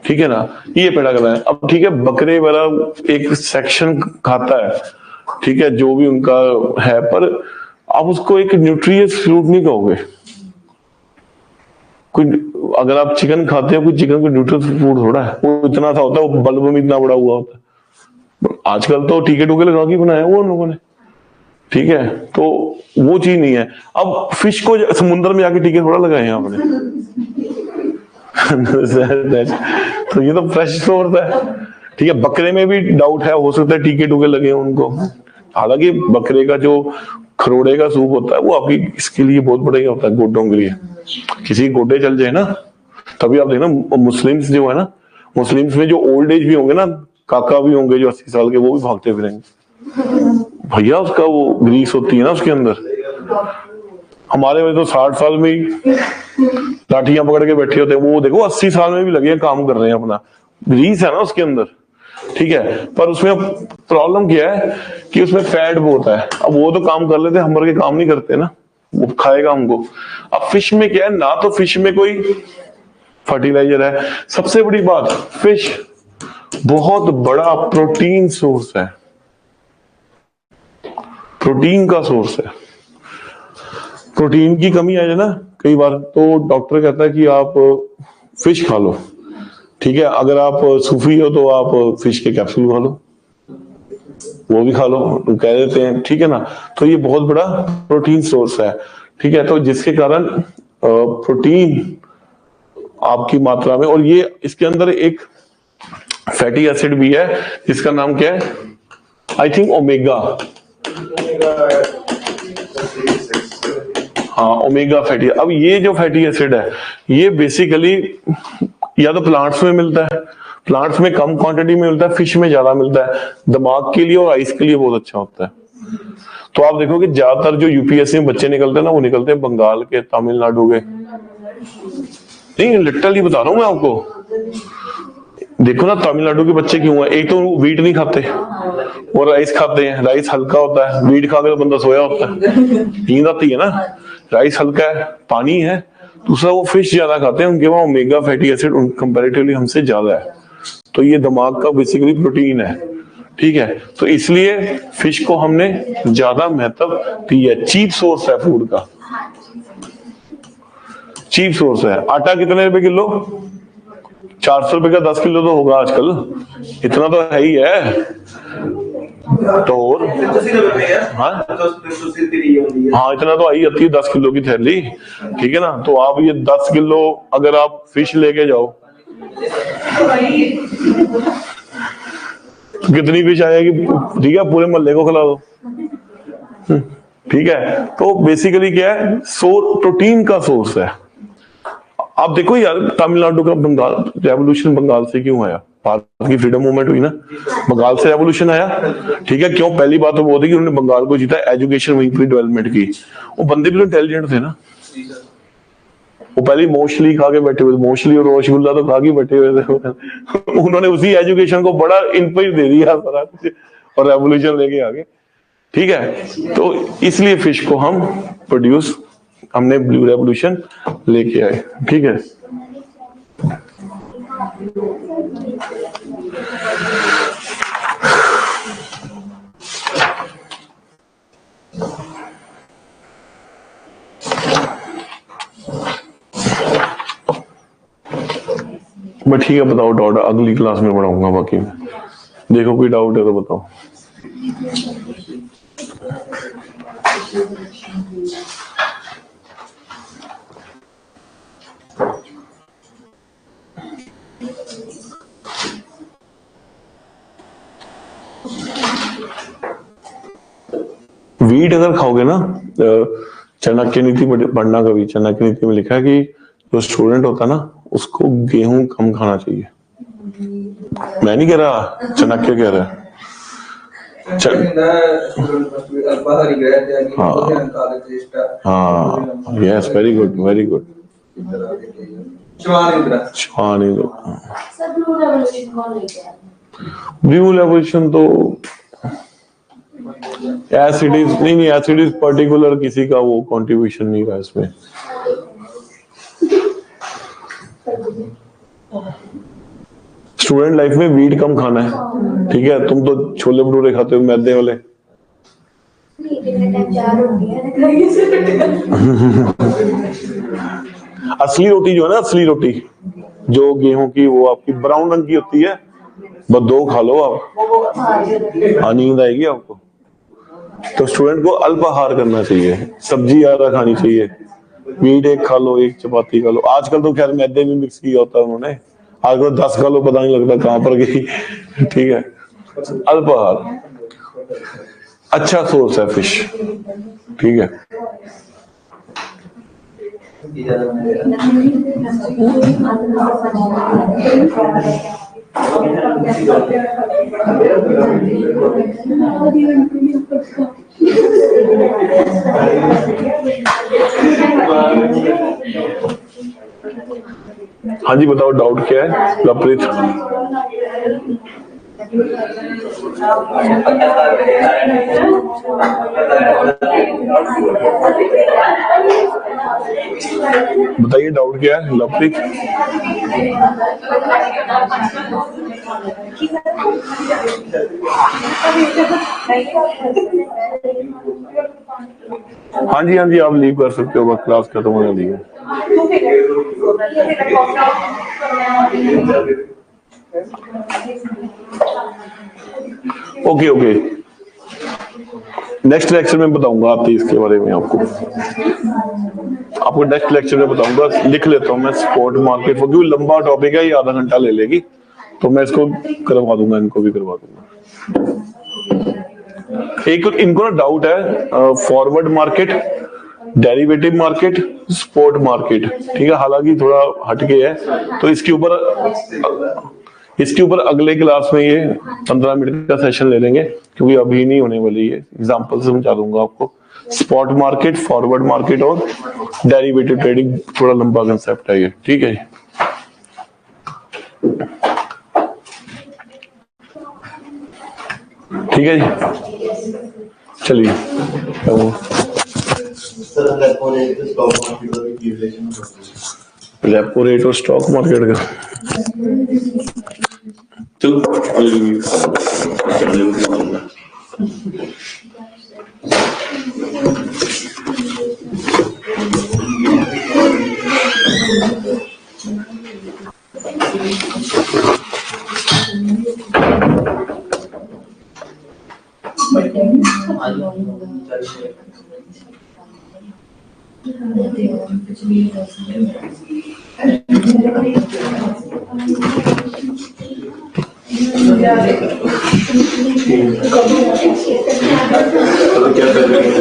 ठीक है ना। ये पेड़ा कर रहा है। अब ठीक है, बकरे वाला एक सेक्शन खाता है। ठीक है, जो भी उनका है, पर आप उसको एक न्यूट्रियस फ्रूट नहीं कहोगे। कोई अगर आप चिकन खाते हो, कोई चिकन को न्यूट्रियस फूड थोड़ा है, वो इतना सा होता है, वो बल्ब में इतना बड़ा हुआ होता है। आजकल तो टीके टूके लगा के बनाया वो उन लोगों ने। ठीक है। तो वो चीज नहीं है। अब फिश को समुद्र में जाके टीके थोड़ा लगाए हैं आपने। तो ये तो फ्रेश सोर्स है। ठीक है। बकरे में भी डाउट है, हो सकता है टीके टूके लगे उनको। हालांकि बकरे का जो खरोड़े का सूप होता है, वो आपकी इसके लिए बहुत बढ़िया होता है, गोड्डों के लिए। किसी गोड्डे चल जाए ना, तभी आप देखना मुस्लिम्स जो है ना, मुस्लिम्स में जो ओल्ड एज भी होंगे ना, काका भी होंगे जो 80 साल के, वो भी भागते फिरेंगे भैया, उसका वो ग्रीस होती है ना उसके अंदर। हमारे में तो 60 साल में ही लाठियां पकड़ के बैठे होते हैं, वो देखो 80 साल में भी लगे हैं, काम कर रहे हैं अपना, ग्रीस है ना उसके अंदर, ठीक है। पर उसमें प्रॉब्लम क्या है कि उसमें फैट बहुत है। अब वो तो काम कर लेते, हम के काम नहीं करते ना, वो खाएगा हमको। अब फिश में क्या है ना, तो फिश में कोई फर्टिलाइजर है। सबसे बड़ी बात, फिश बहुत बड़ा प्रोटीन सोर्स है, प्रोटीन का सोर्स है। प्रोटीन की कमी आ जाए ना कई बार, तो डॉक्टर कहता है कि आप फिश खा लो, ठीक है। अगर आप सूफी हो तो आप फिश के कैप्सूल खा लो, वो भी खा लो, कह देते हैं, ठीक है ना। तो ये बहुत बड़ा प्रोटीन सोर्स है, ठीक है। तो जिसके कारण प्रोटीन आपकी मात्रा में, और ये इसके अंदर एक फैटी एसिड भी है जिसका नाम क्या है, आई थिंक ओमेगा, हाँ ओमेगा फैटी। अब ये जो फैटी एसिड है, ये बेसिकली या तो प्लांट्स में मिलता है, प्लांट्स में कम क्वांटिटी में मिलता है, फिश में ज्यादा मिलता है। दिमाग के लिए और आइस के लिए बहुत अच्छा होता है। तो आप देखोगे ज्यादातर जो यूपीएससी में बच्चे निकलते हैं ना, वो निकलते हैं बंगाल के, तमिलनाडु के। नहीं, लिटरली बता रहा हूं मैं आपको। देखो ना तमिलनाडु के बच्चे क्यों है, एक तो वीट नहीं खाते और राइस खाते हैं। राइस हल्का होता है, वीट खा के बंदा सोया होता है, नींद आती है ना। राइस हल्का है, पानी है। दूसरा वो फिश ज्यादा खाते हैं, उनके वहां ओमेगा फैटी एसिड कंपैरेटिवली हमसे ज्यादा है। तो ये दिमाग का बेसिकली प्रोटीन है, ठीक है। तो इसलिए फिश को हमने ज्यादा महत्व दिया है। चीप सोर्स है फूड का, चीप सोर्स है। आटा कितने रुपए किलो? 400 रुपए का 10 किलो तो होगा आजकल, इतना तो है ही है। तो और हाँ इतना तो आई आती है 10 किलो की थैली, ठीक है ना। तो आप ये 10 किलो अगर आप फिश लेके जाओ तो कितनी फिश आएगी, ठीक है, पूरे मोहल्ले को खिला दो, ठीक है। तो बेसिकली क्या है, प्रोटीन का सोर्स है। आप देखो यार, तमिलनाडु का बंगाल रेवोल्यूशन बंगाल से क्यों आया? भारत की फ्रीडम मूवमेंट हुई ना, बंगाल से रेवोल्यूशन आया, ठीक है। क्यों? पहली बात तो वो थी कि उन्होंने बंगाल को जीता, एजुकेशन वहीं पर डेवलपमेंट की। वो बंदे भी तो इंटेलिजेंट थे ना, वो पहले मोस्टली खा के बैठे हुए, मोस्टली और रसगुल्ला तो खा के बैठे हुए थे। उन्होंने उसी एजुकेशन को बड़ा इनपुट दे दिया सारा कुछ और रेवोल्यूशन लेके आ गए, ठीक है। तो इसलिए फिश को हम प्रोड्यूस, हमने ब्लू रेवोल्यूशन लेके आए, ठीक है। बट ठीक है, बताओ डाउट अगली क्लास में पढ़ाऊंगा, बाकी में देखो कोई डाउट है तो बताओ। वीट अगर खाओगे ना, चाणक्य नीति पढ़ना कभी, चाणक्य नीति में लिखा है कि जो स्टूडेंट होता है ना, उसको गेहूं कम खाना चाहिए। मैं नहीं कह रहा, चाणक्य कह रहा है। हाँ yes, very good very good. Blue revolution तो एसिड इज नहीं, एसिड इज पर्टिकुलर किसी का वो कंट्रीब्यूशन नहीं रहा इसमें। स्टूडेंट लाइफ में वीट कम खाना है, ठीक है। तुम तो छोले भटूरे खाते हो मैदे वाले। असली रोटी जो है ना, असली रोटी जो गेहूं की, वो आपकी ब्राउन रंग की होती है, बस 2 खा लो आप, नींद आएगी आपको। तो स्टूडेंट को अल्पाहार करना चाहिए, सब्जी ज्यादा खानी चाहिए, मीट 1 खा लो, 1 चपाती खा लो। आजकल तो खैर मैदे में मिक्स किया होता है उन्होंने, आजकल 10 खा लो, पता नहीं लगता कहां पर गई, ठीक है। अल्पाहार अच्छा सोर्स है फिश, ठीक है। हाँ जी बताओ, डाउट क्या है लवप्रीत? बताइए डाउट क्या है लवप्रीत? हाँ जी आप लीव कर सकते हो, बस क्लास खत्म होने दी है। ओके नेक्स्ट लेक्चर में बताऊंगा आप इसके बारे में, आपको नेक्स्ट लेक्चर में बताऊंगा। लिख लेता हूँ मैं स्पॉट मार्केट, क्योंकि लंबा टॉपिक है, ये आधा घंटा ले लेगी, तो मैं इसको करवा दूंगा, इनको भी करवा दूंगा। एक इनको ना डाउट है forward market, derivative market, spot market, ठीक है, हालांकि थोड़ा हटके है, तो इसके ऊपर अगले क्लास में ये 15 मिनट का सेशन ले लेंगे, क्योंकि अभी नहीं होने वाली है। एग्जांपल से समझा दूंगा आपको। स्पॉट मार्केट, फॉरवर्ड मार्केट और डेरिवेटिव ट्रेडिंग थोड़ा लंबा कंसेप्ट है ये, ठीक है। ठीक है जी, चलिए। रेपो रेट और स्टॉक मार्केट का क्या कर रहे हैं?